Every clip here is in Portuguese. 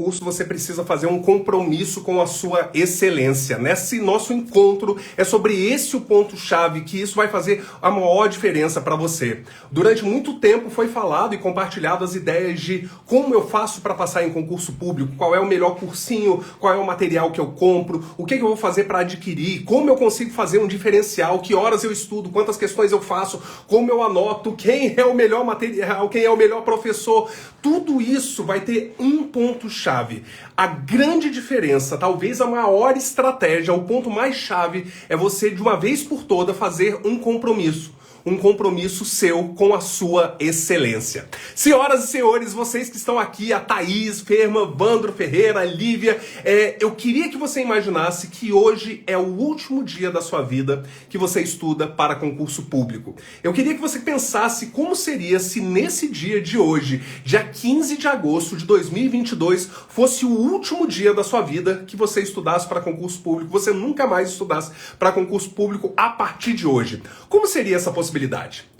Curso, você precisa fazer um compromisso com a sua excelência. Nesse nosso encontro, é sobre esse o ponto-chave, que isso vai fazer a maior diferença para você. Durante muito tempo foi falado e compartilhado as ideias de como eu faço para passar em concurso público, qual é o melhor cursinho, qual é o material que eu compro, o que eu vou fazer para adquirir, como eu consigo fazer um diferencial, que horas eu estudo, quantas questões eu faço, como eu anoto, quem é o melhor material, quem é o melhor professor. Tudo isso vai ter um ponto-chave. A grande diferença, talvez a maior estratégia, o ponto mais chave, é você de uma vez por toda fazer um compromisso. Um compromisso seu com a sua excelência. Senhoras e senhores, vocês que estão aqui, a Thaís, Ferma, Vandro Ferreira, Lívia, eu queria que você imaginasse que hoje é o último dia da sua vida que você estuda para concurso público. Eu queria que você pensasse como seria se nesse dia de hoje, dia 15 de agosto de 2022, fosse o último dia da sua vida que você estudasse para concurso público, você nunca mais estudasse para concurso público a partir de hoje. Como seria essa possibilidade?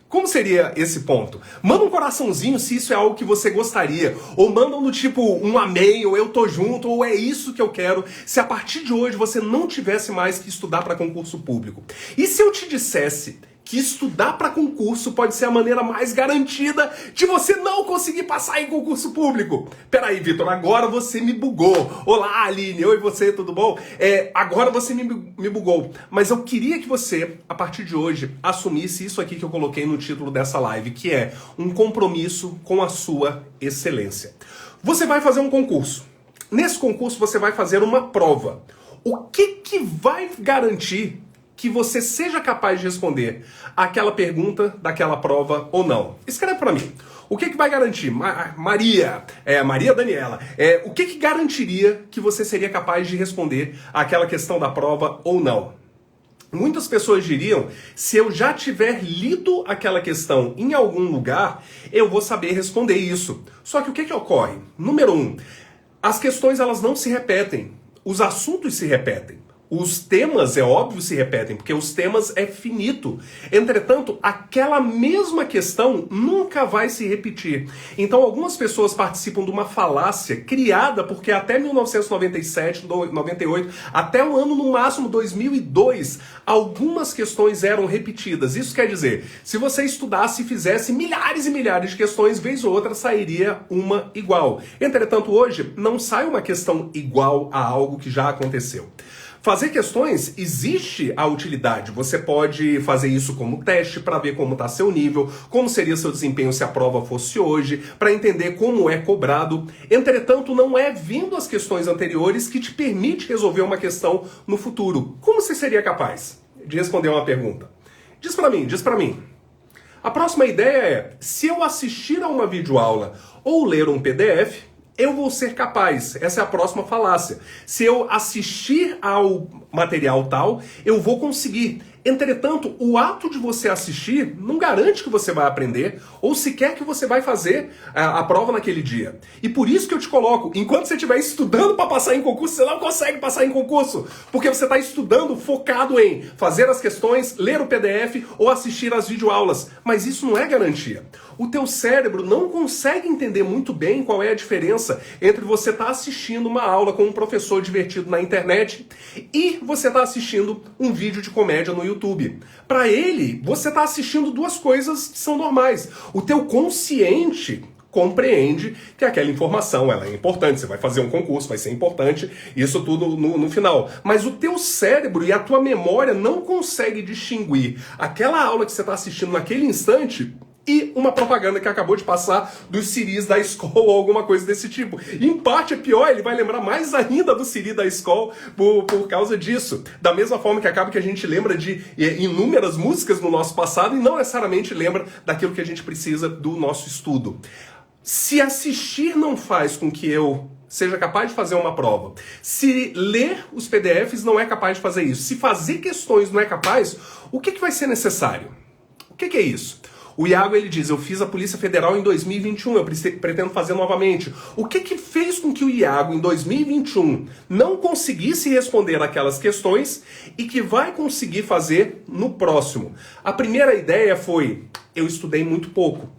Como seria esse ponto? Manda um coraçãozinho se isso é algo que você gostaria. Ou manda no tipo um amém, ou eu tô junto, ou é isso que eu quero. Se a partir de hoje você não tivesse mais que estudar para concurso público. E se eu te dissesse que estudar para concurso pode ser a maneira mais garantida de você não conseguir passar em concurso público? Peraí, Vitor, agora você me bugou. Olá, Aline, oi você, tudo bom? Agora você me bugou. Mas eu queria que você, a partir de hoje, assumisse isso aqui que eu coloquei no título dessa live, que é um compromisso com a sua excelência. Você vai fazer um concurso. Nesse concurso você vai fazer uma prova. O que vai garantir que você seja capaz de responder aquela pergunta daquela prova ou não? Escreve para mim. O que vai garantir? Maria Daniela, o que garantiria que você seria capaz de responder aquela questão da prova ou não? Muitas pessoas diriam, se eu já tiver lido aquela questão em algum lugar, eu vou saber responder isso. Só que o que ocorre? Número 1, as questões elas não se repetem, os assuntos se repetem. Os temas, é óbvio, se repetem, porque os temas é finito. Entretanto, aquela mesma questão nunca vai se repetir. Então, algumas pessoas participam de uma falácia criada porque até 1997, 98, até o ano no máximo 2002, algumas questões eram repetidas. Isso quer dizer, se você estudasse e fizesse milhares e milhares de questões, vez ou outra sairia uma igual. Entretanto, hoje, não sai uma questão igual a algo que já aconteceu. Fazer questões, existe a utilidade. Você pode fazer isso como teste para ver como está seu nível, como seria seu desempenho se a prova fosse hoje, para entender como é cobrado. Entretanto, não é vendo as questões anteriores que te permite resolver uma questão no futuro. Como você seria capaz de responder uma pergunta? Diz para mim. A próxima ideia é, se eu assistir a uma videoaula ou ler um PDF, eu vou ser capaz. Essa é a próxima falácia. Se eu assistir ao material tal, eu vou conseguir. Entretanto, o ato de você assistir não garante que você vai aprender ou sequer que você vai fazer a prova naquele dia. E por isso que eu te coloco, enquanto você estiver estudando para passar em concurso, você não consegue passar em concurso, porque você está estudando focado em fazer as questões, ler o PDF ou assistir às videoaulas. Mas isso não é garantia. O teu cérebro não consegue entender muito bem qual é a diferença entre você estar assistindo uma aula com um professor divertido na internet e você estar assistindo um vídeo de comédia no YouTube. Para ele, você está assistindo duas coisas que são normais. O teu consciente compreende que aquela informação ela é importante, você vai fazer um concurso, vai ser importante, isso tudo no final. Mas o teu cérebro e a tua memória não consegue distinguir aquela aula que você está assistindo naquele instante e uma propaganda que acabou de passar dos Siris da escola ou alguma coisa desse tipo. E, em parte é pior, ele vai lembrar mais ainda do Siri da escola por causa disso. Da mesma forma que acaba que a gente lembra de inúmeras músicas no nosso passado e não necessariamente lembra daquilo que a gente precisa do nosso estudo. Se assistir não faz com que eu seja capaz de fazer uma prova, se ler os PDFs não é capaz de fazer isso, se fazer questões não é capaz, o que vai ser necessário? O que é isso? O Iago, ele diz, eu fiz a Polícia Federal em 2021, eu pretendo fazer novamente. O que fez com que o Iago, em 2021, não conseguisse responder aquelas questões e que vai conseguir fazer no próximo? A primeira ideia foi, eu estudei muito pouco.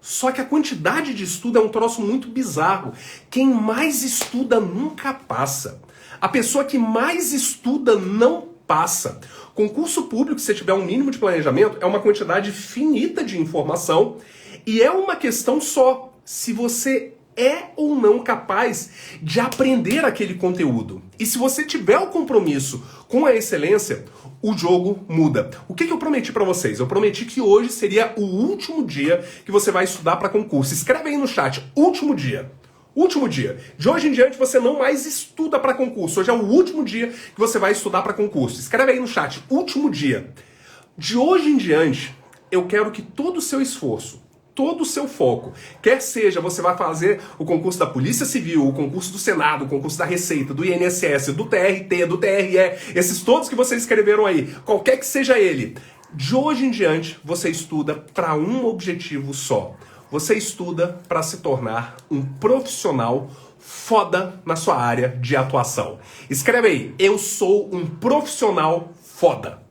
Só que a quantidade de estudo é um troço muito bizarro. Quem mais estuda nunca passa. A pessoa que mais estuda não passa. Concurso público, se você tiver um mínimo de planejamento, é uma quantidade finita de informação e é uma questão só se você é ou não capaz de aprender aquele conteúdo. E se você tiver o compromisso com a excelência, o jogo muda. O que eu prometi pra vocês? Eu prometi que hoje seria o último dia que você vai estudar para concurso. Escreve aí no chat, último dia. Último dia. De hoje em diante você não mais estuda para concurso. Hoje é o último dia que você vai estudar para concurso. Escreve aí no chat, último dia. De hoje em diante, eu quero que todo o seu esforço, todo o seu foco, quer seja você vai fazer o concurso da Polícia Civil, o concurso do Senado, o concurso da Receita, do INSS, do TRT, do TRE, esses todos que vocês escreveram aí, qualquer que seja ele, de hoje em diante você estuda para um objetivo só. Você estuda para se tornar um profissional foda na sua área de atuação. Escreve aí, eu sou um profissional foda.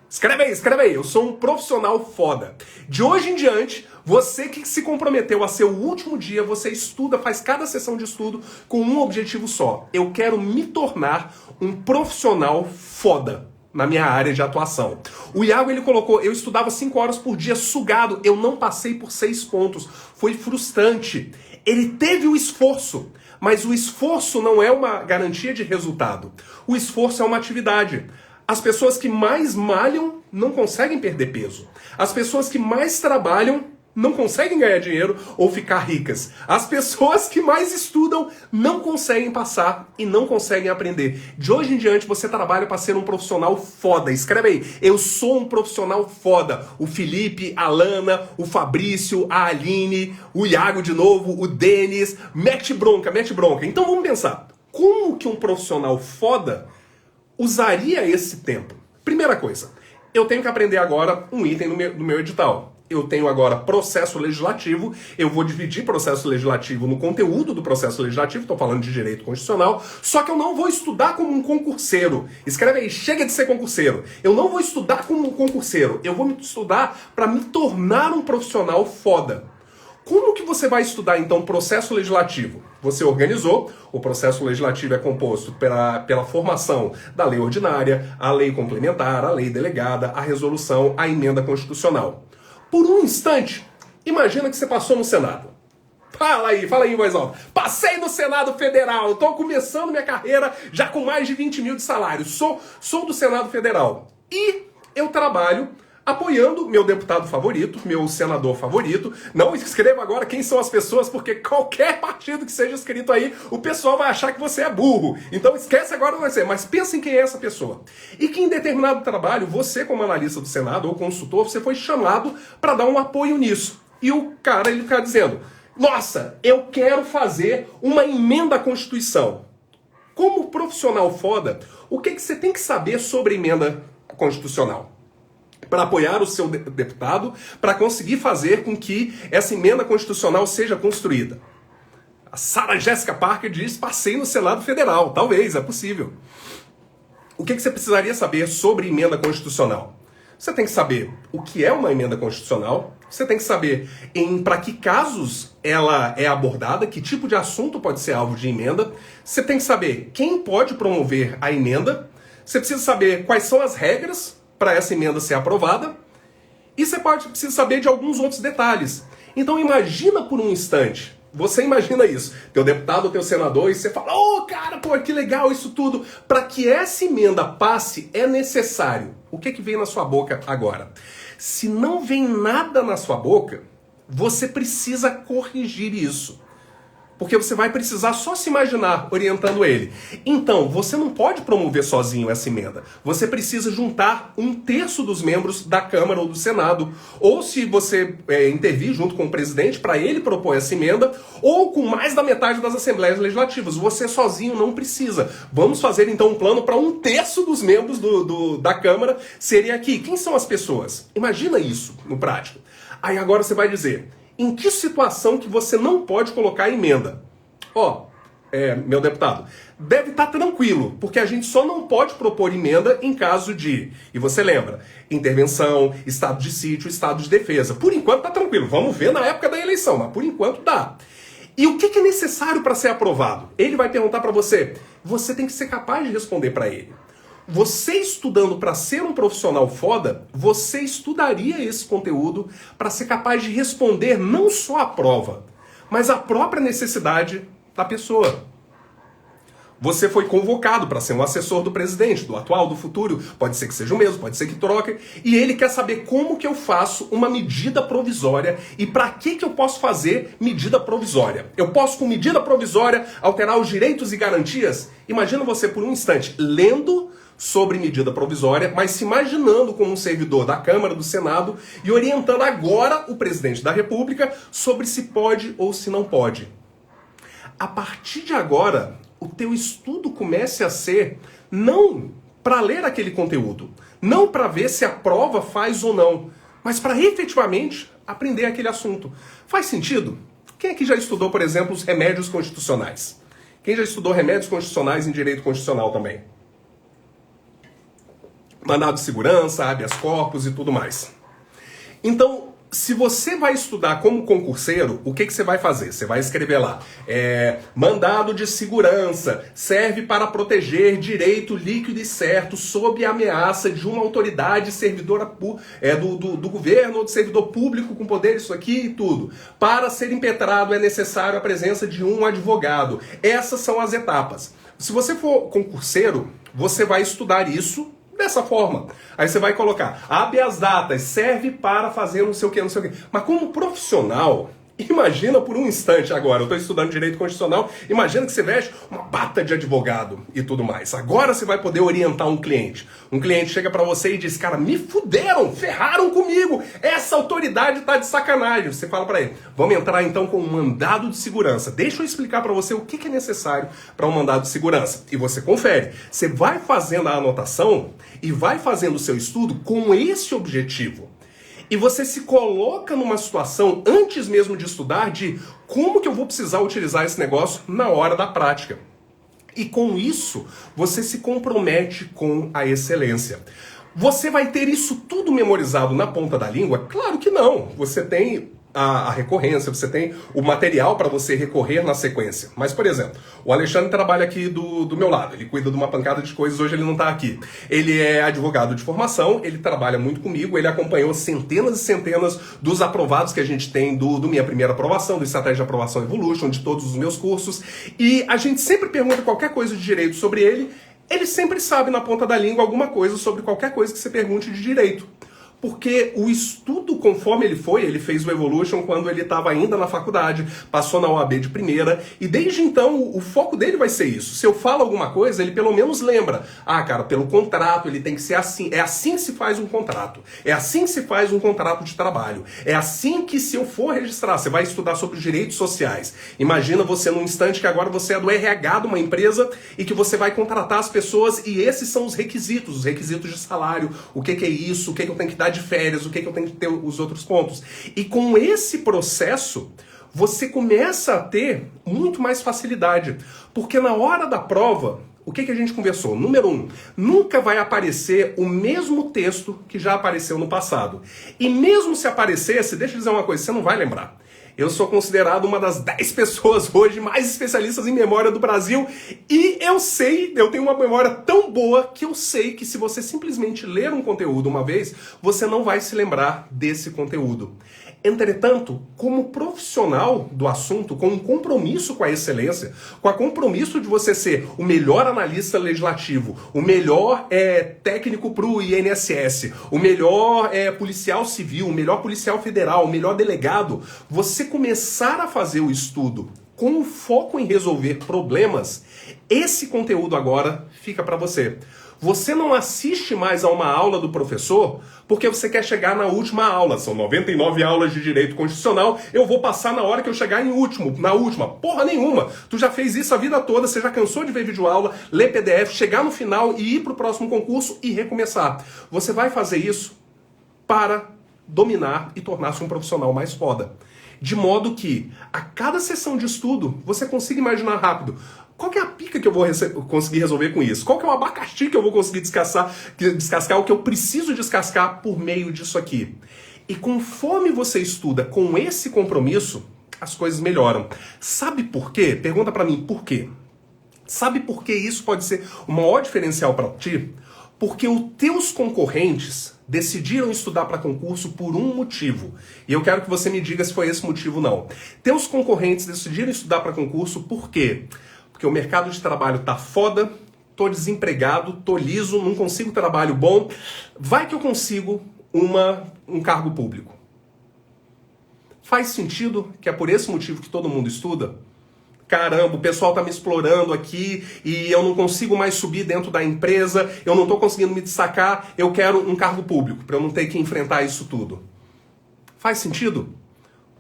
Escreve aí, eu sou um profissional foda. De hoje em diante, você que se comprometeu a ser o último dia, você estuda, faz cada sessão de estudo com um objetivo só. Eu quero me tornar um profissional foda na minha área de atuação. O Iago, ele colocou, eu estudava 5 horas por dia sugado, eu não passei por 6 pontos. Foi frustrante. Ele teve o esforço, mas o esforço não é uma garantia de resultado. O esforço é uma atividade. As pessoas que mais malham não conseguem perder peso. As pessoas que mais trabalham não conseguem ganhar dinheiro ou ficar ricas. As pessoas que mais estudam não conseguem passar e não conseguem aprender. De hoje em diante você trabalha para ser um profissional foda. Escreve aí, eu sou um profissional foda. O Felipe, a Lana, o Fabrício, a Aline, o Iago de novo, o Denis. Mete bronca, mete bronca. Então vamos pensar, como que um profissional foda usaria esse tempo? Primeira coisa, eu tenho que aprender agora um item no meu edital. Eu tenho agora processo legislativo, eu vou dividir processo legislativo no conteúdo do processo legislativo, estou falando de direito constitucional, só que eu não vou estudar como um concurseiro. Escreve aí, chega de ser concurseiro. Eu não vou estudar como um concurseiro, eu vou estudar para me tornar um profissional foda. Como que você vai estudar, então, processo legislativo? Você organizou, o processo legislativo é composto pela formação da lei ordinária, a lei complementar, a lei delegada, a resolução, a emenda constitucional. Por um instante, imagina que você passou no Senado. Fala aí em voz alta. Passei no Senado Federal, estou começando minha carreira já com mais de 20 mil de salário. Sou do Senado Federal. E eu trabalho apoiando meu deputado favorito, meu senador favorito. Não escreva agora quem são as pessoas, porque qualquer partido que seja escrito aí, o pessoal vai achar que você é burro. Então esquece agora você, mas pensa em quem é essa pessoa. E que em determinado trabalho, você como analista do Senado ou consultor, você foi chamado para dar um apoio nisso. E o cara, ele fica dizendo, nossa, eu quero fazer uma emenda à Constituição. Como profissional foda, o que você tem que saber sobre emenda constitucional? Para apoiar o seu deputado, para conseguir fazer com que essa emenda constitucional seja construída. A Sarah Jessica Parker diz, passei no Senado Federal. Talvez, é possível. O que você precisaria saber sobre emenda constitucional? Você tem que saber o que é uma emenda constitucional, você tem que saber para que casos ela é abordada, que tipo de assunto pode ser alvo de emenda, você tem que saber quem pode promover a emenda, você precisa saber quais são as regras para essa emenda ser aprovada, e você precisa saber de alguns outros detalhes. Então imagina por um instante, você imagina isso, teu deputado, teu senador, e você fala, cara, que legal isso tudo. Para que essa emenda passe, é necessário. O que vem na sua boca agora? Se não vem nada na sua boca, você precisa corrigir isso. Porque você vai precisar só se imaginar orientando ele. Então, você não pode promover sozinho essa emenda. Você precisa juntar 1/3 dos membros da Câmara ou do Senado. Ou se você intervir junto com o presidente para ele propor essa emenda, ou com mais da metade das Assembleias Legislativas. Você sozinho não precisa. Vamos fazer então um plano para 1/3 dos membros da Câmara serem aqui. Quem são as pessoas? Imagina isso no prático. Aí agora você vai dizer, em que situação que você não pode colocar emenda? meu deputado, deve estar tranquilo, porque a gente só não pode propor emenda em caso de, e você lembra, intervenção, estado de sítio, estado de defesa. Por enquanto tá tranquilo, vamos ver na época da eleição, mas por enquanto dá. E o que é necessário para ser aprovado? Ele vai perguntar para você, você tem que ser capaz de responder para ele. Você estudando para ser um profissional foda, você estudaria esse conteúdo para ser capaz de responder não só a prova, mas a própria necessidade da pessoa. Você foi convocado para ser um assessor do presidente, do atual, do futuro, pode ser que seja o mesmo, pode ser que troque, e ele quer saber como que eu faço uma medida provisória e para que eu posso fazer medida provisória. Eu posso, com medida provisória, alterar os direitos e garantias? Imagina você por um instante lendo sobre medida provisória, mas se imaginando como um servidor da Câmara, do Senado, e orientando agora o presidente da República sobre se pode ou se não pode. A partir de agora, o teu estudo comece a ser não para ler aquele conteúdo, não para ver se a prova faz ou não, mas para efetivamente aprender aquele assunto. Faz sentido? Quem aqui já estudou, por exemplo, os remédios constitucionais? Quem já estudou remédios constitucionais em direito constitucional também? Mandado de segurança, habeas corpus e tudo mais. Então, se você vai estudar como concurseiro, o que você vai fazer? Você vai escrever lá, mandado de segurança, serve para proteger direito líquido e certo sob a ameaça de uma autoridade servidora do governo ou de servidor público com poder, isso aqui e tudo. Para ser impetrado é necessário a presença de um advogado. Essas são as etapas. Se você for concurseiro, você vai estudar isso dessa forma. Aí você vai colocar habeas datas, serve para fazer não sei o que, não sei o que. Mas como profissional, imagina por um instante agora, eu estou estudando direito constitucional, imagina que você veste uma bata de advogado e tudo mais. Agora você vai poder orientar um cliente. Um cliente chega para você e diz, cara, me fuderam, ferraram comigo, essa autoridade tá de sacanagem. Você fala para ele, vamos entrar então com um mandado de segurança. Deixa eu explicar para você o que é necessário para um mandado de segurança. E você confere. Você vai fazendo a anotação e vai fazendo o seu estudo com esse objetivo. E você se coloca numa situação, antes mesmo de estudar, de como que eu vou precisar utilizar esse negócio na hora da prática. E com isso, você se compromete com a excelência. Você vai ter isso tudo memorizado na ponta da língua? Claro que não. Você tem a recorrência, você tem o material para você recorrer na sequência. Mas, por exemplo, o Alexandre trabalha aqui do meu lado, ele cuida de uma pancada de coisas, hoje ele não está aqui. Ele é advogado de formação, ele trabalha muito comigo, ele acompanhou centenas e centenas dos aprovados que a gente tem do Minha Primeira Aprovação, do Estratégia de Aprovação Evolution, de todos os meus cursos, e a gente sempre pergunta qualquer coisa de direito sobre ele, ele sempre sabe na ponta da língua alguma coisa sobre qualquer coisa que você pergunte de direito. Porque o estudo, conforme ele fez o Evolution quando ele estava ainda na faculdade, passou na OAB de primeira, e desde então o foco dele vai ser isso. Se eu falo alguma coisa, ele pelo menos lembra. Ah, cara, pelo contrato ele tem que ser assim. É assim que se faz um contrato. É assim que se faz um contrato de trabalho. É assim que, se eu for registrar, você vai estudar sobre os direitos sociais. Imagina você num instante que agora você é do RH de uma empresa e que você vai contratar as pessoas e esses são os requisitos de salário, o que é isso, o que eu tenho que dar de férias, o que eu tenho que ter os outros pontos. E com esse processo, você começa a ter muito mais facilidade. Porque na hora da prova, o que a gente conversou? Número 1, nunca vai aparecer o mesmo texto que já apareceu no passado. E mesmo se aparecesse, deixa eu dizer uma coisa, você não vai lembrar. Eu sou considerado uma das 10 pessoas hoje mais especialistas em memória do Brasil e eu tenho uma memória tão boa que eu sei que se você simplesmente ler um conteúdo uma vez, você não vai se lembrar desse conteúdo. Entretanto, como profissional do assunto, com um compromisso com a excelência, com o compromisso de você ser o melhor analista legislativo, o melhor técnico para o INSS, o melhor policial civil, o melhor policial federal, o melhor delegado, você começar a fazer o estudo com o foco em resolver problemas, esse conteúdo agora fica para você. Você não assiste mais a uma aula do professor porque você quer chegar na última aula. São 99 aulas de direito constitucional, eu vou passar na hora que eu chegar na última. Porra nenhuma! Tu já fez isso a vida toda, você já cansou de ver videoaula, ler PDF, chegar no final e ir para o próximo concurso e recomeçar. Você vai fazer isso para dominar e tornar-se um profissional mais foda. de modo que a cada sessão de estudo você consiga imaginar rápido qual que é a pica que eu vou conseguir resolver com isso, qual que é o abacaxi que eu vou conseguir descascar o que eu preciso descascar por meio disso aqui. E conforme você estuda com esse compromisso, as coisas melhoram. Sabe por quê? Pergunta pra mim, por quê? Sabe por que isso pode ser o maior diferencial para ti? Porque os teus concorrentes decidiram estudar para concurso por um motivo. E eu quero que você me diga se foi esse motivo ou não. Teus concorrentes decidiram estudar para concurso por quê? Porque o mercado de trabalho tá foda, tô desempregado, tô liso, não consigo trabalho bom. Vai que eu consigo um cargo público. Faz sentido que é por esse motivo que todo mundo estuda? Caramba, o pessoal tá me explorando aqui e eu não consigo mais subir dentro da empresa, eu não tô conseguindo me destacar, eu quero um cargo público para eu não ter que enfrentar isso tudo. Faz sentido?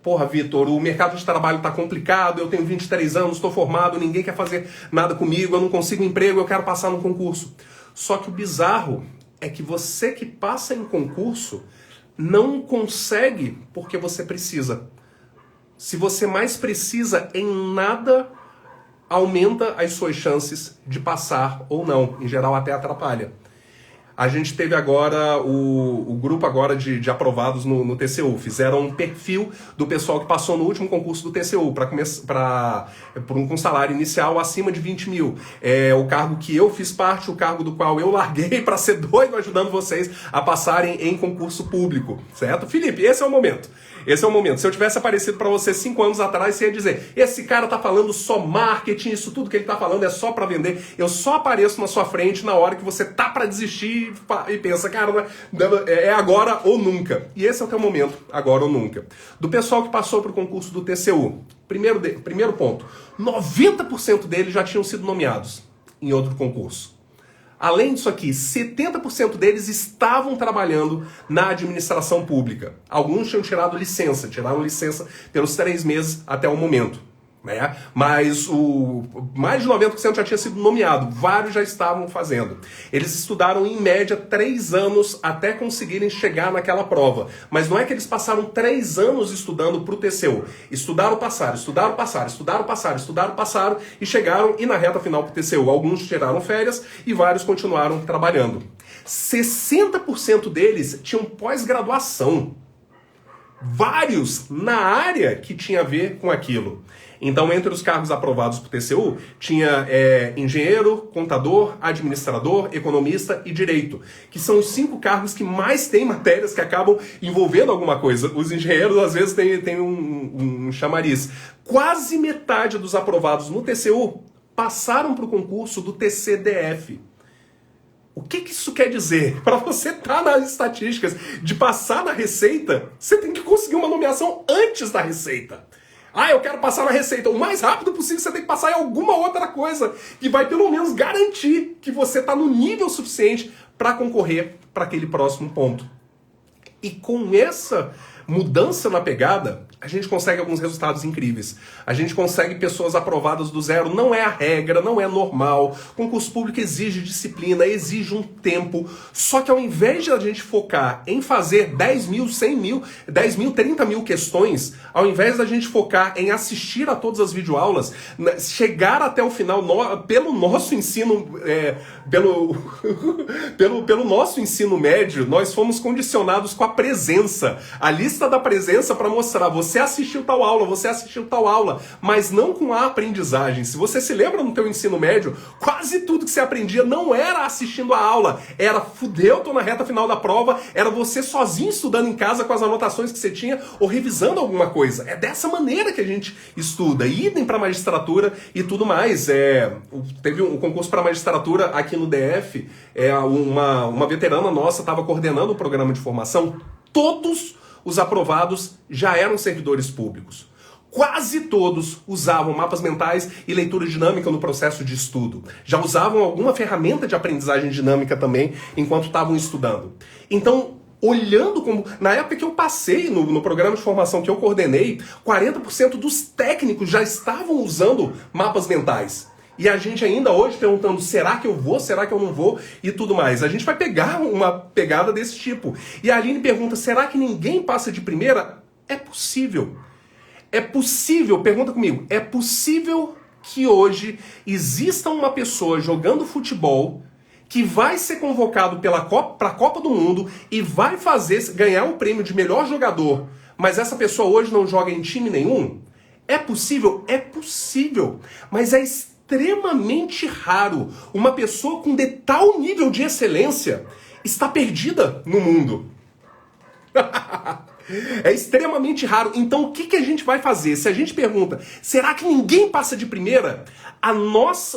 Porra, Vitor, o mercado de trabalho tá complicado, eu tenho 23 anos, estou formado, ninguém quer fazer nada comigo, eu não consigo emprego, eu quero passar no concurso. Só que o bizarro é que você que passa em concurso não consegue porque você precisa. Se você mais precisa, em nada aumenta as suas chances de passar ou não. Em geral, até atrapalha. A gente teve agora o grupo agora de aprovados no TCU. Fizeram um perfil do pessoal que passou no último concurso do TCU com salário inicial acima de 20 mil. É o cargo que eu fiz parte, o cargo do qual eu larguei para ser doido ajudando vocês a passarem em concurso público. Certo? Felipe, esse é o momento. Esse é o momento. Se eu tivesse aparecido para você 5 anos atrás, você ia dizer, esse cara tá falando só marketing, isso tudo que ele tá falando é só para vender. Eu só apareço na sua frente na hora que você tá para desistir e pensa, cara, é agora ou nunca. E esse é o teu momento, agora ou nunca. Do pessoal que passou pro concurso do TCU, primeiro ponto, 90% deles já tinham sido nomeados em outro concurso. Além disso aqui, 70% deles estavam trabalhando na administração pública. Alguns tinham tiraram licença pelos 3 meses até o momento. Né? Mas mais de 90% já tinha sido nomeado, vários já estavam fazendo. Eles estudaram em média 3 anos até conseguirem chegar naquela prova. Mas não é que eles passaram 3 anos estudando para o TCU. Estudaram, passaram e chegaram e na reta final para o TCU. Alguns tiraram férias e vários continuaram trabalhando. 60% deles tinham pós-graduação. Vários na área que tinha a ver com aquilo. Então, entre os cargos aprovados para o TCU, tinha engenheiro, contador, administrador, economista e direito, que são os 5 cargos que mais têm matérias que acabam envolvendo alguma coisa. Os engenheiros, às vezes, têm um chamariz. Quase metade dos aprovados no TCU passaram para o concurso do TCDF. O que isso quer dizer? Para você estar nas estatísticas de passar na Receita, você tem que conseguir uma nomeação antes da Receita. Ah, eu quero passar na Receita. O mais rápido possível você tem que passar em alguma outra coisa que vai pelo menos garantir que você está no nível suficiente para concorrer para aquele próximo ponto. E com essa mudança na pegada, a gente consegue alguns resultados incríveis. A gente consegue pessoas aprovadas do zero. Não é a regra, não é normal. Concurso público exige disciplina, exige um tempo. Só que ao invés de a gente focar em fazer 10 mil, 100 mil, 10 mil, 30 mil questões, ao invés da gente focar em assistir a todas as videoaulas, chegar até o final, pelo nosso ensino, pelo nosso ensino médio, nós fomos condicionados com a presença. A lista da presença para mostrar, você assistiu tal aula, mas não com a aprendizagem. Se você se lembra no teu ensino médio, quase tudo que você aprendia não era assistindo a aula, era fudeu, tô na reta final da prova, era você sozinho estudando em casa com as anotações que você tinha ou revisando alguma coisa. É dessa maneira que a gente estuda. Idem para magistratura e tudo mais. Teve um concurso para magistratura aqui no DF, uma veterana nossa estava coordenando o programa de formação. Todos os aprovados já eram servidores públicos. Quase todos usavam mapas mentais e leitura dinâmica no processo de estudo. Já usavam alguma ferramenta de aprendizagem dinâmica também enquanto estavam estudando. Então, olhando como... Na época que eu passei no programa de formação que eu coordenei, 40% dos técnicos já estavam usando mapas mentais. E a gente ainda hoje perguntando, será que eu vou, será que eu não vou e tudo mais. A gente vai pegar uma pegada desse tipo. E a Aline pergunta, será que ninguém passa de primeira? É possível. É possível, pergunta comigo, é possível que hoje exista uma pessoa jogando futebol que vai ser convocado para a Copa do Mundo e vai ganhar o prêmio de melhor jogador, mas essa pessoa hoje não joga em time nenhum? É possível? É possível, mas é extremamente raro uma pessoa com de tal nível de excelência estar perdida no mundo. É extremamente raro. Então o que a gente vai fazer? Se a gente pergunta, será que ninguém passa de primeira?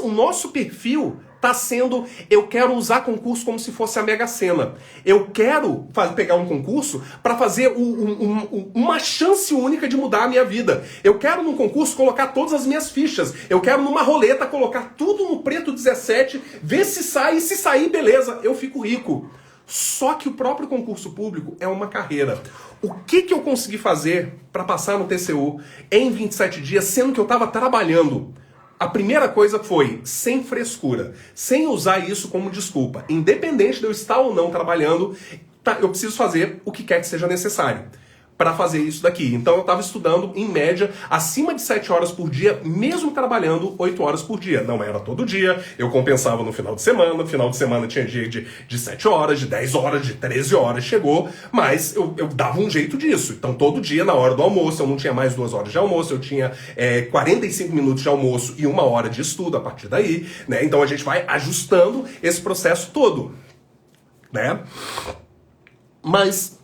O nosso perfil está sendo, eu quero usar concurso como se fosse a Mega Sena. Eu quero pegar um concurso para fazer uma chance única de mudar a minha vida. Eu quero num concurso colocar todas as minhas fichas. Eu quero numa roleta colocar tudo no preto 17, ver se sai, e se sair, beleza, eu fico rico. Só que o próprio concurso público é uma carreira. O que eu consegui fazer para passar no TCU em 27 dias, sendo que eu estava trabalhando? A primeira coisa foi, sem frescura, sem usar isso como desculpa. Independente de eu estar ou não trabalhando, eu preciso fazer o que quer que seja necessário para fazer isso daqui. Então eu estava estudando, em média, acima de 7 horas por dia, mesmo trabalhando 8 horas por dia. Não era todo dia, eu compensava no final de semana. No final de semana tinha dia de 7 horas, de 10 horas, de 13 horas, chegou. Mas eu dava um jeito disso. Então todo dia, na hora do almoço, eu não tinha mais 2 horas de almoço, eu tinha 45 minutos de almoço e 1 hora de estudo a partir daí, né? Então a gente vai ajustando esse processo todo, né? Mas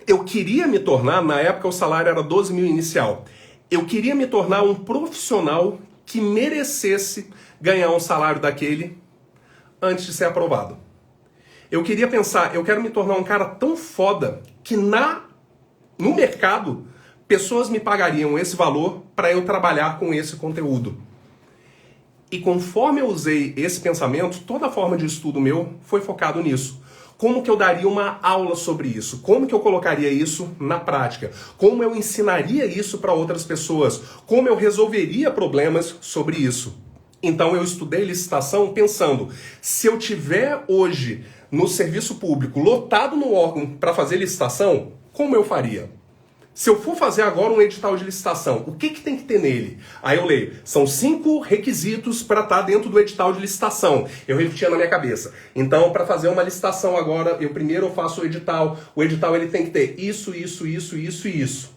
eu queria me tornar, na época o salário era 12 mil inicial, eu queria me tornar um profissional que merecesse ganhar um salário daquele antes de ser aprovado. Eu queria pensar, eu quero me tornar um cara tão foda que no mercado pessoas me pagariam esse valor para eu trabalhar com esse conteúdo. E conforme eu usei esse pensamento, toda a forma de estudo meu foi focado nisso. Como que eu daria uma aula sobre isso? Como que eu colocaria isso na prática? Como eu ensinaria isso para outras pessoas? Como eu resolveria problemas sobre isso? Então eu estudei licitação pensando, se eu tiver hoje no serviço público lotado no órgão para fazer licitação, como eu faria? Se eu for fazer agora um edital de licitação, o que tem que ter nele? Aí eu leio, são 5 requisitos para estar dentro do edital de licitação. Eu repetia na minha cabeça. Então, para fazer uma licitação agora, primeiro eu faço o edital ele tem que ter isso, isso, isso, isso e isso.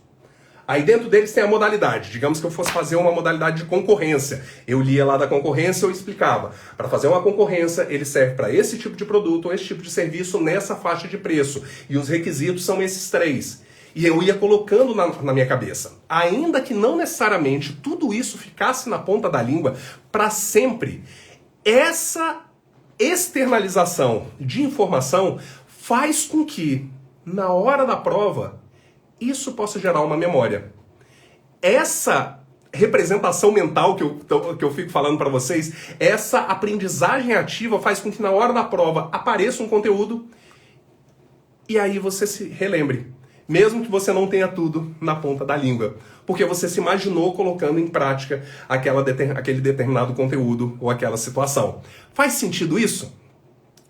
Aí dentro deles tem a modalidade. Digamos que eu fosse fazer uma modalidade de concorrência. Eu lia lá da concorrência, eu explicava. Para fazer uma concorrência, ele serve para esse tipo de produto ou esse tipo de serviço nessa faixa de preço. E os requisitos são esses 3. E eu ia colocando na minha cabeça. Ainda que não necessariamente tudo isso ficasse na ponta da língua para sempre, essa externalização de informação faz com que, na hora da prova, isso possa gerar uma memória. Essa representação mental que eu fico falando para vocês, essa aprendizagem ativa faz com que na hora da prova apareça um conteúdo e aí você se relembre. Mesmo que você não tenha tudo na ponta da língua. Porque você se imaginou colocando em prática aquele determinado conteúdo ou aquela situação. Faz sentido isso?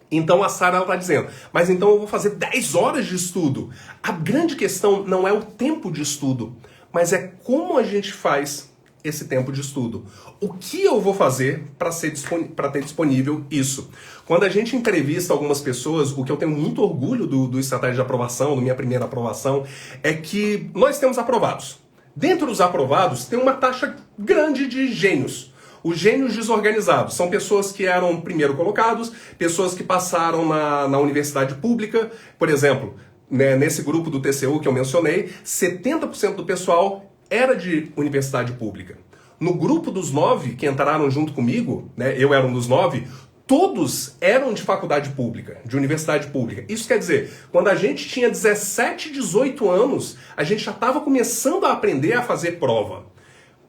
Então a Sara está dizendo, mas então eu vou fazer 10 horas de estudo. A grande questão não é o tempo de estudo, mas é como a gente faz esse tempo de estudo. O que eu vou fazer para ter disponível isso? Quando a gente entrevista algumas pessoas, o que eu tenho muito orgulho do estratégia de aprovação, da minha primeira aprovação, é que nós temos aprovados. Dentro dos aprovados tem uma taxa grande de gênios. Os gênios desorganizados são pessoas que eram primeiro colocados, pessoas que passaram na universidade pública. Por exemplo, né, nesse grupo do TCU que eu mencionei, 70% do pessoal era de universidade pública. No grupo dos 9 que entraram junto comigo, né, eu era um dos 9, todos eram de faculdade pública, de universidade pública. Isso quer dizer, quando a gente tinha 17, 18 anos, a gente já estava começando a aprender a fazer prova.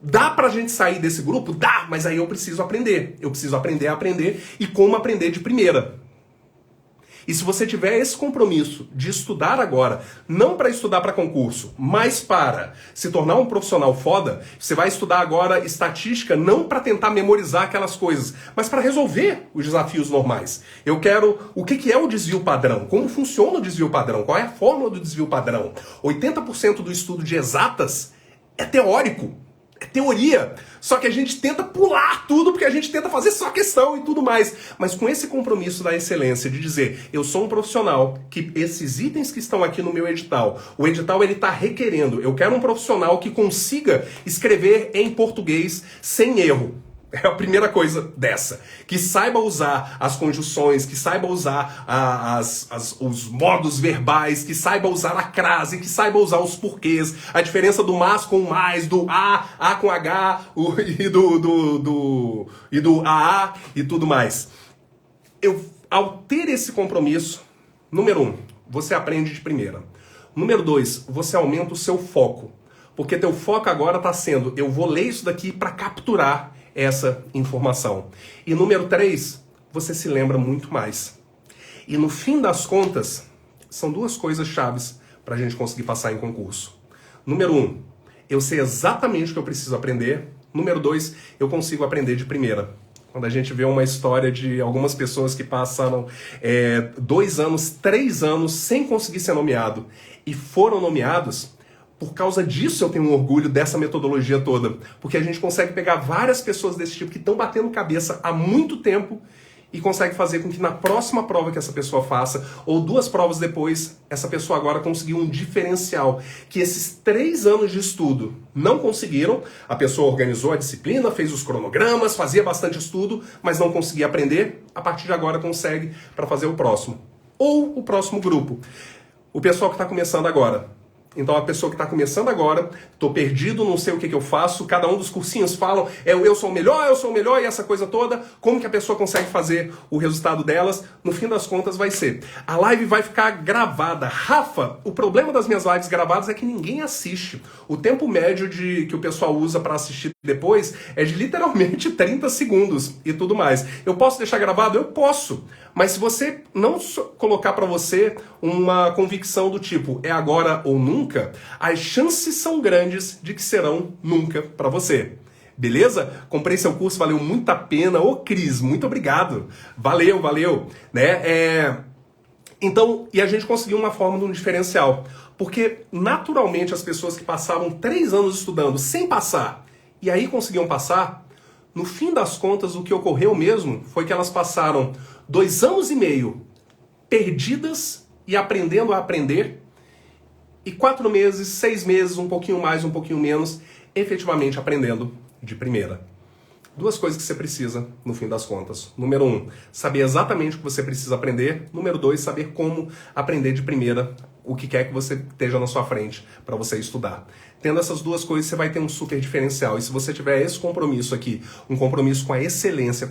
Dá pra gente sair desse grupo? Dá, mas aí eu preciso aprender. Eu preciso aprender a aprender e como aprender de primeira. E se você tiver esse compromisso de estudar agora, não para estudar para concurso, mas para se tornar um profissional foda, você vai estudar agora estatística não para tentar memorizar aquelas coisas, mas para resolver os desafios normais. Eu quero o que é o desvio padrão, como funciona o desvio padrão, qual é a fórmula do desvio padrão. 80% do estudo de exatas é teórico, é teoria. Só que a gente tenta pular tudo porque a gente tenta fazer só questão e tudo mais. Mas com esse compromisso da excelência de dizer, eu sou um profissional que esses itens que estão aqui no meu edital, o edital ele está requerendo, eu quero um profissional que consiga escrever em português sem erro. É a primeira coisa dessa. Que saiba usar as conjunções, que saiba usar os modos verbais, que saiba usar a crase, que saiba usar os porquês, a diferença do mas com mais, do a com h, e do a e tudo mais. Ao ter esse compromisso, número 1, você aprende de primeira. Número 2, você aumenta o seu foco. Porque teu foco agora está sendo, eu vou ler isso daqui para capturar essa informação. E número 3, você se lembra muito mais. E no fim das contas, são duas coisas chaves para a gente conseguir passar em concurso. Número 1, eu sei exatamente o que eu preciso aprender. Número 2, eu consigo aprender de primeira. Quando a gente vê uma história de algumas pessoas que passaram 2 anos, 3 anos sem conseguir ser nomeado e foram nomeados, por causa disso eu tenho um orgulho dessa metodologia toda. Porque a gente consegue pegar várias pessoas desse tipo que estão batendo cabeça há muito tempo e consegue fazer com que na próxima prova que essa pessoa faça, ou 2 provas depois, essa pessoa agora conseguiu um diferencial. Que esses 3 anos de estudo não conseguiram, a pessoa organizou a disciplina, fez os cronogramas, fazia bastante estudo, mas não conseguia aprender, a partir de agora consegue para fazer o próximo. Ou o próximo grupo. O pessoal que está começando agora. Então a pessoa que está começando agora, tô perdido, não sei o que eu faço, cada um dos cursinhos falam, eu sou o melhor e essa coisa toda, como que a pessoa consegue fazer o resultado delas? No fim das contas vai ser, a live vai ficar gravada. Rafa, o problema das minhas lives gravadas é que ninguém assiste. O tempo médio que o pessoal usa para assistir depois é de literalmente 30 segundos e tudo mais. Eu posso deixar gravado? Eu posso. Mas se você não colocar para você uma convicção do tipo, é agora ou nunca, as chances são grandes de que serão nunca para você. Beleza? Comprei seu curso, valeu muito a pena. Ô Cris, muito obrigado. Valeu. Né? Então, e a gente conseguiu uma forma de um diferencial. Porque, naturalmente, as pessoas que passavam 3 anos estudando sem passar, e aí conseguiam passar, no fim das contas, o que ocorreu mesmo foi que elas passaram 2 anos e meio perdidas e aprendendo a aprender, e 4 meses, 6 meses, um pouquinho mais, um pouquinho menos, efetivamente aprendendo de primeira. 2 coisas que você precisa, no fim das contas. Número 1, saber exatamente o que você precisa aprender. Número 2, saber como aprender de primeira o que quer que você esteja na sua frente para você estudar. Tendo essas 2 coisas, você vai ter um super diferencial. E se você tiver esse compromisso aqui, um compromisso com a excelência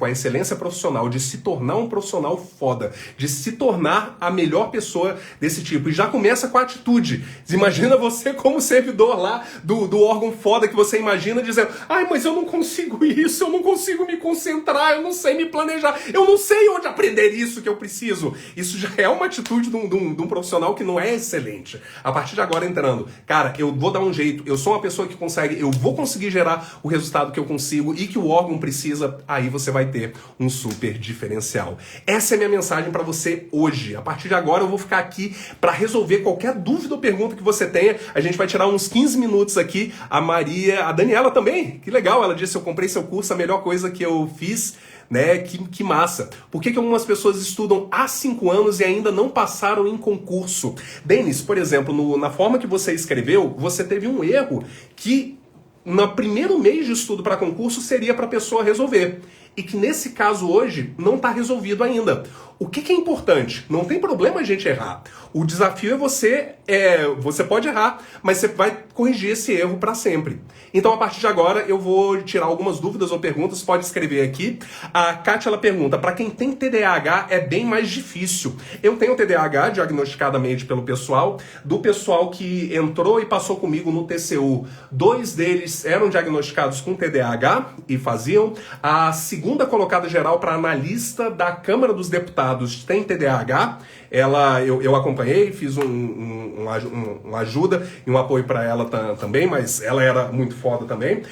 profissional, de se tornar um profissional foda, de se tornar a melhor pessoa desse tipo. E já começa com a atitude. Imagina você como servidor lá do órgão foda que você imagina, dizendo, ai, mas eu não consigo isso, eu não consigo me concentrar, eu não sei me planejar, eu não sei onde aprender isso que eu preciso. Isso já é uma atitude de um profissional que não é excelente. A partir de agora, entrando, cara, eu vou dar um jeito, eu sou uma pessoa que consegue, eu vou conseguir gerar o resultado que eu consigo e que o órgão precisa, aí você vai ter um super diferencial. Essa é a minha mensagem para você hoje. A partir de agora eu vou ficar aqui para resolver qualquer dúvida ou pergunta que você tenha. A gente vai tirar uns 15 minutos aqui. A Maria, a Daniela também, que legal, ela disse, eu comprei seu curso, a melhor coisa que eu fiz, né? Que massa. Por que algumas pessoas estudam há 5 anos e ainda não passaram em concurso? Denis, por exemplo, na forma que você escreveu, você teve um erro que no primeiro mês de estudo para concurso seria para a pessoa resolver. E que nesse caso hoje não está resolvido ainda. O que é importante? Não tem problema a gente errar. O desafio é você pode errar, mas você vai corrigir esse erro para sempre. Então, a partir de agora, eu vou tirar algumas dúvidas ou perguntas, pode escrever aqui. A Kátia, ela pergunta, para quem tem TDAH é bem mais difícil. Eu tenho TDAH, diagnosticadamente pelo pessoal, do pessoal que entrou e passou comigo no TCU. 2 deles eram diagnosticados com TDAH e faziam. A segunda colocada geral para analista da Câmara dos Deputados tem TDAH. Eu acompanhei, fiz uma ajuda e um apoio para ela também, mas ela era muito foda também.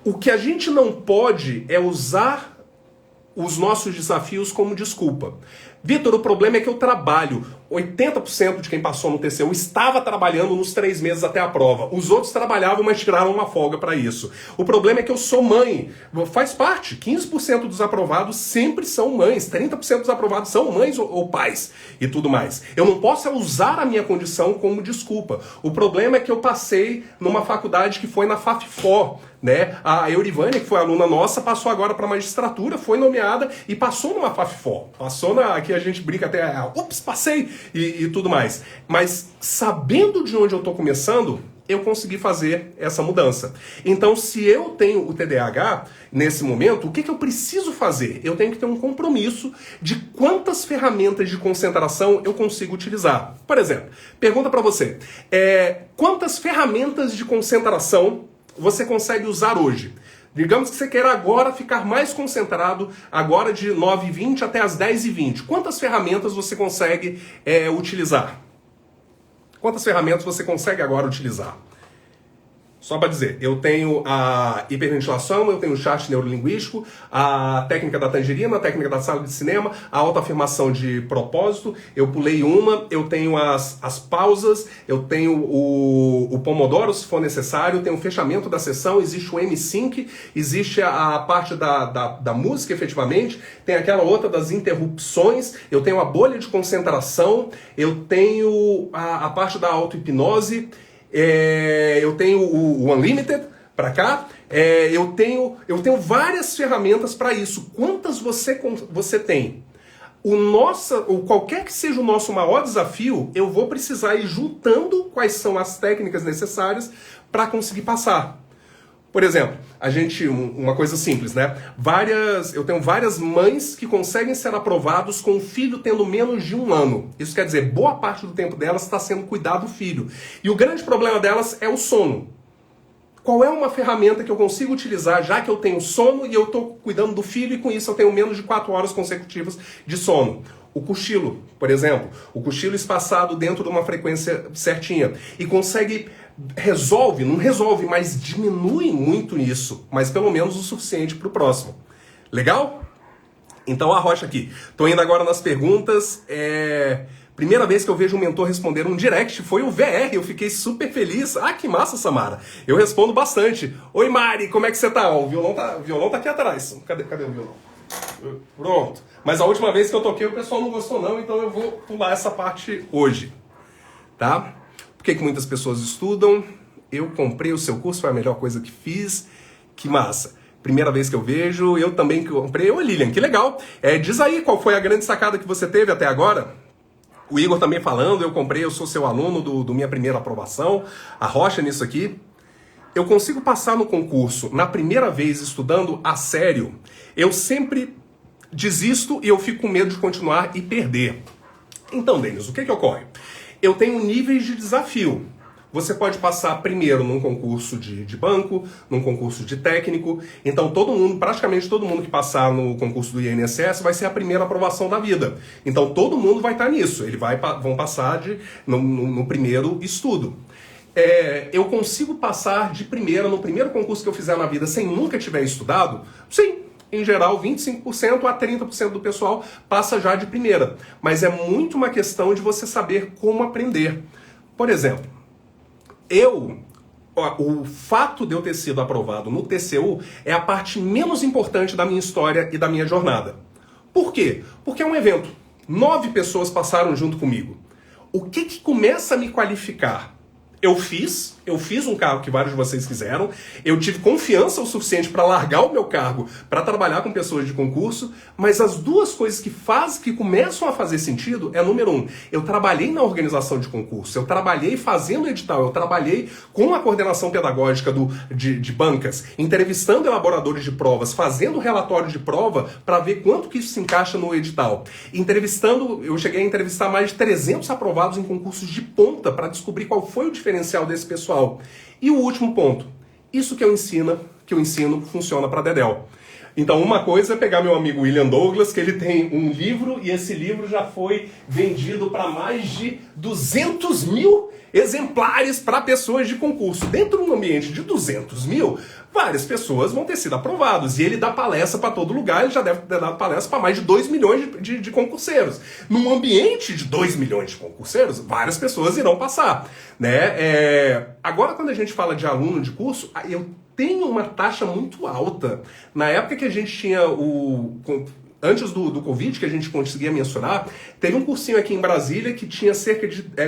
O que a gente não pode é usar os nossos desafios como desculpa. Vitor, o problema é que eu trabalho. 80% de quem passou no TCU estava trabalhando nos 3 meses até a prova. Os outros trabalhavam, mas tiraram uma folga para isso. O problema é que eu sou mãe. Faz parte. 15% dos aprovados sempre são mães. 30% dos aprovados são mães ou pais e tudo mais. Eu não posso usar a minha condição como desculpa. O problema é que eu passei numa faculdade que foi na FAFFO, né? A Eurivânia, que foi aluna nossa, passou agora para magistratura, foi nomeada e passou numa FAFFO. Passou na... Aqui a gente brinca até... Ups, passei! E tudo mais. Mas sabendo de onde eu estou começando, eu consegui fazer essa mudança. Então, se eu tenho o TDAH, nesse momento, o que eu preciso fazer? Eu tenho que ter um compromisso de quantas ferramentas de concentração eu consigo utilizar. Por exemplo, pergunta para você, quantas ferramentas de concentração você consegue usar hoje? Digamos que você queira agora ficar mais concentrado, agora de 9h20 até as 10h20. Quantas ferramentas você consegue utilizar? Quantas ferramentas você consegue agora utilizar? Só para dizer, eu tenho a hiperventilação, eu tenho o chat neurolinguístico, a técnica da tangerina, a técnica da sala de cinema, a autoafirmação de propósito, eu pulei uma, eu tenho as pausas, eu tenho o Pomodoro, se for necessário, eu tenho o fechamento da sessão, existe o M-Sync, existe a parte da música, efetivamente, tem aquela outra das interrupções, eu tenho a bolha de concentração, eu tenho a parte da auto-hipnose, eu tenho o Unlimited para cá, eu tenho várias ferramentas para isso. Quantas você tem? Qualquer que seja o nosso maior desafio, eu vou precisar ir juntando quais são as técnicas necessárias para conseguir passar. Por exemplo, uma coisa simples, né? Eu tenho várias mães que conseguem ser aprovados com o filho tendo menos de 1 ano. Isso quer dizer, boa parte do tempo delas está sendo cuidado do filho. E o grande problema delas é o sono. Qual é uma ferramenta que eu consigo utilizar, já que eu tenho sono e eu estou cuidando do filho e com isso eu tenho menos de 4 horas consecutivas de sono? O cochilo, por exemplo. O cochilo espaçado dentro de uma frequência certinha. E não resolve, mas diminui muito isso. Mas pelo menos o suficiente para o próximo. Legal? Então arrocha aqui. Estou indo agora nas perguntas. Primeira vez que eu vejo um mentor responder um direct foi o VR. Eu fiquei super feliz. Ah, que massa, Samara. Eu respondo bastante. Oi, Mari, como é que você tá? O violão tá aqui atrás. Cadê o violão? Pronto. Mas a última vez que eu toquei o pessoal não gostou não, então eu vou pular essa parte hoje. Tá? Por que muitas pessoas estudam? Eu comprei o seu curso, foi a melhor coisa que fiz. Que massa. Primeira vez que eu vejo, eu também comprei. Ô Lilian, que legal. Diz aí qual foi a grande sacada que você teve até agora. O Igor também falando, eu sou seu aluno do minha primeira aprovação. Arrocha nisso aqui. Eu consigo passar no concurso na primeira vez estudando a sério. Eu sempre desisto e eu fico com medo de continuar e perder. Então, Denis, o que ocorre? Eu tenho níveis de desafio. Você pode passar primeiro num concurso de banco, num concurso de técnico. Então praticamente todo mundo que passar no concurso do INSS vai ser a primeira aprovação da vida. Então todo mundo vai estar nisso. Vão passar no primeiro estudo. Eu consigo passar de primeira no primeiro concurso que eu fizer na vida sem nunca tiver estudado? Sim. Em geral, 25% a 30% do pessoal passa já de primeira. Mas é muito uma questão de você saber como aprender. Por exemplo, o fato de eu ter sido aprovado no TCU é a parte menos importante da minha história e da minha jornada. Por quê? Porque é um evento. 9 pessoas passaram junto comigo. O que começa a me qualificar? Eu fiz um cargo que vários de vocês quiseram, eu tive confiança o suficiente para largar o meu cargo para trabalhar com pessoas de concurso, mas as duas coisas que começam a fazer sentido é, número 1, eu trabalhei na organização de concurso, eu trabalhei fazendo edital, eu trabalhei com a coordenação pedagógica de bancas, entrevistando elaboradores de provas, fazendo relatório de prova para ver quanto que isso se encaixa no edital. Eu cheguei a entrevistar mais de 300 aprovados em concursos de ponta para descobrir qual foi o diferencial desse pessoal. E o último ponto, isso que eu ensino funciona para Dedéu. Então uma coisa é pegar meu amigo William Douglas, que ele tem um livro e esse livro já foi vendido para mais de 200 mil exemplares para pessoas de concurso. Dentro de um ambiente de 200 mil, várias pessoas vão ter sido aprovados. E ele dá palestra para todo lugar, ele já deve ter dado palestra para mais de 2 milhões de concurseiros. Num ambiente de 2 milhões de concurseiros, várias pessoas irão passar, né? Agora, quando a gente fala de aluno de curso, eu tenho uma taxa muito alta. Na época que a gente tinha antes do Covid, que a gente conseguia mensurar, teve um cursinho aqui em Brasília que tinha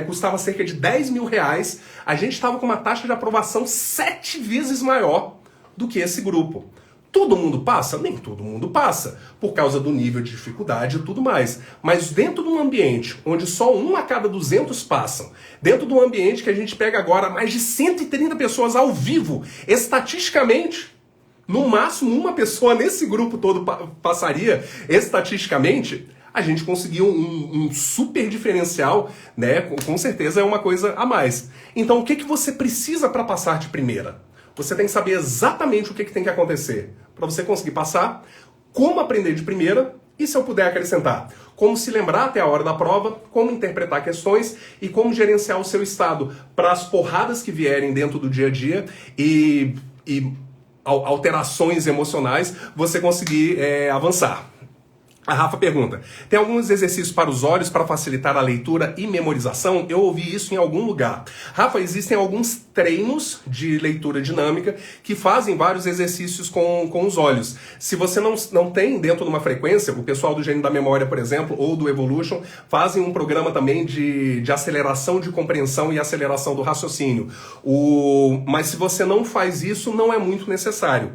custava cerca de 10 mil reais. A gente estava com uma taxa de aprovação 7 vezes maior do que esse grupo. Todo mundo passa? Nem todo mundo passa, por causa do nível de dificuldade e tudo mais. Mas dentro de um ambiente onde só 1 a cada 200 passam, dentro de um ambiente que a gente pega agora mais de 130 pessoas ao vivo, estatisticamente, no máximo uma pessoa nesse grupo todo passaria, estatisticamente, a gente conseguiu um super diferencial, né? Com certeza é uma coisa a mais. Então, o que você precisa para passar de primeira? Você tem que saber exatamente o que tem que acontecer para você conseguir passar, como aprender de primeira e, se eu puder acrescentar, como se lembrar até a hora da prova, como interpretar questões e como gerenciar o seu estado para as porradas que vierem dentro do dia a dia e alterações emocionais, você conseguir avançar. A Rafa pergunta, tem alguns exercícios para os olhos para facilitar a leitura e memorização? Eu ouvi isso em algum lugar. Rafa, existem alguns treinos de leitura dinâmica que fazem vários exercícios com os olhos. Se você não tem dentro de uma frequência, o pessoal do Gênio da Memória, por exemplo, ou do Evolution, fazem um programa também de aceleração de compreensão e aceleração do raciocínio. Mas se você não faz isso, não é muito necessário.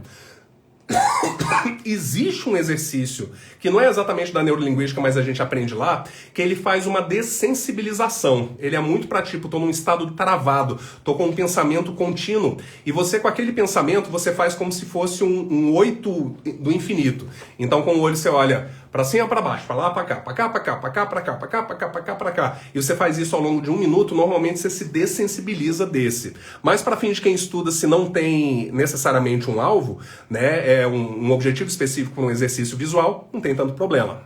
Existe um exercício que não é exatamente da neurolinguística, mas a gente aprende lá, que ele faz uma dessensibilização. Ele é muito para tipo, tô num estado travado, tô com um pensamento contínuo, e você com aquele pensamento, você faz como se fosse um 8 do infinito. Então com o olho você olha para cima, para baixo, para lá, para cá, para cá, para cá, para cá, para cá, para cá, para cá, para cá, para cá. E você faz isso ao longo de 1 minuto, normalmente você se dessensibiliza desse. Mas para fins de quem estuda, se não tem necessariamente um alvo, né, um objetivo específico para um exercício visual, não tem tanto problema.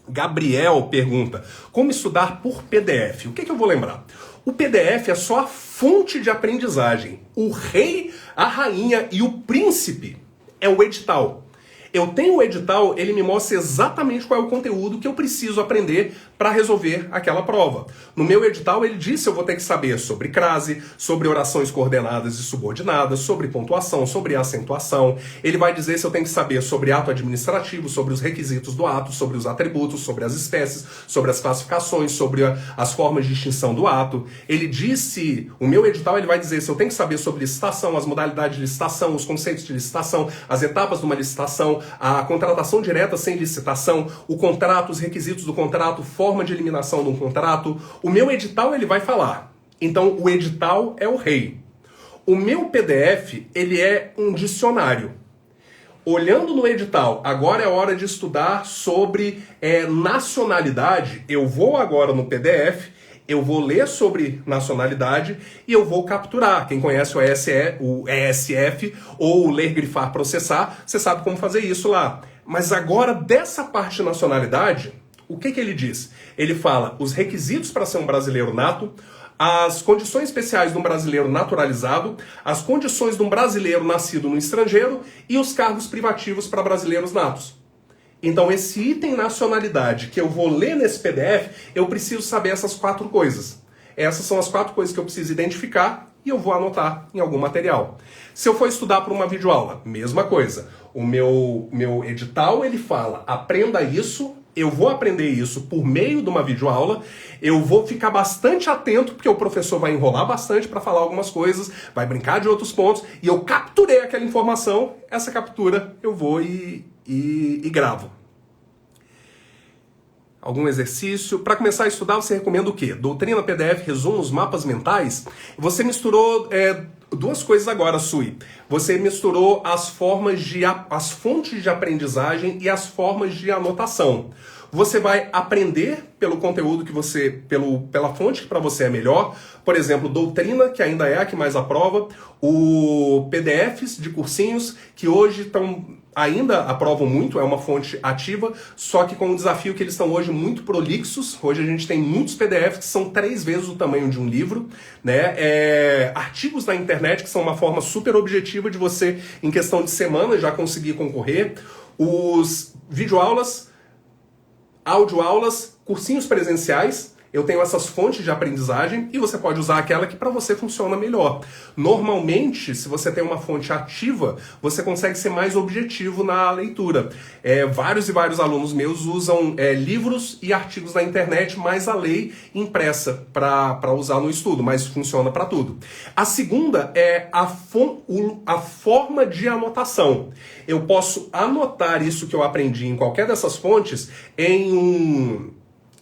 Gabriel pergunta, como estudar por PDF? O que eu vou lembrar? O PDF é só a fonte de aprendizagem. O rei, a rainha e o príncipe é o edital. Eu tenho o edital, ele me mostra exatamente qual é o conteúdo que eu preciso aprender para resolver aquela prova. No meu edital, ele diz se eu vou ter que saber sobre crase, sobre orações coordenadas e subordinadas, sobre pontuação, sobre acentuação. Ele vai dizer se eu tenho que saber sobre ato administrativo, sobre os requisitos do ato, sobre os atributos, sobre as espécies, sobre as classificações, sobre as formas de extinção do ato. Ele disse, o meu edital, ele vai dizer se eu tenho que saber sobre licitação, as modalidades de licitação, os conceitos de licitação, as etapas de uma licitação, a contratação direta sem licitação, o contrato, os requisitos do contrato, forma de eliminação de um contrato. O meu edital, ele vai falar. Então, o edital é o rei. O meu PDF, ele é um dicionário. Olhando no edital, agora é hora de estudar sobre nacionalidade. Eu vou agora no PDF, eu vou ler sobre nacionalidade e eu vou capturar. Quem conhece o ESF ou o ler, grifar, processar, você sabe como fazer isso lá. Mas agora, dessa parte de nacionalidade, o que ele diz? Ele fala os requisitos para ser um brasileiro nato, as condições especiais de um brasileiro naturalizado, as condições de um brasileiro nascido no estrangeiro e os cargos privativos para brasileiros natos. Então esse item nacionalidade que eu vou ler nesse PDF, eu preciso saber essas 4 coisas. Essas são as 4 coisas que eu preciso identificar e eu vou anotar em algum material. Se eu for estudar por uma videoaula, mesma coisa. O meu edital, ele fala, aprenda isso, eu vou aprender isso por meio de uma videoaula, eu vou ficar bastante atento, porque o professor vai enrolar bastante para falar algumas coisas, vai brincar de outros pontos, e eu capturei aquela informação, essa captura eu vou e gravo. Algum exercício? Para começar a estudar, você recomenda o quê? Doutrina, PDF, resumos, mapas mentais? Você misturou 2 coisas agora, Sui. Você misturou as fontes de aprendizagem e as formas de anotação. Você vai aprender pelo conteúdo que você, pela fonte que para você é melhor. Por exemplo, doutrina, que ainda é a que mais aprova. O PDFs de cursinhos, que hoje ainda aprovam muito, é uma fonte ativa, só que com o desafio que eles estão hoje muito prolixos. Hoje a gente tem muitos PDFs que são 3 vezes o tamanho de um livro, né? Artigos na internet internet, que são uma forma super objetiva de você, em questão de semana, já conseguir concorrer. Os videoaulas, audioaulas, cursinhos presenciais. Eu tenho essas fontes de aprendizagem e você pode usar aquela que para você funciona melhor. Normalmente, se você tem uma fonte ativa, você consegue ser mais objetivo na leitura. Vários e vários alunos meus usam livros e artigos na internet, mais a lei impressa para usar no estudo, mas funciona para tudo. A segunda é a forma de anotação. Eu posso anotar isso que eu aprendi em qualquer dessas fontes em um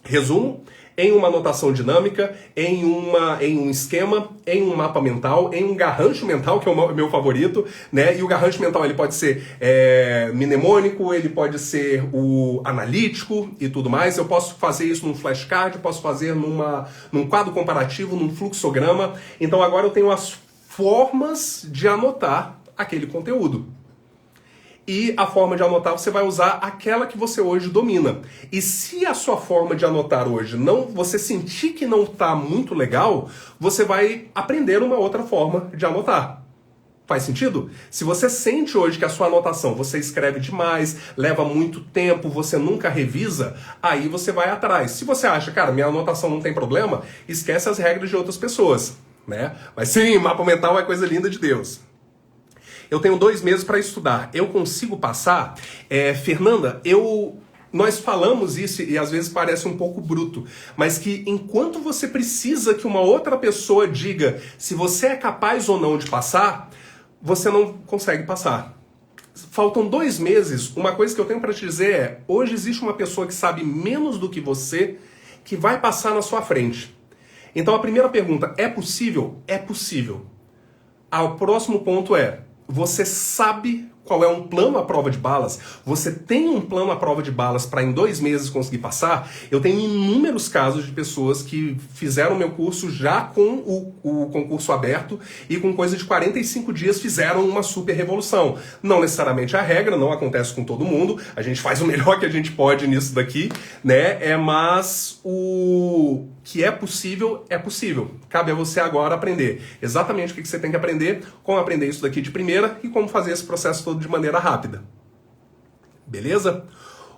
resumo, em uma anotação dinâmica, em um esquema, em um mapa mental, em um garrancho mental, que é o meu favorito, né? E o garrancho mental ele pode ser mnemônico, ele pode ser o analítico e tudo mais. Eu posso fazer isso num flashcard, eu posso fazer num quadro comparativo, num fluxograma. Então agora eu tenho as formas de anotar aquele conteúdo. E a forma de anotar, você vai usar aquela que você hoje domina. E se a sua forma de anotar hoje você sentir que não está muito legal, você vai aprender uma outra forma de anotar. Faz sentido? Se você sente hoje que a sua anotação, você escreve demais, leva muito tempo, você nunca revisa, aí você vai atrás. Se você acha, cara, minha anotação não tem problema, esquece as regras de outras pessoas, né? Mas sim, mapa mental é coisa linda de Deus. Eu tenho 2 meses para estudar. Eu consigo passar? Fernanda, nós falamos isso e às vezes parece um pouco bruto, mas que enquanto você precisa que uma outra pessoa diga se você é capaz ou não de passar, você não consegue passar. Faltam 2 meses. Uma coisa que eu tenho para te dizer é, hoje existe uma pessoa que sabe menos do que você que vai passar na sua frente. Então a primeira pergunta, é possível? É possível. O próximo ponto é, você sabe qual é um plano à prova de balas? Você tem um plano à prova de balas para em 2 meses conseguir passar? Eu tenho inúmeros casos de pessoas que fizeram meu curso já com o concurso aberto e com coisa de 45 dias fizeram uma super revolução. Não necessariamente a regra, não acontece com todo mundo, a gente faz o melhor que a gente pode nisso daqui, né? Mas o que é possível, é possível. Cabe a você agora aprender exatamente o que você tem que aprender, como aprender isso daqui de primeira e como fazer esse processo todo de maneira rápida. Beleza?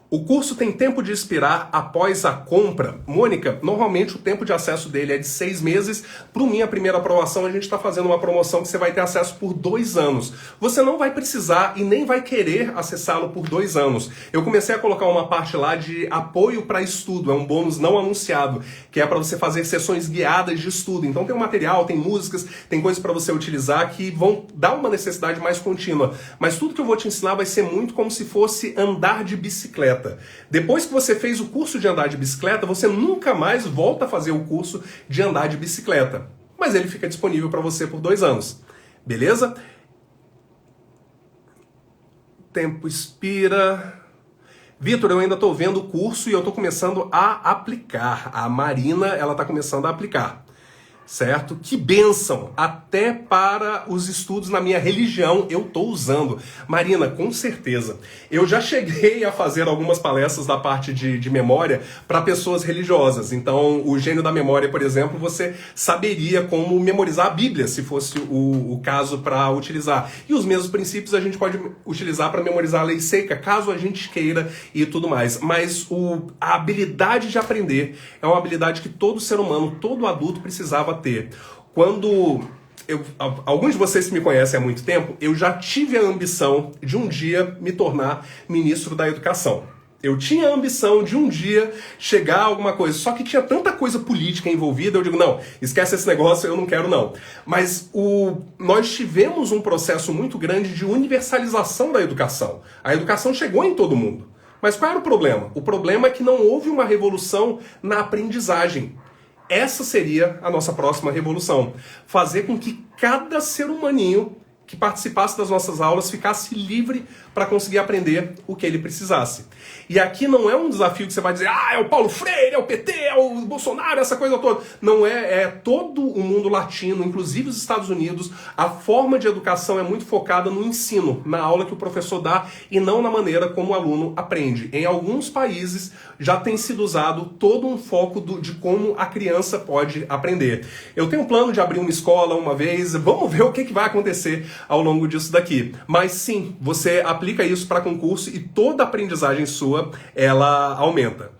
O curso tem tempo de expirar após a compra? Mônica, normalmente o tempo de acesso dele é de 6 meses. Para minha primeira aprovação, a gente está fazendo uma promoção que você vai ter acesso por 2 anos. Você não vai precisar e nem vai querer acessá-lo por 2 anos. Eu comecei a colocar uma parte lá de apoio para estudo, é um bônus não anunciado, que é para você fazer sessões guiadas de estudo. Então tem um material, tem músicas, tem coisas para você utilizar que vão dar uma necessidade mais contínua. Mas tudo que eu vou te ensinar vai ser muito como se fosse andar de bicicleta. Depois que você fez o curso de andar de bicicleta, você nunca mais volta a fazer o curso de andar de bicicleta. Mas ele fica disponível para você por 2 anos. Beleza? Tempo expira. Vitor, eu ainda estou vendo o curso e eu estou começando a aplicar. A Marina, ela está começando a aplicar. Certo? Que bênção! Até para os estudos na minha religião eu estou usando. Marina, com certeza. Eu já cheguei a fazer algumas palestras da parte de memória para pessoas religiosas. Então, o gênio da memória, por exemplo, você saberia como memorizar a Bíblia, se fosse o caso para utilizar. E os mesmos princípios a gente pode utilizar para memorizar a lei seca, caso a gente queira e tudo mais. Mas a habilidade de aprender é uma habilidade que todo ser humano, todo adulto precisava ter. Quando alguns de vocês que me conhecem há muito tempo, eu já tive a ambição de um dia me tornar ministro da educação. Eu tinha a ambição de um dia chegar a alguma coisa, só que tinha tanta coisa política envolvida, eu digo, não, esquece esse negócio, eu não quero não. Mas nós tivemos um processo muito grande de universalização da educação. A educação chegou em todo mundo. Mas qual era o problema? O problema é que não houve uma revolução na aprendizagem. Essa seria a nossa próxima revolução. Fazer com que cada ser humaninho que participasse das nossas aulas ficasse livre para conseguir aprender o que ele precisasse. E aqui não é um desafio que você vai dizer, é o Paulo Freire, é o PT, é o Bolsonaro, essa coisa toda. Não é todo o mundo latino, inclusive os Estados Unidos, a forma de educação é muito focada no ensino, na aula que o professor dá e não na maneira como o aluno aprende. Em alguns países já tem sido usado todo um foco de como a criança pode aprender. Eu tenho um plano de abrir uma escola uma vez, vamos ver o que vai acontecer ao longo disso daqui. Mas sim, você aplica isso para concurso e toda a aprendizagem sua, ela aumenta.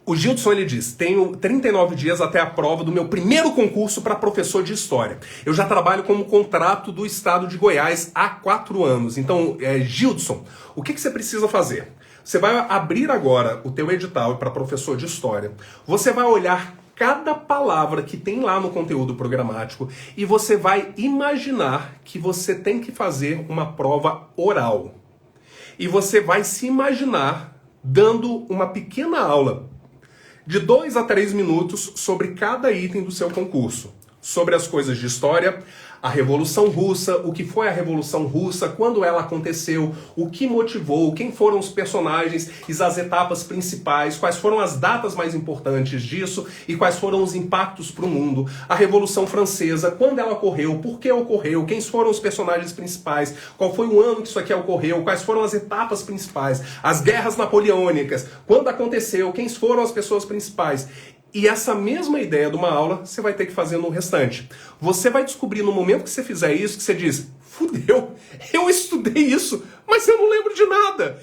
O Gildson, ele diz, tenho 39 dias até a prova do meu primeiro concurso para professor de história. Eu já trabalho como contrato do estado de Goiás há 4 anos. Então, Gildson, o que você precisa fazer? Você vai abrir agora o teu edital para professor de história. Você vai olhar cada palavra que tem lá no conteúdo programático e você vai imaginar que você tem que fazer uma prova oral. E você vai se imaginar dando uma pequena aula de 2 a 3 minutos sobre cada item do seu concurso. Sobre as coisas de história, a Revolução Russa, o que foi a Revolução Russa, quando ela aconteceu, o que motivou, quem foram os personagens e as etapas principais, quais foram as datas mais importantes disso e quais foram os impactos para o mundo. A Revolução Francesa, quando ela ocorreu, por que ocorreu, quem foram os personagens principais, qual foi o ano que isso aqui ocorreu, quais foram as etapas principais, as guerras napoleônicas, quando aconteceu, quem foram as pessoas principais. E essa mesma ideia de uma aula você vai ter que fazer no restante. Você vai descobrir no momento que você fizer isso, que você diz, fudeu, eu estudei isso, mas eu não lembro de nada.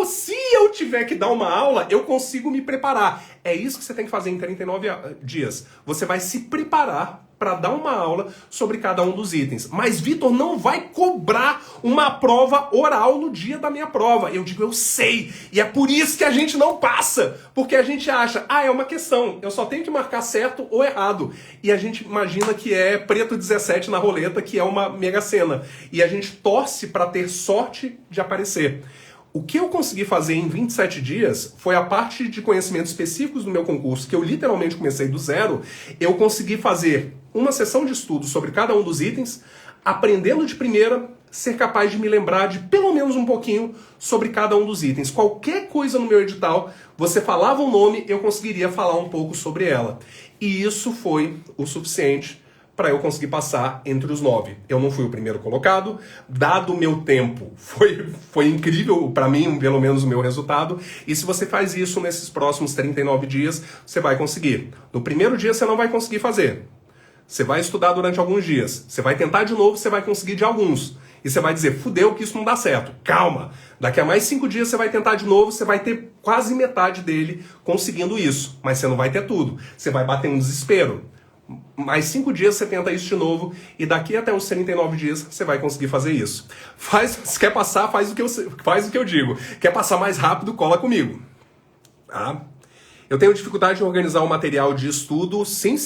Se eu tiver que dar uma aula, eu consigo me preparar. É isso que você tem que fazer em 39 dias. Você vai se preparar para dar uma aula sobre cada um dos itens. Mas Vitor não vai cobrar uma prova oral no dia da minha prova. Eu digo, eu sei. E é por isso que a gente não passa. Porque a gente acha, é uma questão. Eu só tenho que marcar certo ou errado. E a gente imagina que é preto 17 na roleta, que é uma mega sena. E a gente torce para ter sorte de aparecer. O que eu consegui fazer em 27 dias foi a parte de conhecimentos específicos do meu concurso, que eu literalmente comecei do zero. Eu consegui fazer uma sessão de estudo sobre cada um dos itens, aprendendo de primeira, ser capaz de me lembrar de pelo menos um pouquinho sobre cada um dos itens. Qualquer coisa no meu edital, você falava um nome, eu conseguiria falar um pouco sobre ela. E isso foi o suficiente para eu conseguir passar entre os 9. Eu não fui o primeiro colocado, dado o meu tempo, foi incrível para mim, pelo menos o meu resultado, e se você faz isso nesses próximos 39 dias, você vai conseguir. No primeiro dia você não vai conseguir fazer. Você vai estudar durante alguns dias, você vai tentar de novo, você vai conseguir de alguns. E você vai dizer, fudeu que isso não dá certo. Calma, daqui a mais 5 dias você vai tentar de novo, você vai ter quase metade dele conseguindo isso. Mas você não vai ter tudo, você vai bater um desespero. Mais 5 dias você tenta isso de novo e daqui até os 39 dias você vai conseguir fazer isso. Se quer passar, faz o que eu digo. Quer passar mais rápido, cola comigo. Tá? Eu tenho dificuldade em organizar o material de estudo, sim.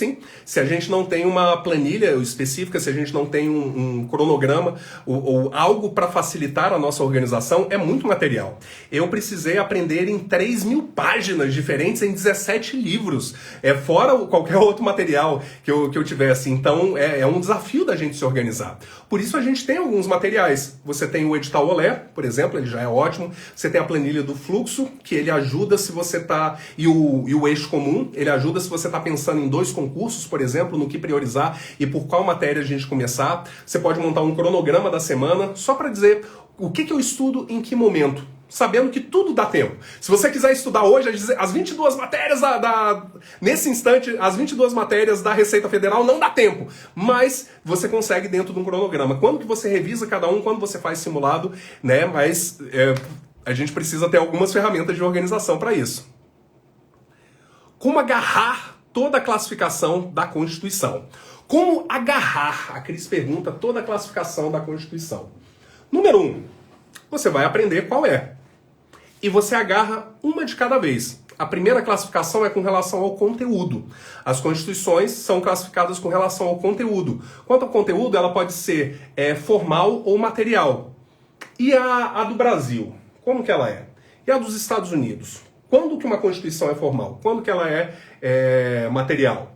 Se a gente não tem uma planilha específica, se a gente não tem um cronograma ou algo para facilitar a nossa organização, é muito material. Eu precisei aprender em 3.000 páginas diferentes em 17 livros, fora qualquer outro material que eu tivesse. Então é um desafio da gente se organizar. Por isso a gente tem alguns materiais. Você tem o edital Olé, por exemplo, ele já é ótimo. Você tem a planilha do fluxo, que ele ajuda se você está... E o eixo comum, ele ajuda se você está pensando em 2 concursos, por exemplo, no que priorizar e por qual matéria a gente começar. Você pode montar um cronograma da semana, só para dizer o que eu estudo em que momento, sabendo que tudo dá tempo. Se você quiser estudar hoje, as 22 matérias nesse instante, as 22 matérias da Receita Federal, não dá tempo, mas você consegue dentro de um cronograma. Quando que você revisa cada um, quando você faz simulado, né? Mas a gente precisa ter algumas ferramentas de organização para isso. Como agarrar toda a classificação da Constituição? Como agarrar, a Cris pergunta, toda a classificação da Constituição? Número 1, você vai aprender qual é. E você agarra uma de cada vez. A primeira classificação é com relação ao conteúdo. As constituições são classificadas com relação ao conteúdo. Quanto ao conteúdo, ela pode ser formal ou material. E a do Brasil, como que ela é? E a dos Estados Unidos? Quando que uma Constituição é formal? Quando que ela é material?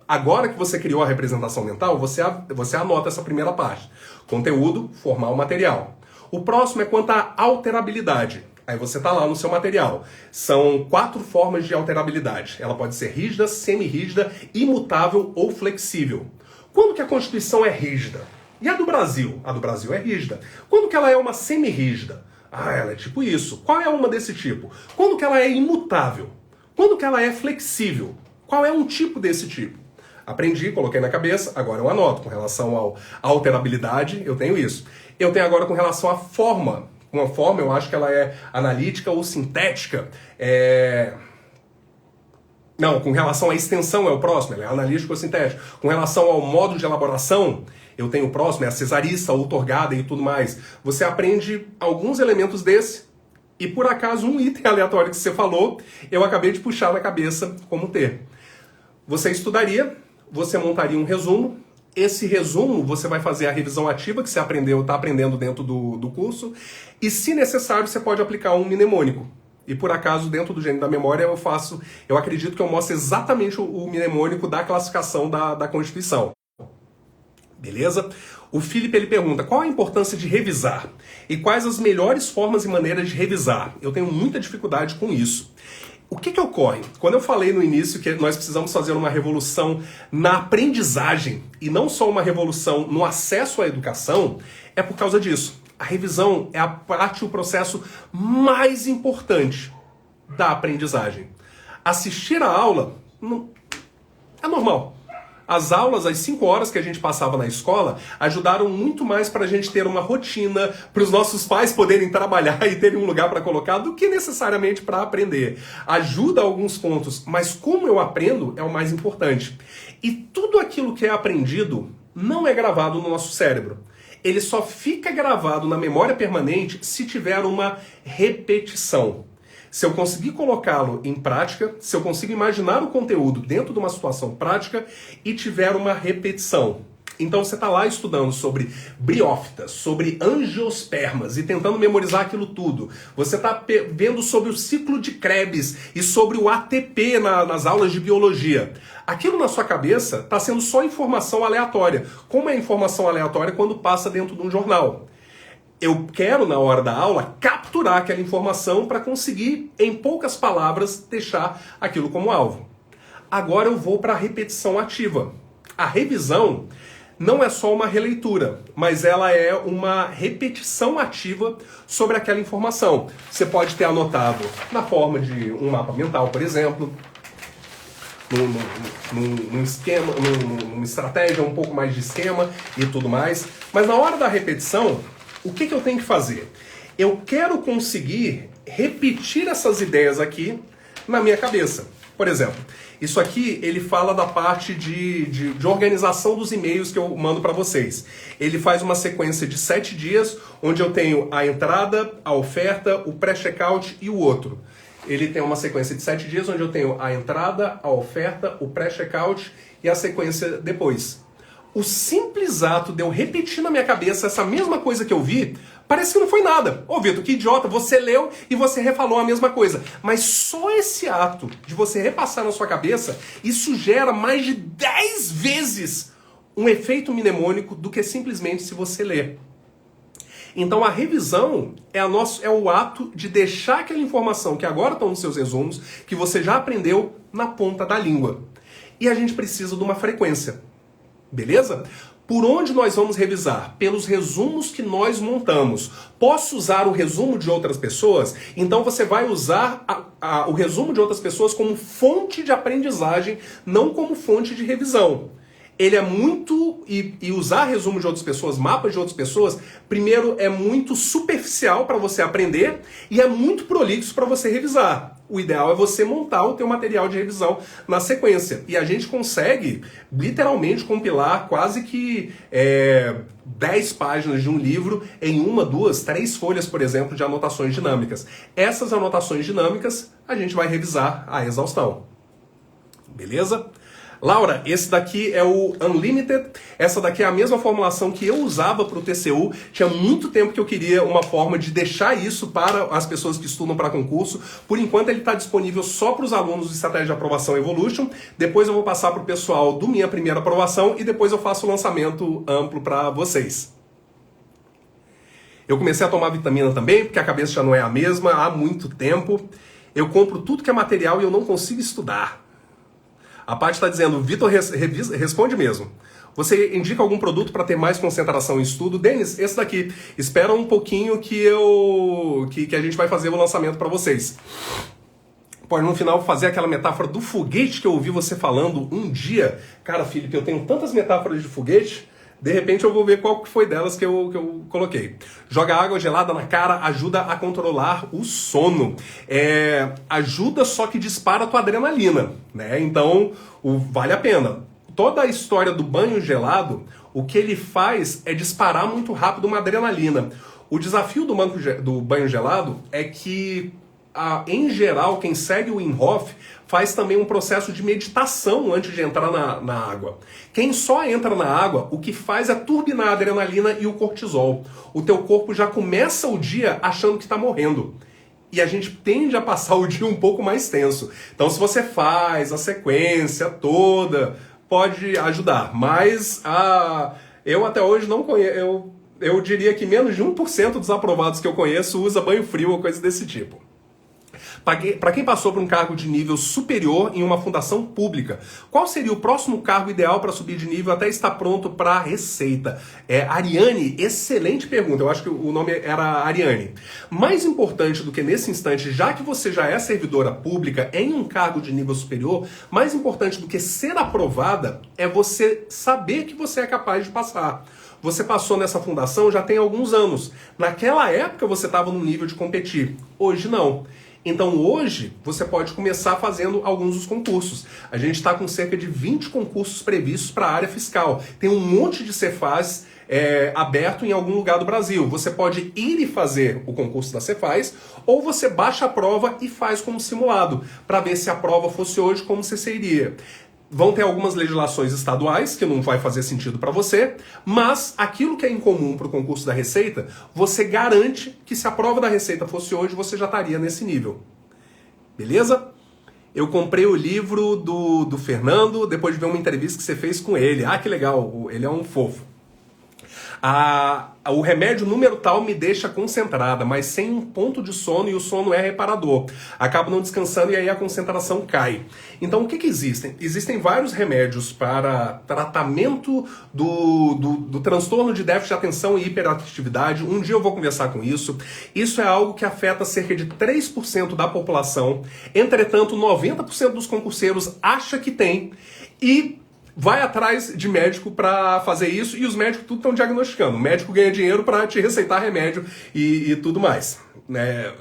Agora que você criou a representação mental, você anota essa primeira parte. Conteúdo, formal, material. O próximo é quanto à alterabilidade. Aí você está lá no seu material. São 4 formas de alterabilidade. Ela pode ser rígida, semi-rígida, imutável ou flexível. Quando que a Constituição é rígida? E a do Brasil? A do Brasil é rígida. Quando que ela é uma semi-rígida? Ela é tipo isso. Qual é uma desse tipo? Quando que ela é imutável? Quando que ela é flexível? Qual é um tipo desse tipo? Aprendi, coloquei na cabeça, agora eu anoto. Com relação à alterabilidade, eu tenho isso. Eu tenho agora com relação à forma. Uma forma, eu acho que ela é analítica ou sintética. Não, com relação à extensão é o próximo, ela é analítica ou sintética. Com relação ao modo de elaboração, eu tenho o próximo, é a cesarista, outorgada e tudo mais. Você aprende alguns elementos desse, e por acaso um item aleatório que você falou, eu acabei de puxar na cabeça como ter. Você estudaria, você montaria um resumo. Esse resumo você vai fazer a revisão ativa que você está aprendendo dentro do curso. E se necessário, você pode aplicar um mnemônico. E por acaso, dentro do gênio da memória, eu acredito que eu mostro exatamente o mnemônico da classificação da Constituição. Beleza? O Felipe ele pergunta, qual a importância de revisar? E quais as melhores formas e maneiras de revisar? Eu tenho muita dificuldade com isso. O que ocorre? Quando eu falei no início que nós precisamos fazer uma revolução na aprendizagem e não só uma revolução no acesso à educação, é por causa disso. A revisão é a parte, o processo mais importante da aprendizagem. Assistir a aula é normal. As aulas, as 5 horas que a gente passava na escola, ajudaram muito mais para a gente ter uma rotina, para os nossos pais poderem trabalhar e terem um lugar para colocar, do que necessariamente para aprender. Ajuda alguns pontos, mas como eu aprendo é o mais importante. E tudo aquilo que é aprendido não é gravado no nosso cérebro. Ele só fica gravado na memória permanente se tiver uma repetição. Se eu conseguir colocá-lo em prática, se eu conseguir imaginar o conteúdo dentro de uma situação prática e tiver uma repetição. Então você está lá estudando sobre briófitas, sobre angiospermas e tentando memorizar aquilo tudo. Você está vendo sobre o ciclo de Krebs e sobre o ATP nas aulas de biologia. Aquilo na sua cabeça está sendo só informação aleatória. Como é informação aleatória quando passa dentro de um jornal? Eu quero, na hora da aula, capturar aquela informação para conseguir, em poucas palavras, deixar aquilo como alvo. Agora eu vou para a repetição ativa. A revisão não é só uma releitura, mas ela é uma repetição ativa sobre aquela informação. Você pode ter anotado na forma de um mapa mental, por exemplo, num esquema, numa estratégia, um pouco mais de esquema e tudo mais. Mas na hora da repetição, o que eu tenho que fazer? Eu quero conseguir repetir essas ideias aqui na minha cabeça. Por exemplo, isso aqui ele fala da parte de organização dos e-mails que eu mando para vocês. Ele faz uma sequência de 7 dias, onde eu tenho a entrada, a oferta, o pré-checkout e o outro. Ele tem uma sequência de 7 dias, onde eu tenho a entrada, a oferta, o pré-checkout e a sequência depois. O simples ato de eu repetir na minha cabeça essa mesma coisa que eu vi, parece que não foi nada. Ô Vitor, que idiota, você leu e você refalou a mesma coisa. Mas só esse ato de você repassar na sua cabeça, isso gera mais de 10 vezes um efeito mnemônico do que simplesmente se você ler. Então a revisão é o ato de deixar aquela informação que agora estão nos seus resumos, que você já aprendeu, na ponta da língua. E a gente precisa de uma frequência. Beleza? Por onde nós vamos revisar? Pelos resumos que nós montamos. Posso usar o resumo de outras pessoas? Então você vai usar o resumo de outras pessoas como fonte de aprendizagem, não como fonte de revisão. Ele é muito... E usar resumo de outras pessoas, mapas de outras pessoas, primeiro é muito superficial para você aprender e é muito prolixo para você revisar. O ideal é você montar o teu material de revisão na sequência. E a gente consegue, literalmente, compilar quase que 10 páginas de um livro em 1, 2, 3 folhas, por exemplo, de anotações dinâmicas. Essas anotações dinâmicas a gente vai revisar à exaustão. Beleza? Laura, esse daqui é o Unlimited, essa daqui é a mesma formulação que eu usava para o TCU, tinha muito tempo que eu queria uma forma de deixar isso para as pessoas que estudam para concurso, por enquanto ele está disponível só para os alunos do Estratégia de Aprovação Evolution, depois eu vou passar para o pessoal do Minha Primeira Aprovação e depois eu faço o lançamento amplo para vocês. Eu comecei a tomar vitamina também, porque a cabeça já não é a mesma há muito tempo. Eu compro tudo que é material e eu não consigo estudar. A Paty está dizendo, Vitor, responde mesmo. Você indica algum produto para ter mais concentração em estudo? Denis, esse daqui. Espera um pouquinho que a gente vai fazer o lançamento para vocês. Pode no final fazer aquela metáfora do foguete que eu ouvi você falando um dia. Cara, Felipe, eu tenho tantas metáforas de foguete, de repente eu vou ver qual que foi delas que eu coloquei. Joga água gelada na cara, ajuda a controlar o sono. Ajuda, só que dispara a tua adrenalina, né? Então, vale a pena. Toda a história do banho gelado, o que ele faz é disparar muito rápido uma adrenalina. O desafio do banho gelado é que, em geral, quem segue o Wim Hof faz também um processo de meditação antes de entrar na água. Quem só entra na água, o que faz é turbinar a adrenalina e o cortisol. O teu corpo já começa o dia achando que está morrendo. E a gente tende a passar o dia um pouco mais tenso. Então, se você faz a sequência toda, pode ajudar. Mas eu até hoje não conheço. Eu diria que menos de 1% dos aprovados que eu conheço usa banho frio ou coisa desse tipo. Para quem passou por um cargo de nível superior em uma fundação pública, qual seria o próximo cargo ideal para subir de nível até estar pronto para a Receita? Ariane, excelente pergunta. Eu acho que o nome era Ariane. Mais importante do que nesse instante, já que você já é servidora pública em um cargo de nível superior, mais importante do que ser aprovada é você saber que você é capaz de passar. Você passou nessa fundação já tem alguns anos. Naquela época você estava no nível de competir. Hoje não. Então hoje você pode começar fazendo alguns dos concursos. A gente está com cerca de 20 concursos previstos para a área fiscal. Tem um monte de Cefaz aberto em algum lugar do Brasil. Você pode ir e fazer o concurso da Cefaz, ou você baixa a prova e faz como simulado, para ver se a prova fosse hoje, como você iria. Vão ter algumas legislações estaduais que não vai fazer sentido para você, mas aquilo que é incomum para o concurso da Receita, você garante que se a prova da Receita fosse hoje, você já estaria nesse nível. Beleza? Eu comprei o livro do Fernando, depois de ver uma entrevista que você fez com ele. Ah, que legal, ele é um fofo. O remédio número tal me deixa concentrada, mas sem um ponto de sono, e o sono é reparador. Acabo não descansando e aí a concentração cai. Então o que existem? Existem vários remédios para tratamento do transtorno de déficit de atenção e hiperatividade. Um dia eu vou conversar com isso. Isso é algo que afeta cerca de 3% da população. Entretanto, 90% dos concurseiros acha que tem e vai atrás de médico para fazer isso, e os médicos tudo estão diagnosticando. O médico ganha dinheiro para te receitar remédio e tudo mais.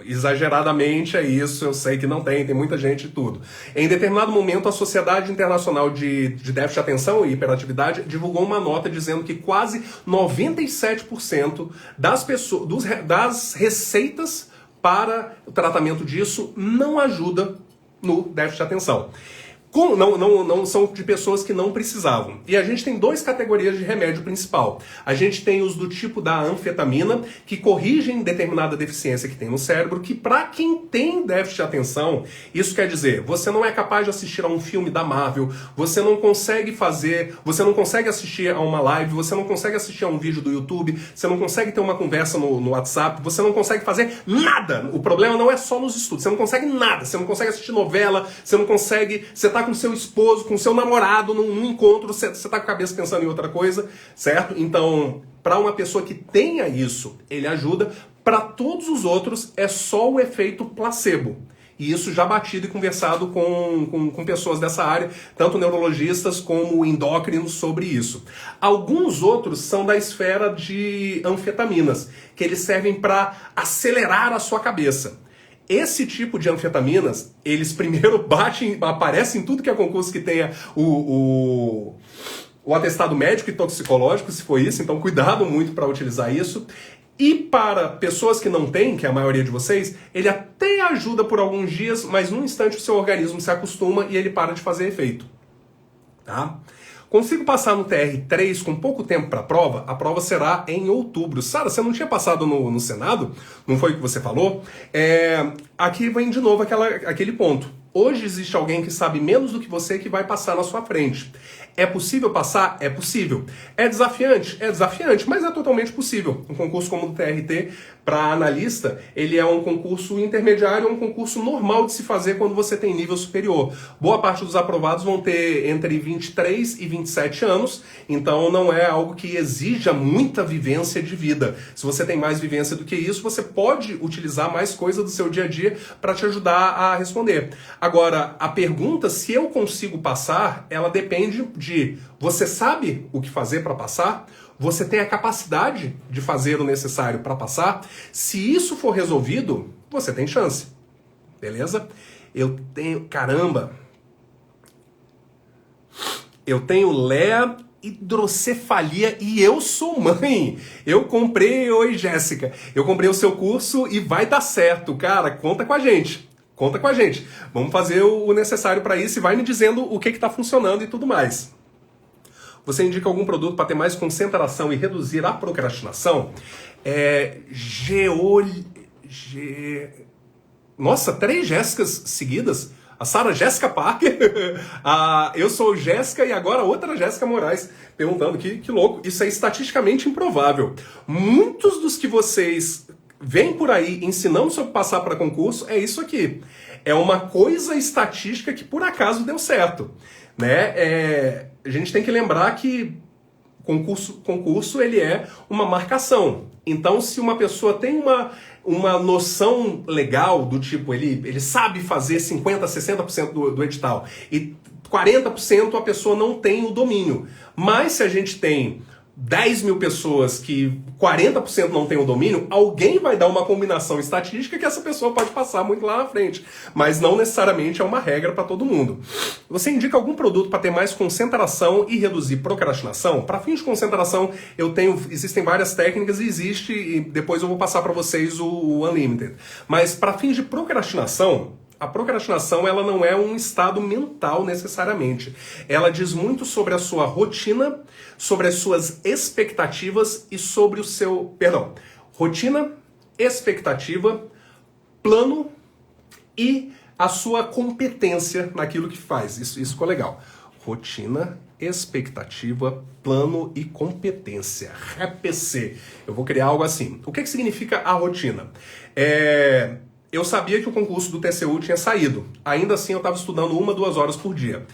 Exageradamente é isso, eu sei que não tem muita gente e tudo. Em determinado momento, a Sociedade Internacional de Déficit de Atenção e Hiperatividade divulgou uma nota dizendo que quase 97% das receitas para o tratamento disso não ajuda no déficit de atenção. Não são de pessoas que não precisavam. E a gente tem duas categorias de remédio principal. A gente tem os do tipo da anfetamina, que corrigem determinada deficiência que tem no cérebro, que para quem tem déficit de atenção, isso quer dizer, você não é capaz de assistir a um filme da Marvel, você não consegue assistir a uma live, você não consegue assistir a um vídeo do YouTube, você não consegue ter uma conversa no WhatsApp, você não consegue fazer nada. O problema não é só nos estudos, você não consegue nada, você não consegue assistir novela, você não consegue, você tá com seu esposo, com seu namorado num encontro, você tá com a cabeça pensando em outra coisa, certo? Então, para uma pessoa que tenha isso, ele ajuda. Para todos os outros, é só o efeito placebo. E isso já batido e conversado com pessoas dessa área, tanto neurologistas como endócrinos, sobre isso. Alguns outros são da esfera de anfetaminas, que eles servem para acelerar a sua cabeça. Esse tipo de anfetaminas, eles primeiro aparecem em tudo que é concurso que tenha o atestado médico e toxicológico, se for isso, então cuidado muito para utilizar isso. E para pessoas que não têm, que é a maioria de vocês, ele até ajuda por alguns dias, mas num instante o seu organismo se acostuma e ele para de fazer efeito. Tá? Consigo passar no TR3 com pouco tempo para a prova será em outubro. Sara, você não tinha passado no Senado? Não foi o que você falou? Aqui vem de novo aquele ponto. Hoje existe alguém que sabe menos do que você que vai passar na sua frente. É possível passar? É possível. É desafiante? É desafiante, mas é totalmente possível. Um concurso como o do TRT, para analista, ele é um concurso intermediário, é um concurso normal de se fazer quando você tem nível superior. Boa parte dos aprovados vão ter entre 23 e 27 anos, então não é algo que exija muita vivência de vida. Se você tem mais vivência do que isso, você pode utilizar mais coisa do seu dia a dia para te ajudar a responder. Agora, a pergunta se eu consigo passar, ela depende de você sabe o que fazer para passar? Você tem a capacidade de fazer o necessário para passar? Se isso for resolvido, você tem chance. Beleza? Eu tenho... Caramba! Eu tenho Léa hidrocefalia e eu sou mãe. Eu comprei... Oi, Jéssica. Eu comprei o seu curso e vai dar certo. Cara, conta com a gente. Conta com a gente. Vamos fazer o necessário para isso e vai me dizendo o que está funcionando e tudo mais. Você indica algum produto para ter mais concentração e reduzir a procrastinação? Nossa, 3 Jéssicas seguidas? A Sara Jéssica Parker, eu sou Jéssica e agora outra Jéssica Moraes perguntando, que louco, isso é estatisticamente improvável. Muitos dos que vocês veem por aí ensinando sobre passar para concurso é isso aqui. É uma coisa estatística que por acaso deu certo. Né? A gente tem que lembrar que concurso ele é uma marcação. Então, se uma pessoa tem uma noção legal do tipo, ele sabe fazer 50%, 60% do edital e 40% a pessoa não tem o domínio. Mas se a gente tem 10 mil pessoas que 40% não tem o domínio, alguém vai dar uma combinação estatística que essa pessoa pode passar muito lá na frente. Mas não necessariamente é uma regra para todo mundo. Você indica algum produto para ter mais concentração e reduzir procrastinação? Para fins de concentração, existem várias técnicas e depois eu vou passar para vocês o Unlimited. Mas para fins de procrastinação, a procrastinação ela não é um estado mental necessariamente. Ela diz muito sobre a sua rotina, sobre as suas expectativas e sobre o seu... Rotina, expectativa, plano e a sua competência naquilo que faz. Isso ficou legal. Rotina, expectativa, plano e competência. RPC. Eu vou criar algo assim. O que significa a rotina? Eu sabia que o concurso do TCU tinha saído. Ainda assim, eu estava estudando 1, 2 horas por dia.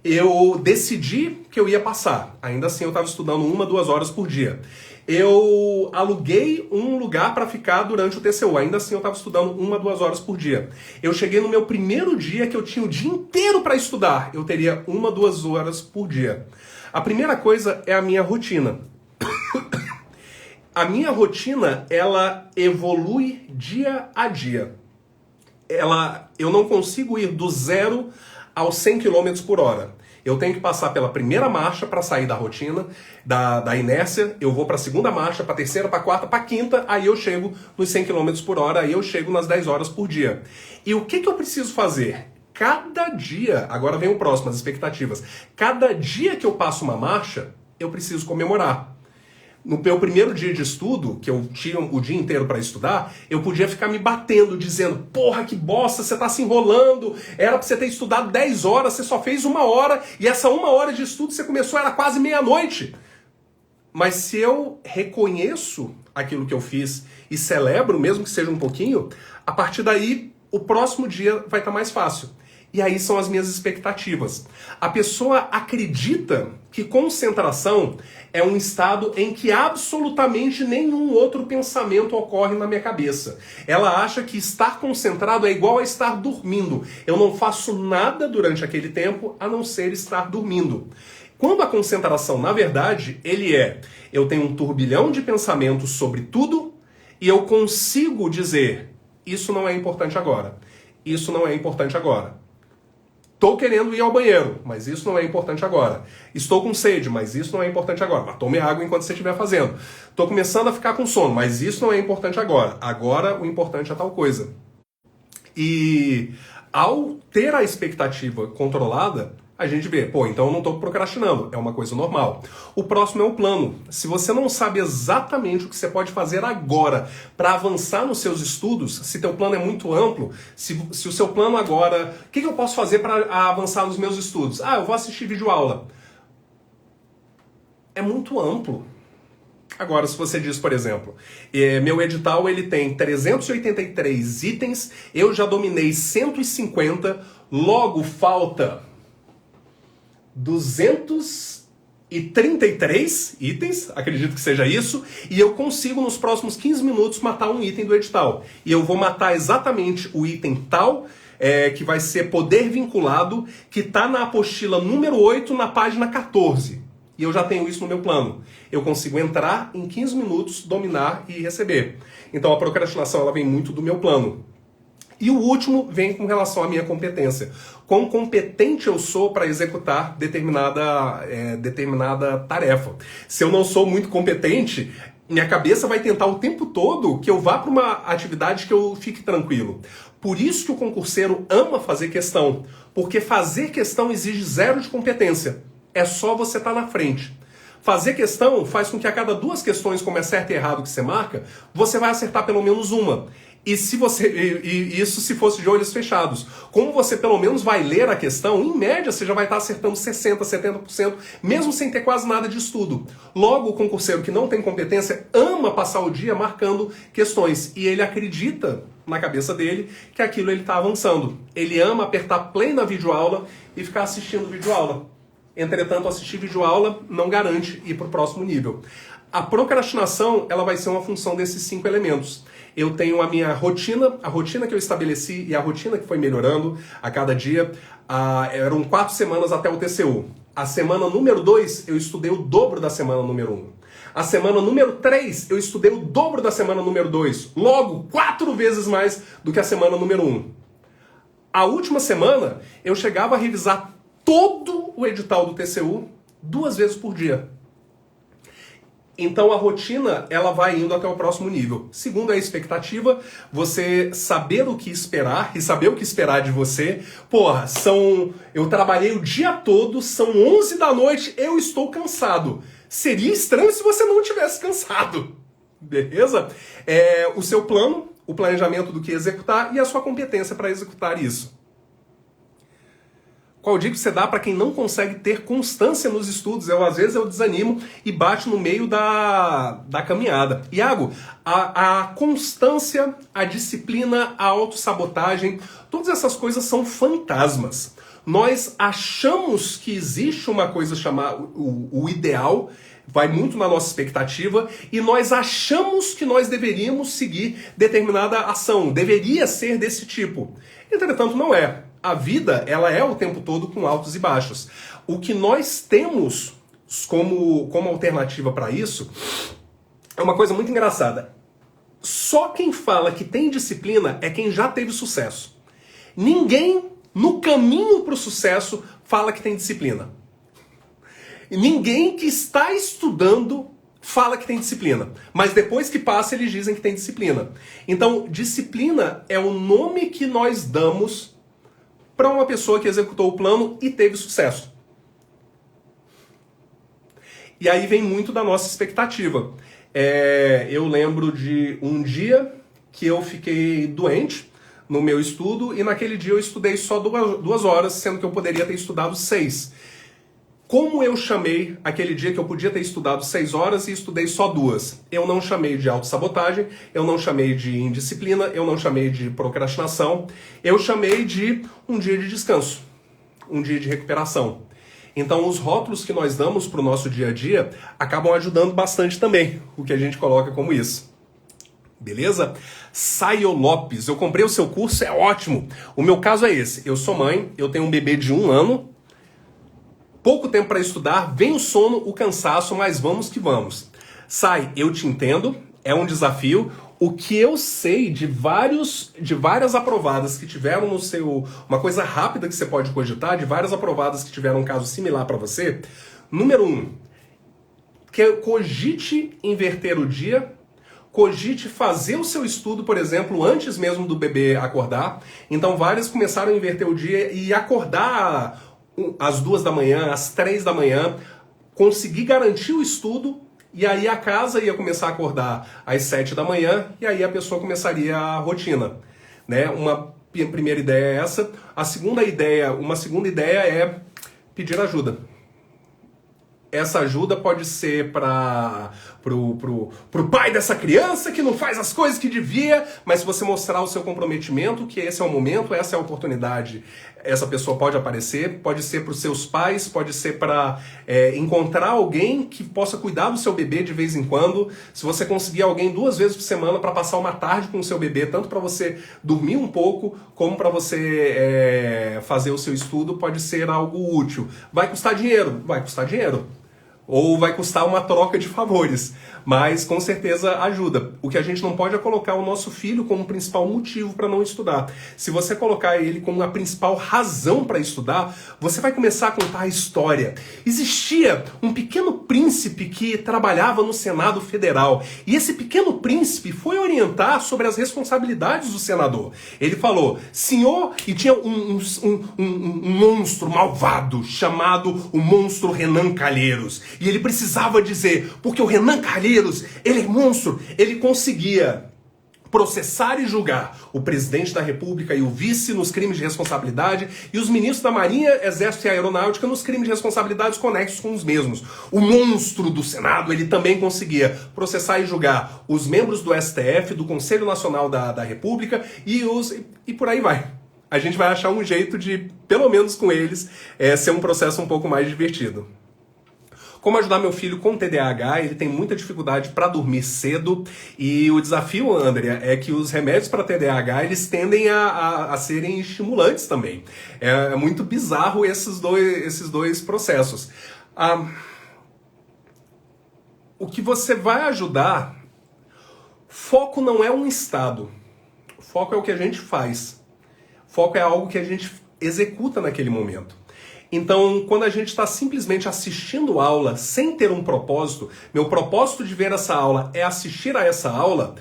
Eu decidi que eu ia passar. Ainda assim, eu estava estudando 1, 2 horas por dia. Eu aluguei um lugar para ficar durante o TCU. Ainda assim, eu estava estudando 1, 2 horas por dia. Eu cheguei no meu primeiro dia que eu tinha o dia inteiro para estudar. Eu teria 1, 2 horas por dia. A primeira coisa é a minha rotina. A minha rotina, ela evolui dia a dia. Eu não consigo ir do 0 aos 100 km por hora. Eu tenho que passar pela primeira marcha para sair da rotina, da inércia, eu vou para a segunda marcha, para a terceira, para a quarta, para a quinta, aí eu chego nos 100 km por hora, aí eu chego nas 10 horas por dia. E o que eu preciso fazer? Cada dia, agora vem o próximo, as expectativas, cada dia que eu passo uma marcha, eu preciso comemorar. No meu primeiro dia de estudo, que eu tinha o dia inteiro para estudar, eu podia ficar me batendo, dizendo, porra, que bosta, você tá se enrolando, era pra você ter estudado 10 horas, você só fez 1 hora, e essa 1 hora de estudo você começou, era quase meia-noite. Mas se eu reconheço aquilo que eu fiz e celebro, mesmo que seja um pouquinho, a partir daí, o próximo dia vai estar mais fácil. E aí são as minhas expectativas. A pessoa acredita que concentração é um estado em que absolutamente nenhum outro pensamento ocorre na minha cabeça. Ela acha que estar concentrado é igual a estar dormindo. Eu não faço nada durante aquele tempo a não ser estar dormindo. Quando a concentração, na verdade, eu tenho um turbilhão de pensamentos sobre tudo e eu consigo dizer, isso não é importante agora. Isso não é importante agora. Estou querendo ir ao banheiro, mas isso não é importante agora. Estou com sede, mas isso não é importante agora. Mas tome água enquanto você estiver fazendo. Estou começando a ficar com sono, mas isso não é importante agora. Agora o importante é tal coisa. E ao ter a expectativa controlada, a gente vê, pô, então eu não estou procrastinando, é uma coisa normal. O próximo é o plano. Se você não sabe exatamente o que você pode fazer agora para avançar nos seus estudos, se teu plano é muito amplo, se o seu plano agora, o que eu posso fazer para avançar nos meus estudos? Ah, eu vou assistir videoaula. É muito amplo. Agora, se você diz, por exemplo, meu edital ele tem 383 itens, eu já dominei 150, logo falta 233 itens, acredito que seja isso, e eu consigo nos próximos 15 minutos matar um item do edital. E eu vou matar exatamente o item tal, que vai ser poder vinculado, que está na apostila número 8, na página 14. E eu já tenho isso no meu plano. Eu consigo entrar em 15 minutos, dominar e receber. Então a procrastinação ela vem muito do meu plano. E o último vem com relação à minha competência. Quão competente eu sou para executar determinada tarefa. Se eu não sou muito competente, minha cabeça vai tentar o tempo todo que eu vá para uma atividade que eu fique tranquilo. Por isso que o concurseiro ama fazer questão. Porque fazer questão exige 0 de competência. É só você estar na frente. Fazer questão faz com que a cada 2 questões, como é certo e errado que você marca, você vai acertar pelo menos uma. E isso se fosse de olhos fechados. Como você pelo menos vai ler a questão, em média você já vai estar acertando 60%, 70%, mesmo sem ter quase nada de estudo. Logo, o concurseiro que não tem competência ama passar o dia marcando questões. E ele acredita na cabeça dele que aquilo ele está avançando. Ele ama apertar play na videoaula e ficar assistindo videoaula. Entretanto, assistir videoaula não garante ir para o próximo nível. A procrastinação ela vai ser uma função desses 5 elementos. Eu tenho a minha rotina, a rotina que eu estabeleci e a rotina que foi melhorando a cada dia. Eram 4 semanas até o TCU. A semana número 2, eu estudei o dobro da semana número 1. A semana número 3, eu estudei o dobro da semana número 2. Logo, 4 vezes mais do que a semana número 1. A última semana, eu chegava a revisar todo o edital do TCU 2 vezes por dia. Então a rotina ela vai indo até o próximo nível. Segundo a expectativa, você saber o que esperar e saber o que esperar de você. Porra, eu trabalhei o dia todo, são 11 da noite, eu estou cansado. Seria estranho se você não tivesse cansado. Beleza? O seu plano, o planejamento do que executar e a sua competência para executar isso. Qual dica você dá para quem não consegue ter constância nos estudos? Às vezes eu desanimo e bato no meio da caminhada. Iago, a constância, a disciplina, a autossabotagem, todas essas coisas são fantasmas. Nós achamos que existe uma coisa chamada o ideal, vai muito na nossa expectativa, e nós achamos que nós deveríamos seguir determinada ação, deveria ser desse tipo. Entretanto, não é. A vida, ela é o tempo todo com altos e baixos. O que nós temos como alternativa para isso é uma coisa muito engraçada. Só quem fala que tem disciplina é quem já teve sucesso. Ninguém no caminho para o sucesso fala que tem disciplina. E ninguém que está estudando fala que tem disciplina. Mas depois que passa, eles dizem que tem disciplina. Então, disciplina é o nome que nós damos para uma pessoa que executou o plano e teve sucesso. E aí vem muito da nossa expectativa. Eu lembro de um dia que eu fiquei doente no meu estudo e naquele dia eu estudei só 2 horas, sendo que eu poderia ter estudado 6. Como eu chamei aquele dia que eu podia ter estudado 6 horas e estudei só 2? Eu não chamei de autossabotagem, eu não chamei de indisciplina, eu não chamei de procrastinação, eu chamei de um dia de descanso, um dia de recuperação. Então os rótulos que nós damos para o nosso dia a dia acabam ajudando bastante também, o que a gente coloca como isso. Beleza? Saio Lopes, eu comprei o seu curso, é ótimo. O meu caso é esse, eu sou mãe, eu tenho um bebê de 1 ano, pouco tempo para estudar, vem o sono, o cansaço, mas vamos que vamos. Sai, eu te entendo, é um desafio. O que eu sei de várias aprovadas que tiveram no seu... Uma coisa rápida que você pode cogitar, de várias aprovadas que tiveram um caso similar para você. Número 1, que cogite inverter o dia, cogite fazer o seu estudo, por exemplo, antes mesmo do bebê acordar. Então várias começaram a inverter o dia e acordar às 2 da manhã, às 3 da manhã, conseguir garantir o estudo, e aí a casa ia começar a acordar às 7 da manhã, e aí a pessoa começaria a rotina, né? Uma primeira ideia é essa. Uma segunda ideia é pedir ajuda. Essa ajuda pode ser pro pai dessa criança que não faz as coisas que devia, mas se você mostrar o seu comprometimento, que esse é o momento, essa é a oportunidade, essa pessoa pode aparecer, pode ser para os seus pais, pode ser para encontrar alguém que possa cuidar do seu bebê de vez em quando. Se você conseguir alguém 2 vezes por semana para passar uma tarde com o seu bebê, tanto para você dormir um pouco, como para você fazer o seu estudo, pode ser algo útil. Vai custar dinheiro? Vai custar dinheiro. Ou vai custar uma troca de favores, mas com certeza ajuda. O que a gente não pode é colocar o nosso filho como principal motivo para não estudar. Se você colocar ele como a principal razão para estudar, você vai começar a contar a história. Existia um pequeno príncipe que trabalhava no Senado Federal, e esse pequeno príncipe foi orientar sobre as responsabilidades do senador. Ele falou, senhor, e tinha um monstro malvado chamado o monstro Renan Calheiros. E ele precisava dizer, porque o Renan Calheiros, ele é monstro, ele conseguia processar e julgar o presidente da República e o vice nos crimes de responsabilidade e os ministros da Marinha, Exército e Aeronáutica nos crimes de responsabilidades conexos com os mesmos. O monstro do Senado, ele também conseguia processar e julgar os membros do STF, do Conselho Nacional da República e por aí vai. A gente vai achar um jeito de, pelo menos com eles, ser um processo um pouco mais divertido. Como ajudar meu filho com TDAH? Ele tem muita dificuldade para dormir cedo e o desafio, Andrea, é que os remédios para TDAH eles tendem a serem estimulantes também. É muito bizarro esses dois processos. O que você vai ajudar, foco não é um estado, foco é o que a gente faz, foco é algo que a gente executa naquele momento. Então, quando a gente está simplesmente assistindo aula sem ter um propósito, meu propósito de ver essa aula é assistir a essa aula,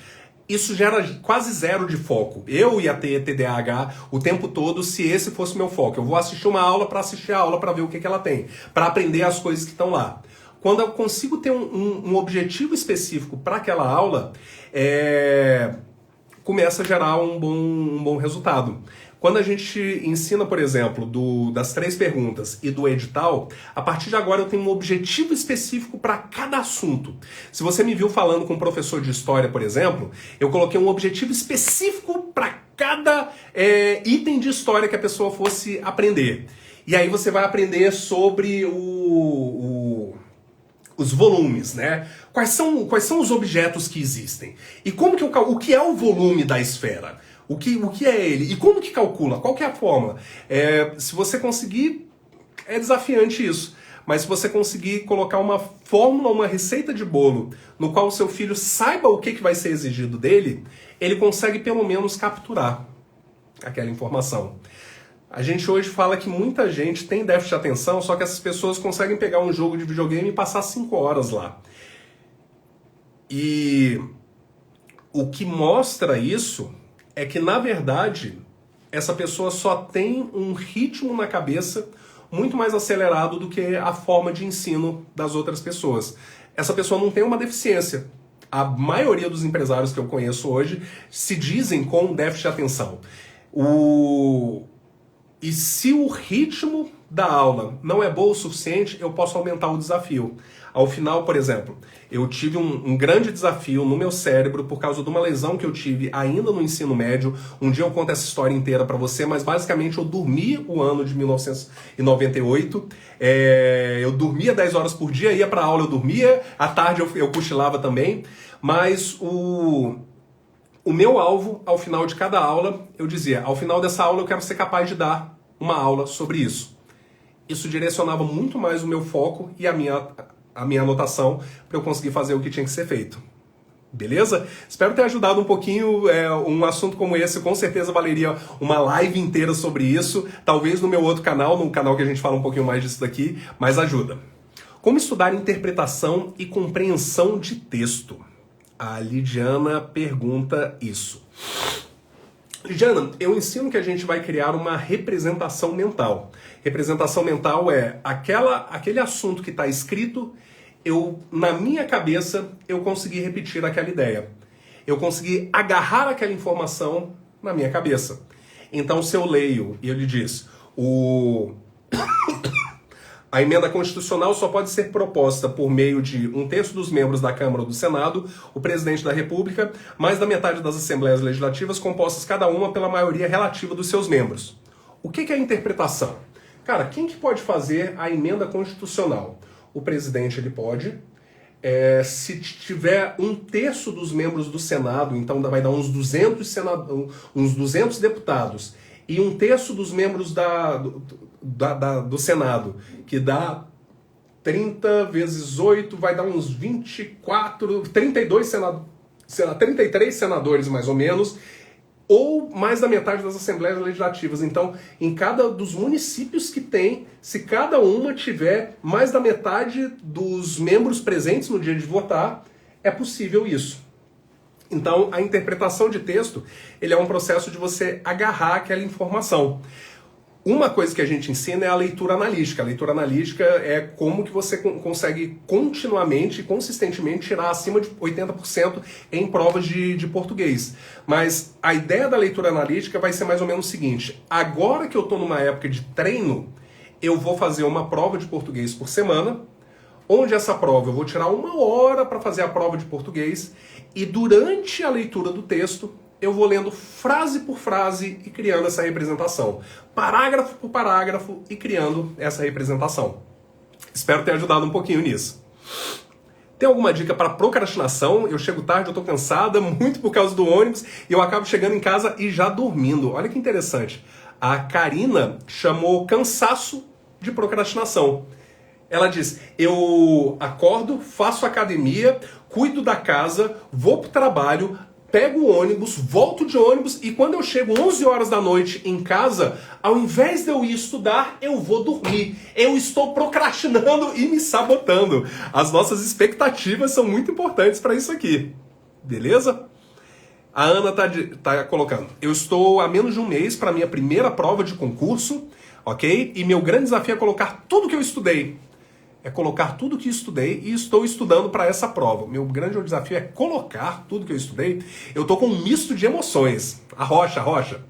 isso gera quase zero de foco. Eu ia ter TDAH o tempo todo se esse fosse meu foco. Eu vou assistir uma aula para assistir a aula para ver o que ela tem, para aprender as coisas que estão lá. Quando eu consigo ter um objetivo específico para aquela aula, começa a gerar um bom resultado. Quando a gente ensina, por exemplo, das 3 perguntas e do edital, a partir de agora eu tenho um objetivo específico para cada assunto. Se você me viu falando com um professor de história, por exemplo, eu coloquei um objetivo específico para cada item de história que a pessoa fosse aprender. E aí você vai aprender sobre os volumes, né? Quais são os objetos que existem? E o que é o volume da esfera? O que é ele? E como que calcula? Qual que é a fórmula? Se você conseguir, é desafiante isso, mas se você conseguir colocar uma fórmula, uma receita de bolo, no qual o seu filho saiba o que vai ser exigido dele, ele consegue pelo menos capturar aquela informação. A gente hoje fala que muita gente tem déficit de atenção, só que essas pessoas conseguem pegar um jogo de videogame e passar 5 horas lá. E o que mostra isso é que, na verdade, essa pessoa só tem um ritmo na cabeça muito mais acelerado do que a forma de ensino das outras pessoas. Essa pessoa não tem uma deficiência. A maioria dos empresários que eu conheço hoje se dizem com déficit de atenção. E se o ritmo da aula não é bom o suficiente, eu posso aumentar o desafio. Ao final, por exemplo, eu tive um grande desafio no meu cérebro por causa de uma lesão que eu tive ainda no ensino médio. Um dia eu conto essa história inteira pra você, mas basicamente eu dormi o ano de 1998. Eu dormia 10 horas por dia, ia pra aula, eu dormia, à tarde eu cochilava também, mas o meu alvo, ao final de cada aula, eu dizia, ao final dessa aula eu quero ser capaz de dar uma aula sobre isso. Isso direcionava muito mais o meu foco e a minha anotação para eu conseguir fazer o que tinha que ser feito. Beleza? Espero ter ajudado um pouquinho. Um assunto como esse com certeza valeria uma live inteira sobre isso. Talvez no meu outro canal, no canal que a gente fala um pouquinho mais disso daqui, mas ajuda. Como estudar interpretação e compreensão de texto? A Lidiana pergunta isso. Jana, eu ensino que a gente vai criar uma representação mental. Representação mental é aquele assunto que está escrito, na minha cabeça, eu consegui repetir aquela ideia. Eu consegui agarrar aquela informação na minha cabeça. Então, se eu leio e ele diz, a emenda constitucional só pode ser proposta por meio de 1/3 dos membros da Câmara ou do Senado, o presidente da República, mais da metade das assembleias legislativas, compostas cada uma pela maioria relativa dos seus membros. O que é a interpretação? Cara, quem que pode fazer a emenda constitucional? O presidente ele pode. Se tiver 1/3 dos membros do Senado, então vai dar uns 200 deputados, e 1/3 dos membros do Senado, que dá 30 vezes 8, vai dar uns 24, 33 senadores mais ou menos, ou mais da metade das assembleias legislativas. Então, em cada dos municípios que tem, se cada uma tiver mais da metade dos membros presentes no dia de votar, é possível isso. Então, a interpretação de texto, ele é um processo de você agarrar aquela informação. Uma coisa que a gente ensina é a leitura analítica. A leitura analítica é como que você consegue continuamente e consistentemente tirar acima de 80% em provas de português. Mas a ideia da leitura analítica vai ser mais ou menos o seguinte: agora que eu estou numa época de treino, eu vou fazer uma prova de português por semana, onde essa prova eu vou tirar 1 hora para fazer a prova de português, e durante a leitura do texto, eu vou lendo frase por frase e criando essa representação. Parágrafo por parágrafo e criando essa representação. Espero ter ajudado um pouquinho nisso. Tem alguma dica para procrastinação? Eu chego tarde, eu estou cansada, muito por causa do ônibus, e eu acabo chegando em casa e já dormindo. Olha que interessante. A Karina chamou cansaço de procrastinação. Ela diz, eu acordo, faço academia, cuido da casa, vou para o trabalho, pego o ônibus, volto de ônibus, e quando eu chego 11 horas da noite em casa, ao invés de eu ir estudar, eu vou dormir. Eu estou procrastinando e me sabotando. As nossas expectativas são muito importantes para isso aqui. Beleza? A Ana tá colocando. Eu estou há menos de um mês para a minha primeira prova de concurso, ok? E meu grande desafio é colocar tudo que eu estudei. E estou estudando para essa prova. Meu grande desafio é colocar tudo que eu estudei. Eu estou com um misto de emoções. Rocha.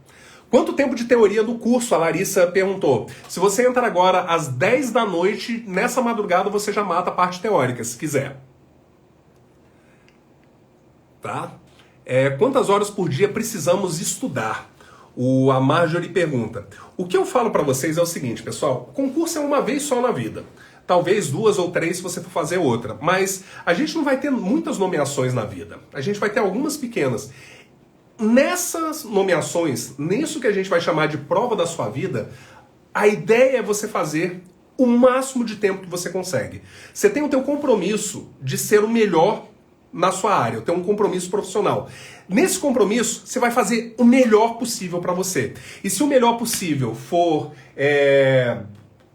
Quanto tempo de teoria do curso? A Larissa perguntou. Se você entrar agora às 10 da noite, nessa madrugada você já mata a parte teórica, se quiser. Tá? Quantas horas por dia precisamos estudar? A Marjorie pergunta. O que eu falo para vocês é o seguinte, pessoal. Concurso é uma vez só na vida. Talvez 2 ou 3 se você for fazer outra. Mas a gente não vai ter muitas nomeações na vida. A gente vai ter algumas pequenas. Nessas nomeações, nisso que a gente vai chamar de prova da sua vida, a ideia é você fazer o máximo de tempo que você consegue. Você tem o teu compromisso de ser o melhor na sua área, ter um compromisso profissional. Nesse compromisso, você vai fazer o melhor possível para você. E se o melhor possível for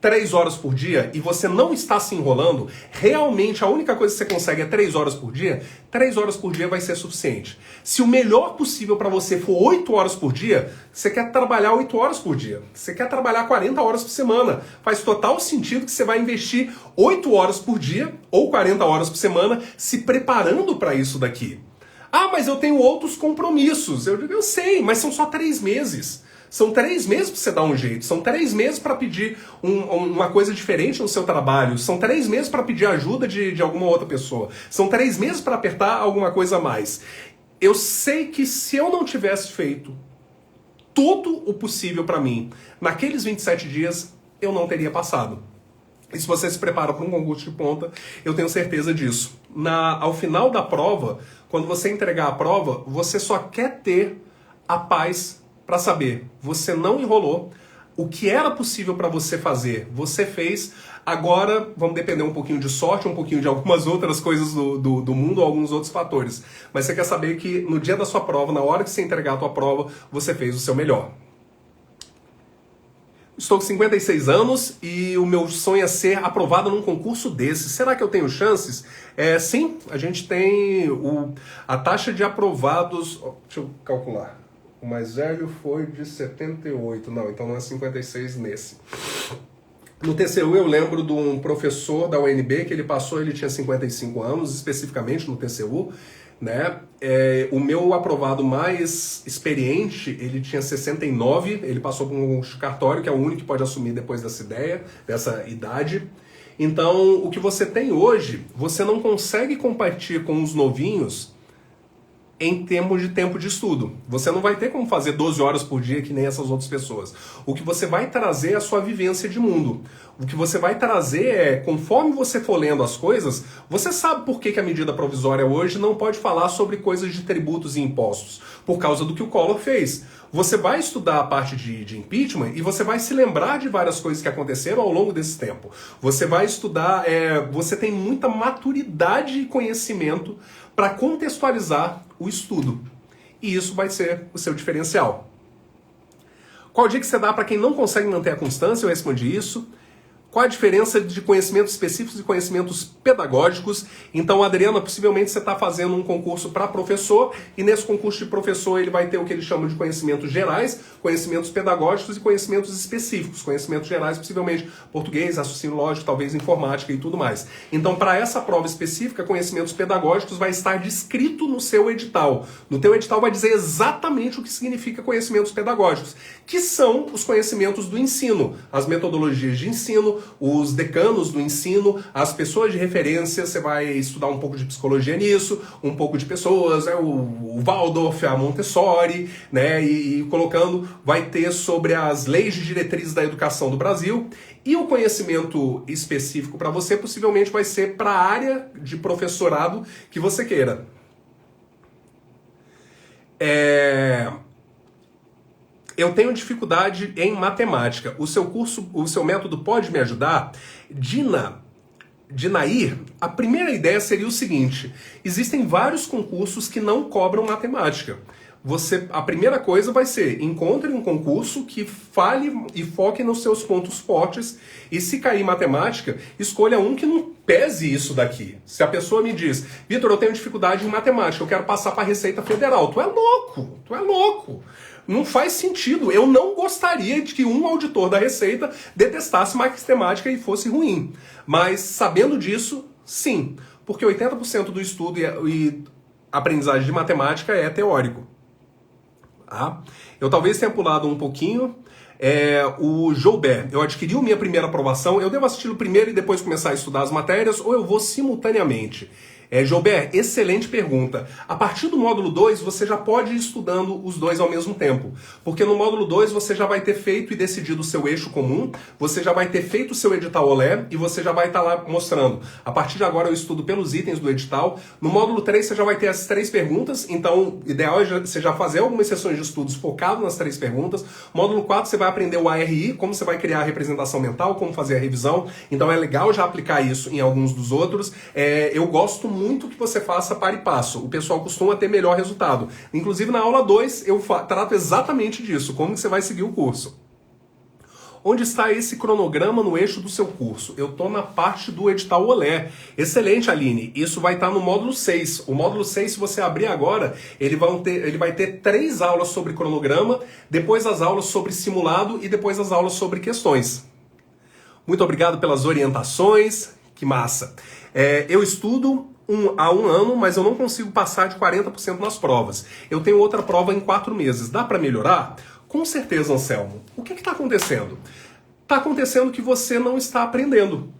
3 horas por dia e você não está se enrolando, realmente a única coisa que você consegue é 3 horas por dia, 3 horas por dia vai ser suficiente. Se o melhor possível para você for 8 horas por dia, você quer trabalhar 8 horas por dia. Você quer trabalhar 40 horas por semana. Faz total sentido que você vai investir 8 horas por dia ou 40 horas por semana se preparando para isso daqui. Ah, mas eu tenho outros compromissos. Eu digo, eu sei, mas são só 3 meses. São 3 meses para você dar um jeito, são 3 meses para pedir uma coisa diferente no seu trabalho, são 3 meses para pedir ajuda de alguma outra pessoa, são 3 meses para apertar alguma coisa a mais. Eu sei que se eu não tivesse feito tudo o possível para mim, naqueles 27 dias, eu não teria passado. E se você se prepara para um concurso de ponta, eu tenho certeza disso. Ao final da prova, quando você entregar a prova, você só quer ter a paz para saber, você não enrolou, o que era possível para você fazer, você fez. Agora, vamos depender um pouquinho de sorte, um pouquinho de algumas outras coisas do mundo, alguns outros fatores. Mas você quer saber que no dia da sua prova, na hora que você entregar a tua prova, você fez o seu melhor. Estou com 56 anos e o meu sonho é ser aprovado num concurso desse. Será que eu tenho chances? Sim, a gente tem a taxa de aprovados... Deixa eu calcular. O mais velho foi de 78. Não, então não é 56 nesse. No TCU eu lembro de um professor da UNB que ele tinha 55 anos, especificamente no TCU, né? O meu aprovado mais experiente, ele tinha 69, ele passou por um cartório, que é o único que pode assumir depois dessa idade. Então, o que você tem hoje, você não consegue competir com os novinhos em termos de tempo de estudo. Você não vai ter como fazer 12 horas por dia que nem essas outras pessoas. O que você vai trazer é a sua vivência de mundo. O que você vai trazer é, conforme você for lendo as coisas, você sabe por que a medida provisória hoje não pode falar sobre coisas de tributos e impostos, por causa do que o Collor fez. Você vai estudar a parte de impeachment e você vai se lembrar de várias coisas que aconteceram ao longo desse tempo. Você vai estudar, você tem muita maturidade e conhecimento para contextualizar o estudo. E isso vai ser o seu diferencial. Qual dica que você dá para quem não consegue manter a constância? Eu respondi isso. Qual a diferença de conhecimentos específicos e conhecimentos pedagógicos? Então, Adriana, possivelmente você está fazendo um concurso para professor, e nesse concurso de professor ele vai ter o que eles chamam de conhecimentos gerais, conhecimentos pedagógicos e conhecimentos específicos. Conhecimentos gerais, possivelmente português, raciocínio lógico, talvez informática e tudo mais. Então, para essa prova específica, conhecimentos pedagógicos vai estar descrito no seu edital. No teu edital vai dizer exatamente o que significa conhecimentos pedagógicos, que são os conhecimentos do ensino, as metodologias de ensino, os decanos do ensino, as pessoas de referência. Você vai estudar um pouco de psicologia nisso, um pouco de pessoas, o Waldorf, a Montessori, né, e colocando, vai ter sobre as leis de diretrizes da educação do Brasil, e o conhecimento específico para você possivelmente vai ser para a área de professorado que você queira. Eu tenho dificuldade em matemática. O seu curso, o seu método pode me ajudar? Dinair, a primeira ideia seria o seguinte: existem vários concursos que não cobram matemática. A primeira coisa vai ser, encontre um concurso que fale e foque nos seus pontos fortes, e se cair matemática, escolha um que não pese isso daqui. Se a pessoa me diz, Vitor, eu tenho dificuldade em matemática, eu quero passar para a Receita Federal, tu é louco. Não faz sentido. Eu não gostaria de que um auditor da Receita detestasse matemática e fosse ruim. Mas, sabendo disso, sim. Porque 80% do estudo e aprendizagem de matemática é teórico. Tá? Eu talvez tenha pulado um pouquinho. O Joubert, eu adquiri minha primeira aprovação. Eu devo assistir o primeiro e depois começar a estudar as matérias, ou eu vou simultaneamente? Joubert, excelente pergunta. A partir do módulo 2, você já pode ir estudando os dois ao mesmo tempo. Porque no módulo 2 você já vai ter feito e decidido o seu eixo comum, você já vai ter feito o seu edital OLE e você já vai estar lá mostrando. A partir de agora eu estudo pelos itens do edital. No módulo 3 você já vai ter as 3 perguntas, então o ideal é você já fazer algumas sessões de estudos focado nas 3 perguntas. Módulo 4 você vai aprender o ARI, como você vai criar a representação mental, como fazer a revisão. Então é legal já aplicar isso em alguns dos outros. Eu gosto muito que você faça par e passo. O pessoal costuma ter melhor resultado. Inclusive na aula 2 eu trato exatamente disso, como que você vai seguir o curso. Onde está esse cronograma no eixo do seu curso? Eu estou na parte do edital OLE. Excelente, Aline. Isso vai estar no módulo 6. O módulo 6, se você abrir agora, ele vai ter 3 aulas sobre cronograma, depois as aulas sobre simulado e depois as aulas sobre questões. Muito obrigado pelas orientações. Que massa. Eu estudo há um ano, mas eu não consigo passar de 40% nas provas. Eu tenho outra prova em 4 meses. Dá para melhorar? Com certeza, Anselmo. O que está acontecendo? Está acontecendo que você não está aprendendo.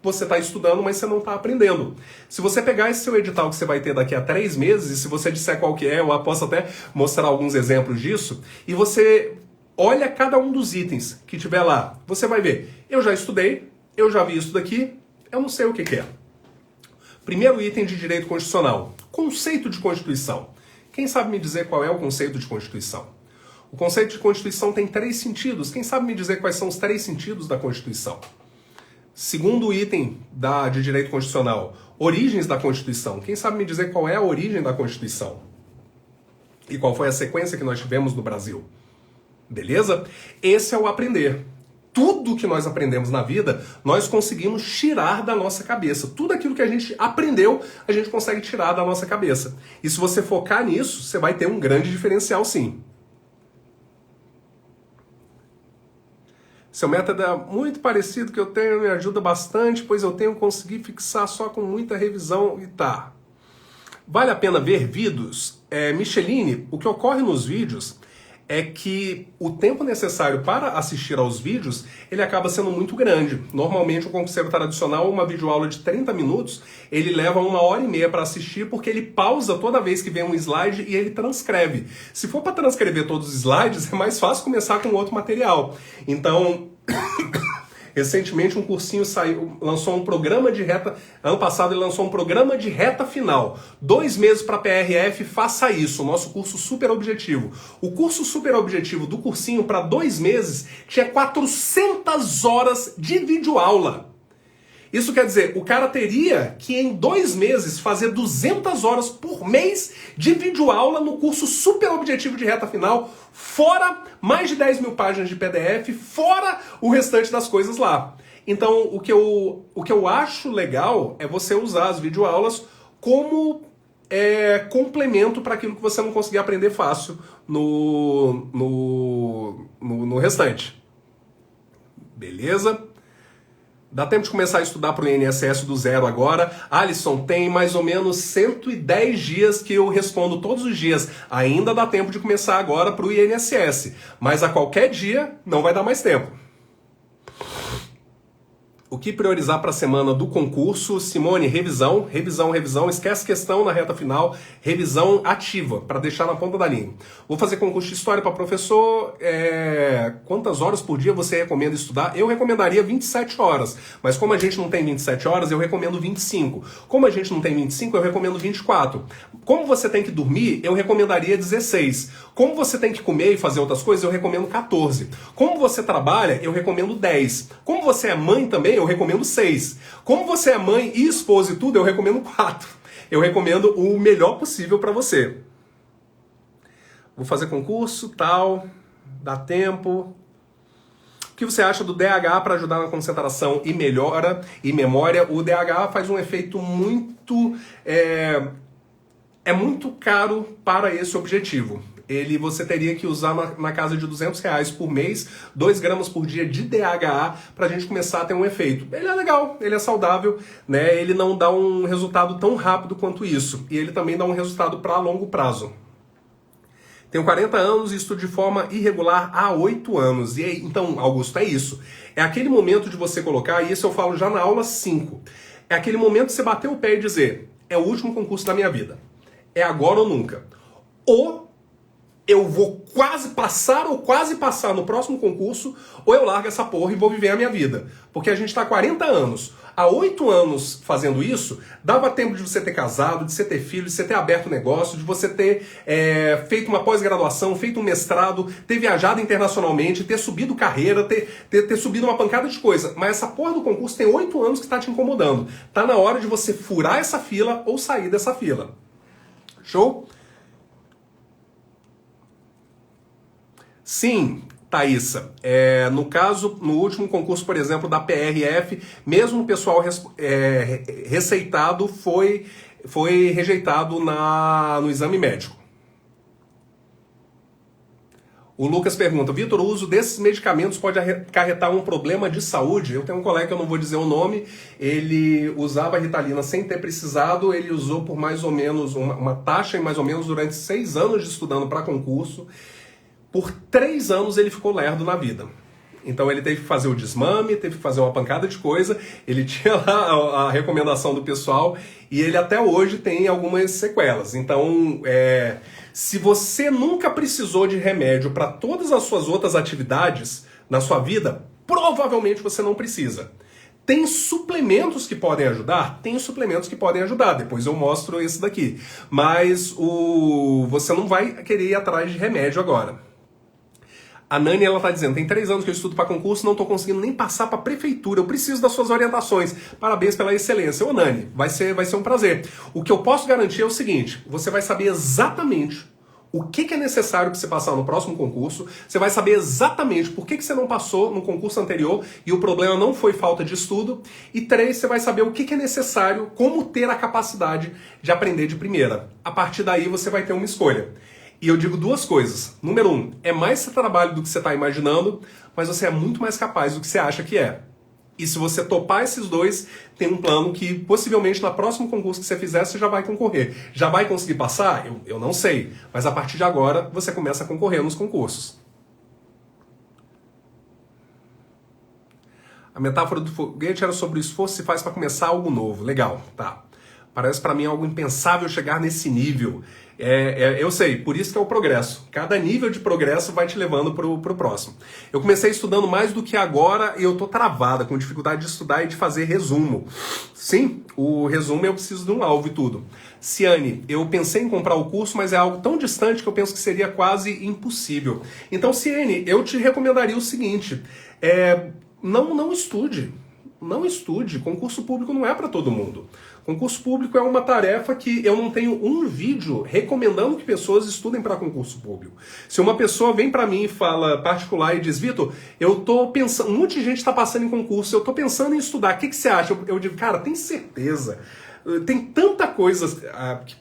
Você está estudando, mas você não está aprendendo. Se você pegar esse seu edital que você vai ter daqui a 3 meses, e se você disser qual que é, eu posso até mostrar alguns exemplos disso, e você olha cada um dos itens que tiver lá, você vai ver, eu já estudei, eu já vi isso daqui, eu não sei o que é. Primeiro item de direito constitucional, conceito de Constituição. Quem sabe me dizer qual é o conceito de Constituição? O conceito de Constituição tem 3 sentidos. Quem sabe me dizer quais são os 3 sentidos da Constituição? Segundo item de direito constitucional, origens da Constituição. Quem sabe me dizer qual é a origem da Constituição? E qual foi a sequência que nós tivemos no Brasil? Beleza? Esse é o aprender. Tudo que nós aprendemos na vida, nós conseguimos tirar da nossa cabeça. Tudo aquilo que a gente aprendeu, a gente consegue tirar da nossa cabeça. E se você focar nisso, você vai ter um grande diferencial sim. Seu método é muito parecido que eu tenho, me ajuda bastante, pois eu tenho conseguido fixar só com muita revisão e tá. Vale a pena ver vídeos? Micheline, o que ocorre nos vídeos é que o tempo necessário para assistir aos vídeos, ele acaba sendo muito grande. Normalmente, o concurseiro tradicional, uma videoaula de 30 minutos, ele leva 1h30 para assistir, porque ele pausa toda vez que vem um slide e ele transcreve. Se for para transcrever todos os slides, é mais fácil começar com outro material. Então... Recentemente um cursinho lançou um programa de reta, ano passado ele lançou um programa de reta final. 2 meses para PRF, faça isso, o nosso curso super objetivo. O curso super objetivo do cursinho para 2 meses tinha 400 horas de videoaula. Isso quer dizer, o cara teria que em 2 meses fazer 200 horas por mês de videoaula no curso super objetivo de reta final, fora mais de 10 mil páginas de PDF, fora o restante das coisas lá. Então, o que eu acho legal é você usar as videoaulas como complemento para aquilo que você não conseguir aprender fácil no restante. Beleza? Dá tempo de começar a estudar para o INSS do zero agora. Alisson, tem mais ou menos 110 dias que eu respondo todos os dias. Ainda dá tempo de começar agora para o INSS. Mas a qualquer dia não vai dar mais tempo. O que priorizar para a semana do concurso? Simone, revisão, esquece questão na reta final, revisão ativa, para deixar na ponta da língua. Vou fazer concurso de história para professor, quantas horas por dia você recomenda estudar? Eu recomendaria 27 horas, mas como a gente não tem 27 horas, eu recomendo 25. Como a gente não tem 25, eu recomendo 24. Como você tem que dormir, eu recomendaria 16. Como você tem que comer e fazer outras coisas, eu recomendo 14. Como você trabalha, eu recomendo 10. Como você é mãe também, eu recomendo 6. Como você é mãe e esposa e tudo, eu recomendo 4. Eu recomendo o melhor possível para você. Vou fazer concurso, tal, dá tempo. O que você acha do DH para ajudar na concentração e melhora e memória? O DH faz um efeito muito... É muito caro para esse objetivo. Você teria que usar na casa de R$200 por mês, 2 gramas por dia de DHA para a gente começar a ter um efeito. Ele é legal, ele é saudável, né? Ele não dá um resultado tão rápido quanto isso. E ele também dá um resultado para longo prazo. Tenho 40 anos e estudo de forma irregular há 8 anos. E aí, então, Augusto, é isso. É aquele momento de você colocar, e isso eu falo já na aula 5, é aquele momento de você bater o pé e dizer, é o último concurso da minha vida. É agora ou nunca. Ou eu vou quase passar no próximo concurso, ou eu largo essa porra e vou viver a minha vida. Porque a gente está há 40 anos. Há 8 anos fazendo isso, dava tempo de você ter casado, de você ter filho, de você ter aberto negócio, de você ter feito uma pós-graduação, feito um mestrado, ter viajado internacionalmente, ter subido carreira, ter subido uma pancada de coisa. Mas essa porra do concurso tem 8 anos que está te incomodando. Tá na hora de você furar essa fila ou sair dessa fila. Show? Sim, Thaísa. No caso, no último concurso, por exemplo, da PRF, mesmo o pessoal receitado foi rejeitado no exame médico. O Lucas pergunta, Vitor, o uso desses medicamentos pode acarretar um problema de saúde? Eu tenho um colega que eu não vou dizer o nome, ele usava Ritalina sem ter precisado, ele usou por mais ou menos, uma taxa em mais ou menos durante 6 anos de estudando para concurso. Por 3 anos ele ficou lerdo na vida. Então ele teve que fazer o desmame, teve que fazer uma pancada de coisa, ele tinha lá a recomendação do pessoal e ele até hoje tem algumas sequelas. Então, se você nunca precisou de remédio para todas as suas outras atividades na sua vida, provavelmente você não precisa. Tem suplementos que podem ajudar? Tem suplementos que podem ajudar. Depois eu mostro esse daqui. Mas você não vai querer ir atrás de remédio agora. A Nani, ela tá dizendo, tem 3 anos que eu estudo para concurso, não estou conseguindo nem passar para a prefeitura, eu preciso das suas orientações. Parabéns pela excelência. Ô Nani, vai ser um prazer. O que eu posso garantir é o seguinte, você vai saber exatamente o que é necessário para você passar no próximo concurso, você vai saber exatamente por que você não passou no concurso anterior e o problema não foi falta de estudo. E 3, você vai saber o que é necessário, como ter a capacidade de aprender de primeira. A partir daí você vai ter uma escolha. E eu digo 2 coisas. Número 1, é mais trabalho do que você está imaginando, mas você é muito mais capaz do que você acha que é. E se você topar esses dois, tem um plano que possivelmente no próximo concurso que você fizer, você já vai concorrer. Já vai conseguir passar? Eu não sei. Mas a partir de agora, você começa a concorrer nos concursos. A metáfora do foguete era sobre o esforço que se faz para começar algo novo. Legal, tá. Parece para mim algo impensável chegar nesse nível. Eu sei, por isso que é o progresso. Cada nível de progresso vai te levando pro próximo. Eu comecei estudando mais do que agora e eu tô travada, com dificuldade de estudar e de fazer resumo. Sim, o resumo eu preciso de um alvo e tudo. Ciane, eu pensei em comprar o curso, mas é algo tão distante que eu penso que seria quase impossível. Então, Ciane, eu te recomendaria o seguinte, não estude. Não estude. Concurso público não é para todo mundo. Concurso público é uma tarefa que eu não tenho um vídeo recomendando que pessoas estudem para concurso público. Se uma pessoa vem para mim e fala particular e diz, Vitor, eu tô pensando, um monte de gente está passando em concurso, eu tô pensando em estudar, o que você acha? Eu digo, cara, tem certeza? Tem tanta coisa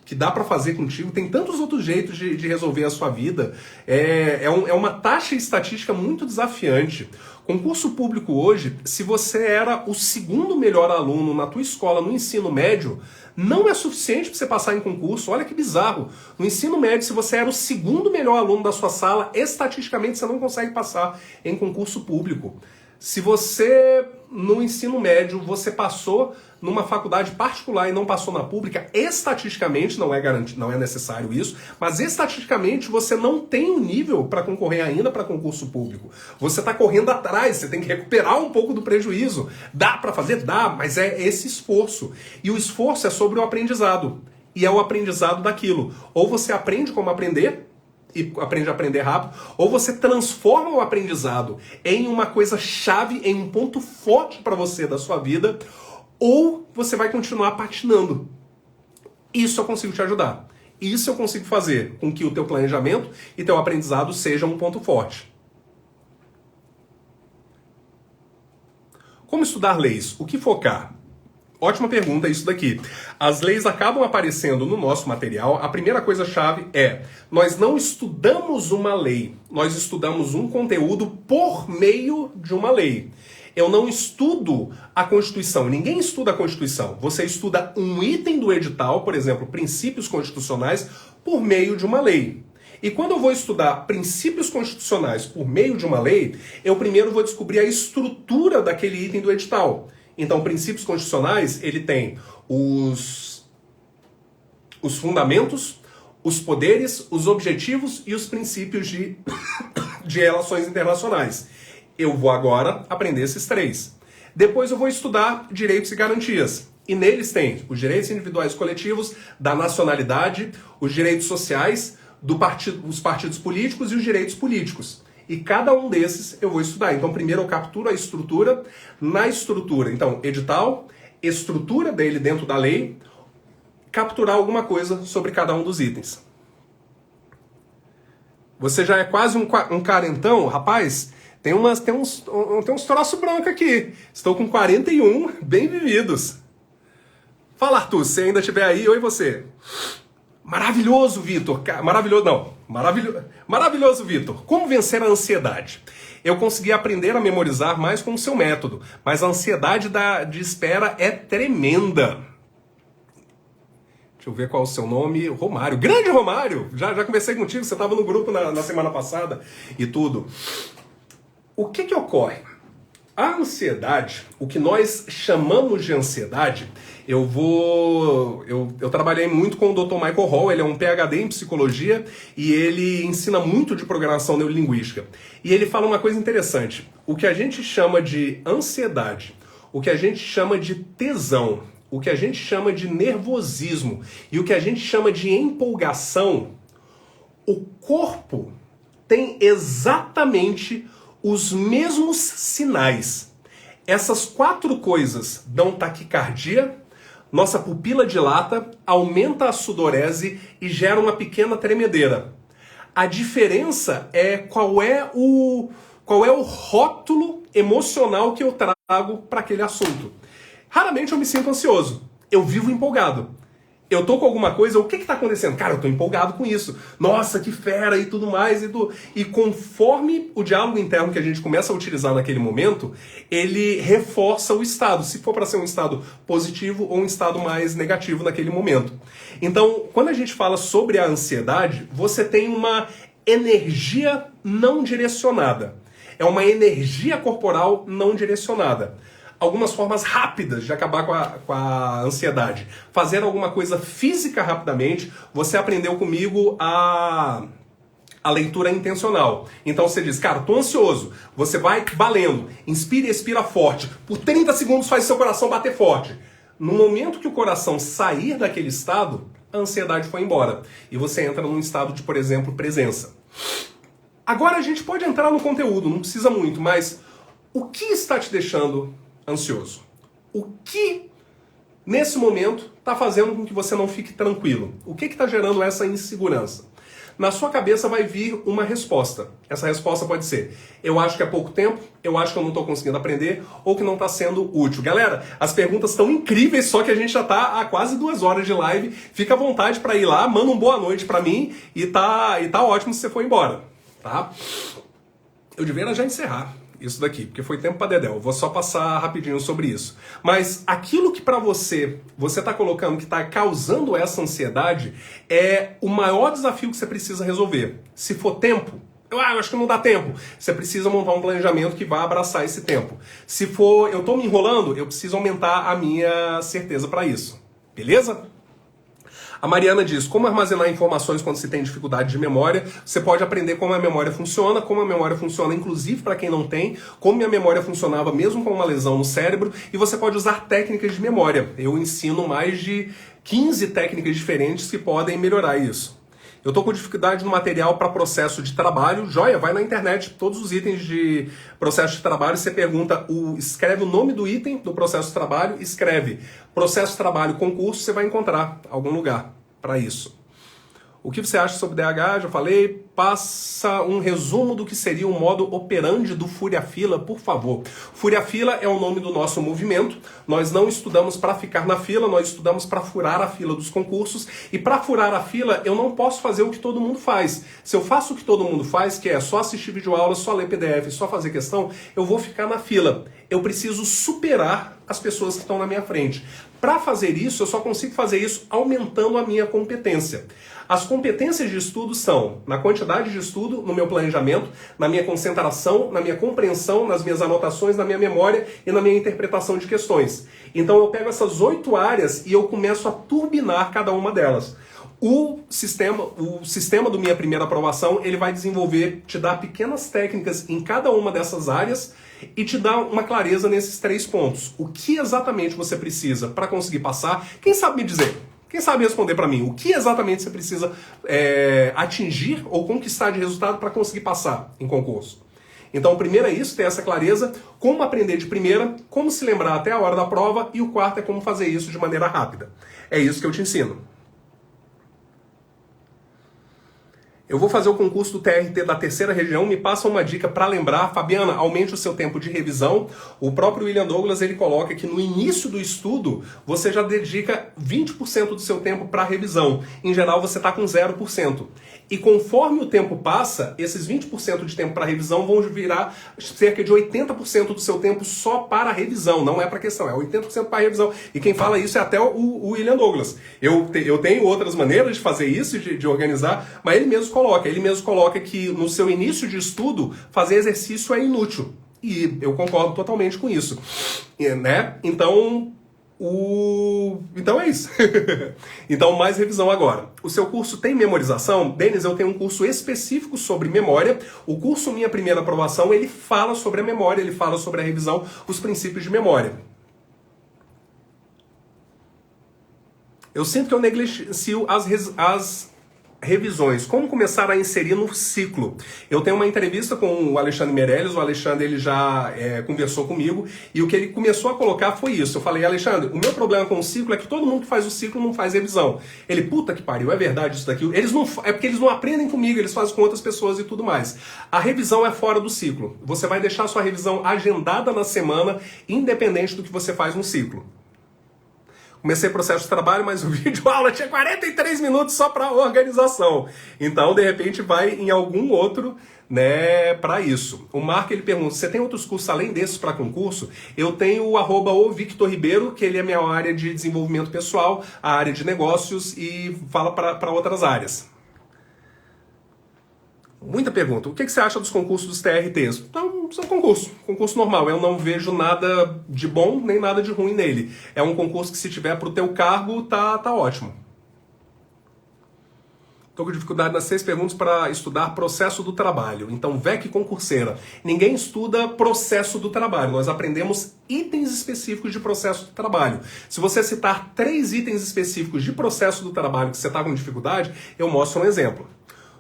que dá para fazer contigo, tem tantos outros jeitos de resolver a sua vida. É uma taxa estatística muito desafiante. Concurso público hoje, se você era o segundo melhor aluno na tua escola no ensino médio, não é suficiente para você passar em concurso. Olha que bizarro. No ensino médio, se você era o segundo melhor aluno da sua sala, estatisticamente você não consegue passar em concurso público. Se você, no ensino médio, você passou numa faculdade particular e não passou na pública, estatisticamente, não é necessário isso, mas estatisticamente você não tem um nível para concorrer ainda para concurso público. Você está correndo atrás, você tem que recuperar um pouco do prejuízo. Dá para fazer? Dá, mas é esse esforço. E o esforço é sobre o aprendizado. E é o aprendizado daquilo. Ou você aprende como aprender, e aprende a aprender rápido, ou você transforma o aprendizado em uma coisa chave, em um ponto forte para você da sua vida, ou você vai continuar patinando. Isso eu consigo te ajudar. Isso eu consigo fazer com que o teu planejamento e teu aprendizado sejam um ponto forte. Como estudar leis? O que focar? Ótima pergunta isso daqui. As leis acabam aparecendo no nosso material. A primeira coisa-chave nós não estudamos uma lei, nós estudamos um conteúdo por meio de uma lei. Eu não estudo a Constituição, ninguém estuda a Constituição. Você estuda um item do edital, por exemplo, princípios constitucionais, por meio de uma lei. E quando eu vou estudar princípios constitucionais por meio de uma lei, eu primeiro vou descobrir a estrutura daquele item do edital. Então, princípios constitucionais, ele tem os fundamentos, os poderes, os objetivos e os princípios de relações internacionais. Eu vou agora aprender esses três. Depois eu vou estudar direitos e garantias. E neles tem os direitos individuais e coletivos, da nacionalidade, os direitos sociais, os partidos políticos e os direitos políticos. E cada um desses eu vou estudar. Então, primeiro eu capturo a estrutura. Na estrutura, então, edital, estrutura dele dentro da lei, capturar alguma coisa sobre cada um dos itens. Você já é quase um carentão? Rapaz, tem uns troços brancos aqui. Estou com 41 bem vividos. Fala, Arthur, se ainda estiver aí, oi você. Maravilhoso, Vitor. Maravilhoso, Vitor. Como vencer a ansiedade? Eu consegui aprender a memorizar mais com o seu método, mas a ansiedade de espera é tremenda. Deixa eu ver qual é o seu nome. Romário. Grande Romário! Já conversei contigo, você estava no grupo na semana passada e tudo. O que ocorre? A ansiedade, o que nós chamamos de ansiedade, eu trabalhei muito com o Dr. Michael Hall, ele é um PhD em psicologia e ele ensina muito de programação neurolinguística. E ele fala uma coisa interessante, o que a gente chama de ansiedade, o que a gente chama de tesão, o que a gente chama de nervosismo e o que a gente chama de empolgação, o corpo tem exatamente os mesmos sinais. Essas 4 coisas dão taquicardia, nossa pupila dilata, aumenta a sudorese e gera uma pequena tremedeira. A diferença é qual é o rótulo emocional que eu trago para aquele assunto. Raramente eu me sinto ansioso, eu vivo empolgado. Eu tô com alguma coisa, o que que tá acontecendo? Cara, eu tô empolgado com isso. Nossa, que fera e tudo mais. E conforme o diálogo interno que a gente começa a utilizar naquele momento, ele reforça o estado, se for para ser um estado positivo ou um estado mais negativo naquele momento. Então, quando a gente fala sobre a ansiedade, você tem uma energia não direcionada. É uma energia corporal não direcionada. Algumas formas rápidas de acabar com a ansiedade. Fazer alguma coisa física rapidamente. Você aprendeu comigo a leitura intencional. Então você diz, cara, tô ansioso. Você vai valendo. Inspira e expira forte. Por 30 segundos faz seu coração bater forte. No momento que o coração sair daquele estado, a ansiedade foi embora. E você entra num estado de, por exemplo, presença. Agora a gente pode entrar no conteúdo, não precisa muito, mas o que está te deixando ansioso? O que, nesse momento, está fazendo com que você não fique tranquilo? O que está gerando essa insegurança? Na sua cabeça vai vir uma resposta. Essa resposta pode ser, eu acho que é pouco tempo, eu acho que eu não estou conseguindo aprender, ou que não está sendo útil. Galera, as perguntas estão incríveis, só que a gente já está há quase 2 horas de live. Fica à vontade para ir lá, manda um boa noite para mim e tá ótimo se você for embora, tá? Eu deveria já encerrar isso daqui, porque foi tempo para dedéu. Eu vou só passar rapidinho sobre isso. Mas aquilo que para você está colocando que está causando essa ansiedade é o maior desafio que você precisa resolver. Se for tempo, eu acho que não dá tempo. Você precisa montar um planejamento que vá abraçar esse tempo. Se for, eu estou me enrolando, eu preciso aumentar a minha certeza para isso. Beleza? A Mariana diz, como armazenar informações quando se tem dificuldade de memória? Você pode aprender como a memória funciona inclusive para quem não tem, como minha memória funcionava mesmo com uma lesão no cérebro, e você pode usar técnicas de memória. Eu ensino mais de 15 técnicas diferentes que podem melhorar isso. Eu estou com dificuldade no material para processo de trabalho. Joia, vai na internet, todos os itens de processo de trabalho, você pergunta, escreve o nome do item do processo de trabalho, escreve processo de trabalho concurso, você vai encontrar algum lugar para isso. O que você acha sobre DH? Já falei. Passa um resumo do que seria o modo operandi do Fúria Fila, por favor. Fúria Fila é o nome do nosso movimento. Nós não estudamos para ficar na fila, nós estudamos para furar a fila dos concursos. E para furar a fila, eu não posso fazer o que todo mundo faz. Se eu faço o que todo mundo faz, que é só assistir videoaula, só ler PDF, só fazer questão, eu vou ficar na fila. Eu preciso superar as pessoas que estão na minha frente. Para fazer isso, eu só consigo fazer isso aumentando a minha competência. As competências de estudo são na quantidade de estudo, no meu planejamento, na minha concentração, na minha compreensão, nas minhas anotações, na minha memória e na minha interpretação de questões. Então eu pego essas 8 áreas e eu começo a turbinar cada uma delas. O sistema do Minha Primeira Aprovação, ele vai desenvolver, te dar pequenas técnicas em cada uma dessas áreas e te dar uma clareza nesses 3 pontos. O que exatamente você precisa para conseguir passar? Quem sabe me dizer? Quem sabe responder para mim? O que exatamente você precisa atingir ou conquistar de resultado para conseguir passar em concurso? Então, o primeiro é isso, ter essa clareza, como aprender de primeira, como se lembrar até a hora da prova, e o quarto é como fazer isso de maneira rápida. É isso que eu te ensino. Eu vou fazer o concurso do TRT da 3ª região, me passa uma dica para lembrar. Fabiana, aumente o seu tempo de revisão. O próprio William Douglas, ele coloca que no início do estudo, você já dedica 20% do seu tempo para revisão. Em geral, você está com 0%. E conforme o tempo passa, esses 20% de tempo para revisão vão virar cerca de 80% do seu tempo só para revisão. Não é para questão, é 80% para revisão. E quem fala isso é até o William Douglas. Eu tenho outras maneiras de fazer isso, de organizar, mas ele mesmo coloca que no seu início de estudo, fazer exercício é inútil. E eu concordo totalmente com isso. Né? Então é isso. Então, mais revisão agora. O seu curso tem memorização? Denis, eu tenho um curso específico sobre memória. O curso Minha Primeira Aprovação, ele fala sobre a memória, ele fala sobre a revisão, os princípios de memória. Eu sinto que eu negligencio as revisões. Como começar a inserir no ciclo? Eu tenho uma entrevista com o Alexandre Meirelles, o Alexandre ele já conversou comigo, e o que ele começou a colocar foi isso. Eu falei, Alexandre, o meu problema com o ciclo é que todo mundo que faz o ciclo não faz revisão. Ele, puta que pariu, é verdade isso daqui. É porque eles não aprendem comigo, eles fazem com outras pessoas e tudo mais. A revisão é fora do ciclo. Você vai deixar a sua revisão agendada na semana, independente do que você faz no ciclo. Comecei o processo de trabalho, mas o vídeo aula tinha 43 minutos só para organização. Então, de repente, vai em algum outro, né, para isso. O Marco, ele pergunta, você tem outros cursos além desses para concurso? Eu tenho o @Victor Ribeiro, que ele é minha área de desenvolvimento pessoal, a área de negócios e fala para outras áreas. Muita pergunta. O que você acha dos concursos dos TRTs? Então, são concurso normal. Eu não vejo nada de bom nem nada de ruim nele. É um concurso que, se tiver para o teu cargo, tá ótimo. Estou com dificuldade nas 6 perguntas para estudar processo do trabalho. Então, VEC concurseira. Ninguém estuda processo do trabalho. Nós aprendemos itens específicos de processo do trabalho. Se você citar 3 itens específicos de processo do trabalho que você está com dificuldade, eu mostro um exemplo.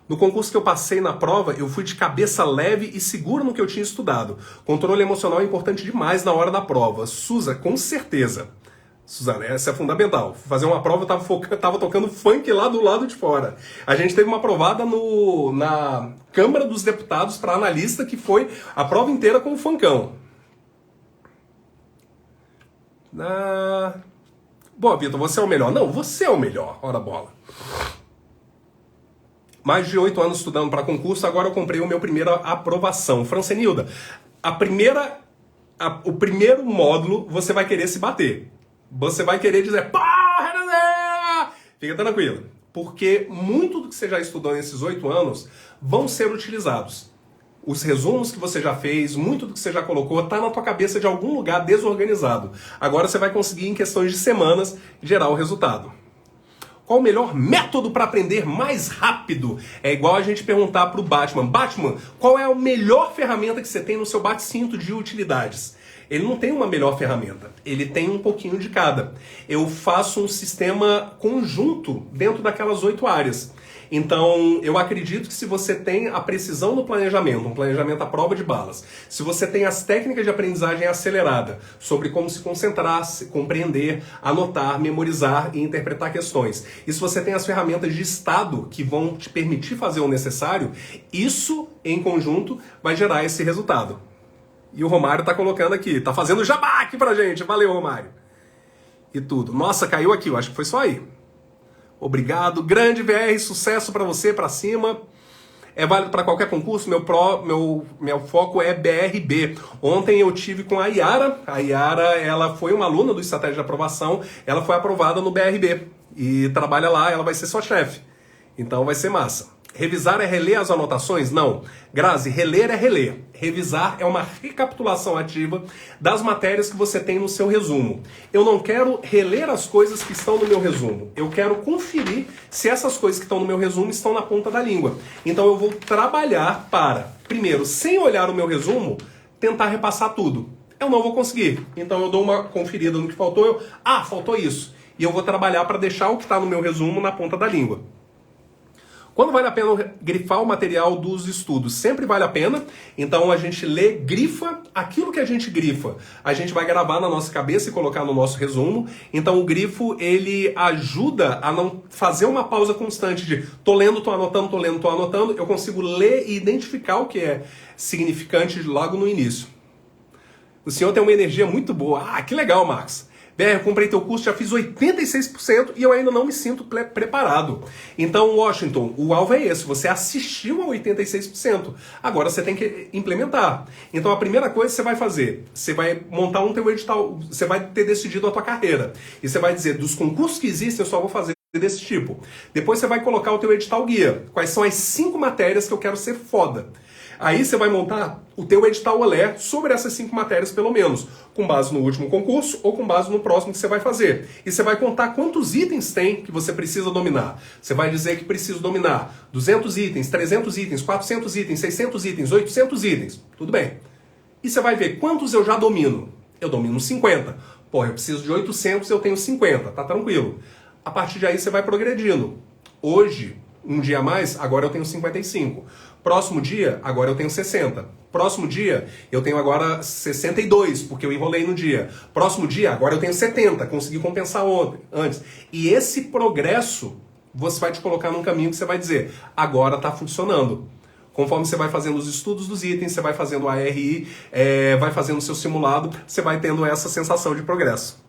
No concurso que eu passei na prova, eu fui de cabeça leve e segura no que eu tinha estudado. Controle emocional é importante demais na hora da prova. Suza, com certeza. Suzana, essa é fundamental. Fazer uma prova, eu tava tocando funk lá do lado de fora. A gente teve uma aprovada na Câmara dos Deputados para analista, que foi a prova inteira com o funkão. Boa, Vitor, você é o melhor. Não, você é o melhor. Ora bola. Mais de 8 anos estudando para concurso, agora eu comprei o meu primeira aprovação. Francenilda, o primeiro módulo você vai querer se bater. Você vai querer dizer, porra, fica tranquilo. Porque muito do que você já estudou nesses 8 anos vão ser utilizados. Os resumos que você já fez, muito do que você já colocou, está na tua cabeça de algum lugar desorganizado. Agora você vai conseguir, em questões de semanas, gerar o resultado. Qual o melhor método para aprender mais rápido? É igual a gente perguntar para o Batman. Batman, qual é a melhor ferramenta que você tem no seu bate-cinto de utilidades? Ele não tem uma melhor ferramenta. Ele tem um pouquinho de cada. Eu faço um sistema conjunto dentro daquelas 8 áreas. Então, eu acredito que se você tem a precisão no planejamento, um planejamento à prova de balas, se você tem as técnicas de aprendizagem acelerada, sobre como se concentrar, se compreender, anotar, memorizar e interpretar questões, e se você tem as ferramentas de estado que vão te permitir fazer o necessário, isso, em conjunto, vai gerar esse resultado. E o Romário está colocando aqui, está fazendo jabá aqui pra gente. Valeu, Romário. E tudo. Nossa, caiu aqui, eu acho que foi só aí. Obrigado, grande VR, sucesso para você, para cima. É válido para qualquer concurso, meu foco é BRB. Ontem eu tive com a Yara. A Yara, ela foi uma aluna do Estratégia de Aprovação, ela foi aprovada no BRB e trabalha lá, ela vai ser sua chefe. Então vai ser massa. Revisar é reler as anotações? Não. Grazi, reler é reler. Revisar é uma recapitulação ativa das matérias que você tem no seu resumo. Eu não quero reler as coisas que estão no meu resumo. Eu quero conferir se essas coisas que estão no meu resumo estão na ponta da língua. Então eu vou trabalhar para, primeiro, sem olhar o meu resumo, tentar repassar tudo. Eu não vou conseguir. Então eu dou uma conferida no que faltou. Faltou isso. E eu vou trabalhar para deixar o que está no meu resumo na ponta da língua. Quando vale a pena grifar o material dos estudos? Sempre vale a pena. Então a gente grifa aquilo que a gente grifa. A gente vai gravar na nossa cabeça e colocar no nosso resumo. Então o grifo, ele ajuda a não fazer uma pausa constante de tô lendo, tô anotando, tô lendo, tô anotando. Eu consigo ler e identificar o que é significante logo no início. O senhor tem uma energia muito boa. Que legal, Marcos. BR, eu comprei teu curso, já fiz 86% e eu ainda não me sinto preparado. Então, Washington, o alvo é esse. Você assistiu a 86%. Agora você tem que implementar. Então, a primeira coisa que você vai fazer, você vai montar um teu edital, você vai ter decidido a tua carreira. E você vai dizer, dos concursos que existem, eu só vou fazer desse tipo. Depois você vai colocar o teu edital guia. Quais são as 5 matérias que eu quero ser foda? Aí você vai montar o teu edital olé sobre essas 5 matérias, pelo menos, com base no último concurso ou com base no próximo que você vai fazer. E você vai contar quantos itens tem que você precisa dominar. Você vai dizer que precisa dominar 200 itens, 300 itens, 400 itens, 600 itens, 800 itens. Tudo bem. E você vai ver quantos eu já domino. Eu domino 50. Porra, eu preciso de 800, eu tenho 50. Tá tranquilo. A partir de aí você vai progredindo. Hoje, um dia a mais, agora eu tenho 55. Próximo dia, agora eu tenho 60. Próximo dia, eu tenho agora 62, porque eu enrolei no dia. Próximo dia, agora eu tenho 70, consegui compensar antes. E esse progresso, você vai te colocar num caminho que você vai dizer, agora está funcionando. Conforme você vai fazendo os estudos dos itens, você vai fazendo a ARI, vai fazendo o seu simulado, você vai tendo essa sensação de progresso.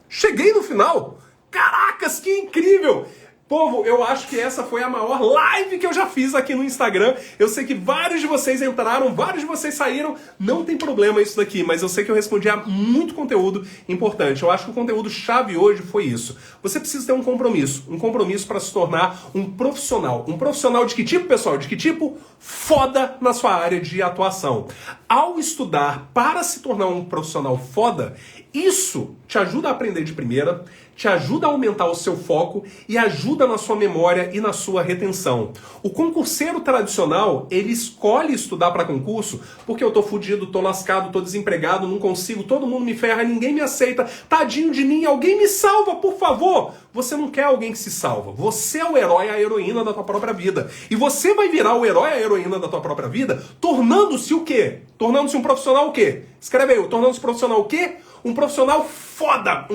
Cheguei no final! Caracas, que incrível! Povo, eu acho que essa foi a maior live que eu já fiz aqui no Instagram. Eu sei que vários de vocês entraram, vários de vocês saíram. Não tem problema isso daqui, mas eu sei que eu respondi a muito conteúdo importante. Eu acho que o conteúdo chave hoje foi isso. Você precisa ter um compromisso para se tornar um profissional. Um profissional de que tipo, pessoal? De que tipo? Foda na sua área de atuação. Ao estudar para se tornar um profissional foda, isso te ajuda a aprender de primeira, te ajuda a aumentar o seu foco e ajuda na sua memória e na sua retenção. O concurseiro tradicional, ele escolhe estudar para concurso porque eu tô fudido, tô lascado, tô desempregado, não consigo, todo mundo me ferra, ninguém me aceita, tadinho de mim, alguém me salva, por favor! Você não quer alguém que se salva. Você é o herói, a heroína da tua própria vida. E você vai virar o herói, a heroína da tua própria vida, tornando-se o quê? Tornando-se um profissional o quê? Escreve aí, tornando-se profissional o quê? Um profissional foda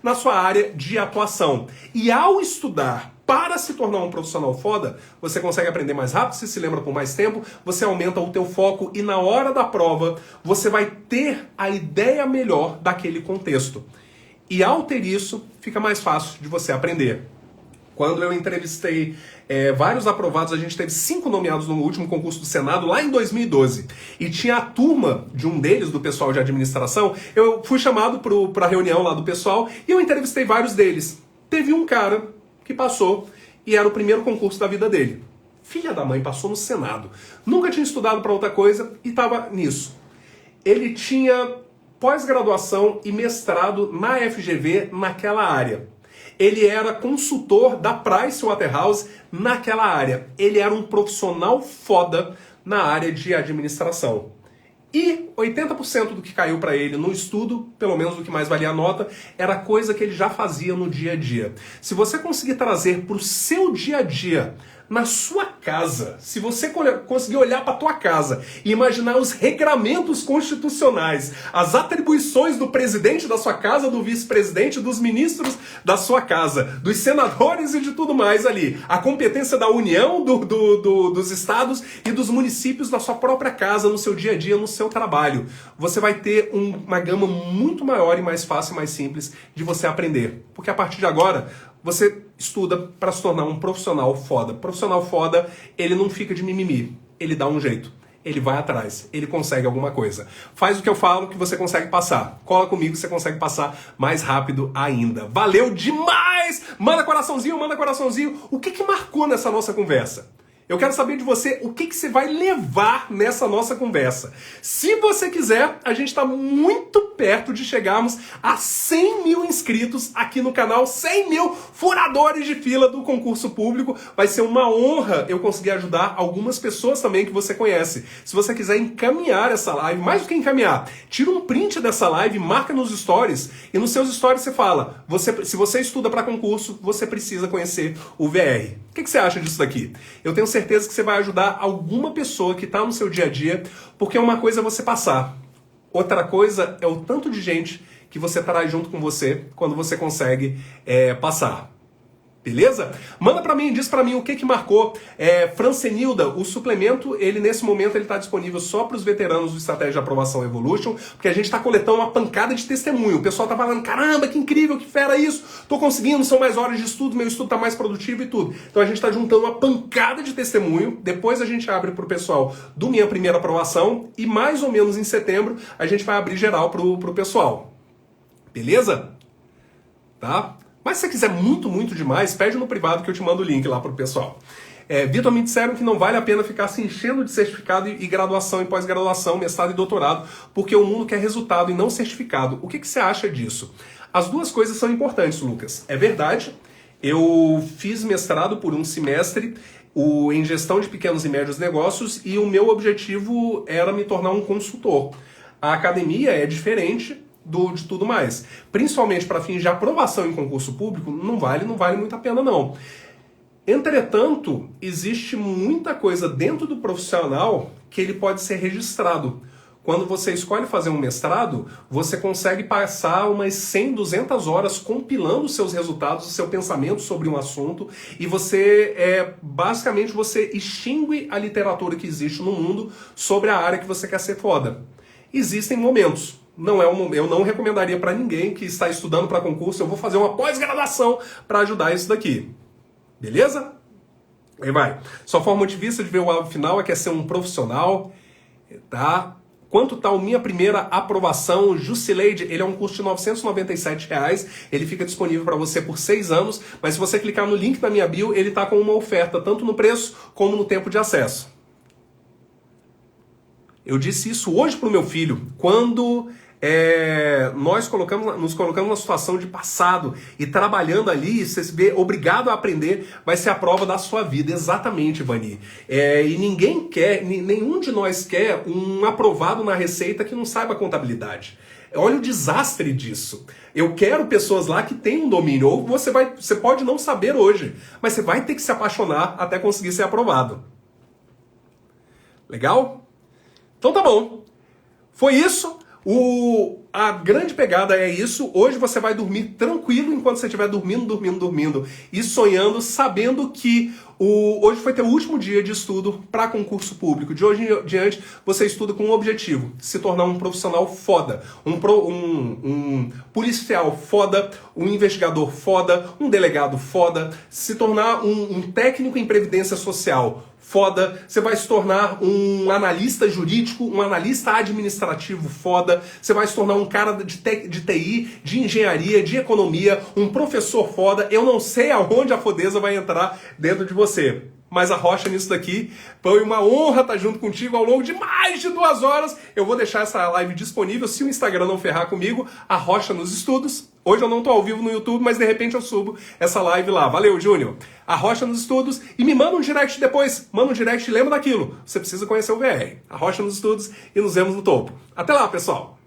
na sua área de atuação. E ao estudar para se tornar um profissional foda, você consegue aprender mais rápido, você se lembra por mais tempo, você aumenta o teu foco e na hora da prova você vai ter a ideia melhor daquele contexto. E ao ter isso, fica mais fácil de você aprender. Quando eu entrevistei vários aprovados, a gente teve 5 nomeados no último concurso do Senado, lá em 2012. E tinha a turma de um deles, do pessoal de administração, eu fui chamado para a reunião lá do pessoal e eu entrevistei vários deles. Teve um cara que passou e era o primeiro concurso da vida dele. Filha da mãe, passou no Senado. Nunca tinha estudado para outra coisa e estava nisso. Ele tinha pós-graduação e mestrado na FGV naquela área. Ele era consultor da Pricewaterhouse naquela área. Ele era um profissional foda na área de administração. E 80% do que caiu para ele no estudo, pelo menos do que mais valia a nota, era coisa que ele já fazia no dia a dia. Se você conseguir trazer para o seu dia a dia, na sua casa, se você conseguir olhar para a tua casa e imaginar os regramentos constitucionais, as atribuições do presidente da sua casa, do vice-presidente, dos ministros da sua casa, dos senadores e de tudo mais ali, a competência da União, dos estados e dos municípios da sua própria casa, no seu dia a dia, no seu trabalho, você vai ter uma gama muito maior e mais fácil e mais simples de você aprender. Porque a partir de agora, você estuda para se tornar um profissional foda. Profissional foda, ele não fica de mimimi. Ele dá um jeito. Ele vai atrás. Ele consegue alguma coisa. Faz o que eu falo que você consegue passar. Cola comigo, você consegue passar mais rápido ainda. Valeu demais! Manda coraçãozinho, manda coraçãozinho. O que marcou nessa nossa conversa? Eu quero saber de você o que você vai levar nessa nossa conversa. Se você quiser, a gente está muito perto de chegarmos a 100 mil inscritos aqui no canal, 100 mil furadores de fila do concurso público. Vai ser uma honra eu conseguir ajudar algumas pessoas também que você conhece. Se você quiser encaminhar essa live, mais do que encaminhar, tira um print dessa live, marca nos stories e nos seus stories você fala, se você estuda para concurso, você precisa conhecer o VR. O que você acha disso daqui? Eu tenho certeza que você vai ajudar alguma pessoa que está no seu dia a dia, porque uma coisa é você passar, outra coisa é o tanto de gente que você traz junto com você quando você consegue passar. Beleza? Manda pra mim, diz pra mim o que marcou. Francenilda, o suplemento, ele nesse momento ele tá disponível só para os veteranos do Estratégia de Aprovação Evolution, porque a gente tá coletando uma pancada de testemunho. O pessoal tá falando, caramba, que incrível, que fera isso, tô conseguindo, são mais horas de estudo, meu estudo tá mais produtivo e tudo. Então a gente tá juntando uma pancada de testemunho, depois a gente abre pro pessoal do Minha Primeira Aprovação e mais ou menos em setembro a gente vai abrir geral pro pessoal. Beleza? Tá? Mas se você quiser muito demais, pede no privado que eu te mando o link lá pro pessoal. Vitor, me disseram que não vale a pena ficar se enchendo de certificado e graduação e pós-graduação, mestrado e doutorado, porque o mundo quer resultado e não certificado. O que você acha disso? As duas coisas são importantes, Lucas. É verdade, eu fiz mestrado por um semestre em gestão de pequenos e médios negócios e o meu objetivo era me tornar um consultor. A academia é diferente de tudo mais. Principalmente para fins de aprovação em concurso público, não vale muito a pena não. Entretanto, existe muita coisa dentro do profissional que ele pode ser registrado. Quando você escolhe fazer um mestrado, você consegue passar umas 100, 200 horas compilando os seus resultados, o seu pensamento sobre um assunto, e basicamente você extingue a literatura que existe no mundo sobre a área que você quer ser foda. Existem momentos. eu não recomendaria para ninguém que está estudando para concurso, eu vou fazer uma pós-graduação para ajudar isso daqui. Beleza? Aí vai. Sua forma otimista de ver o alvo final é que é ser um profissional, tá? Quanto tal minha primeira aprovação? Jusileide, ele é um curso de R$ 997, ele fica disponível para você por 6 anos, mas se você clicar no link da minha bio, ele está com uma oferta, tanto no preço como no tempo de acesso. Eu disse isso hoje para o meu filho, quando nós nos colocamos numa situação de passado e trabalhando ali, você se vê obrigado a aprender, vai ser a prova da sua vida, exatamente, Vani. E ninguém quer, nenhum de nós quer um aprovado na Receita que não saiba contabilidade. Olha o desastre disso. Eu quero pessoas lá que tenham domínio, ou você pode não saber hoje, mas você vai ter que se apaixonar até conseguir ser aprovado. Legal? Então tá bom. Foi isso. A grande pegada é isso. Hoje você vai dormir tranquilo enquanto você estiver dormindo e sonhando, sabendo que hoje foi teu último dia de estudo para concurso público. De hoje em diante você estuda com um objetivo: se tornar um profissional foda, um policial foda, um investigador foda, um delegado foda, se tornar um técnico em previdência social foda, você vai se tornar um analista jurídico, um analista administrativo foda, você vai se tornar um cara de TI, de engenharia, de economia, um professor foda. Eu não sei aonde a fodeza vai entrar dentro de você, mas a Rocha nisso daqui, foi uma honra estar junto contigo ao longo de mais de 2 horas. Eu vou deixar essa live disponível, se o Instagram não ferrar comigo, a Rocha nos Estudos. Hoje eu não estou ao vivo no YouTube, mas de repente eu subo essa live lá. Valeu, Júnior. A Rocha nos Estudos. E me manda um direct depois. Manda um direct e lembra daquilo. Você precisa conhecer o VR. A Rocha nos Estudos e nos vemos no topo. Até lá, pessoal.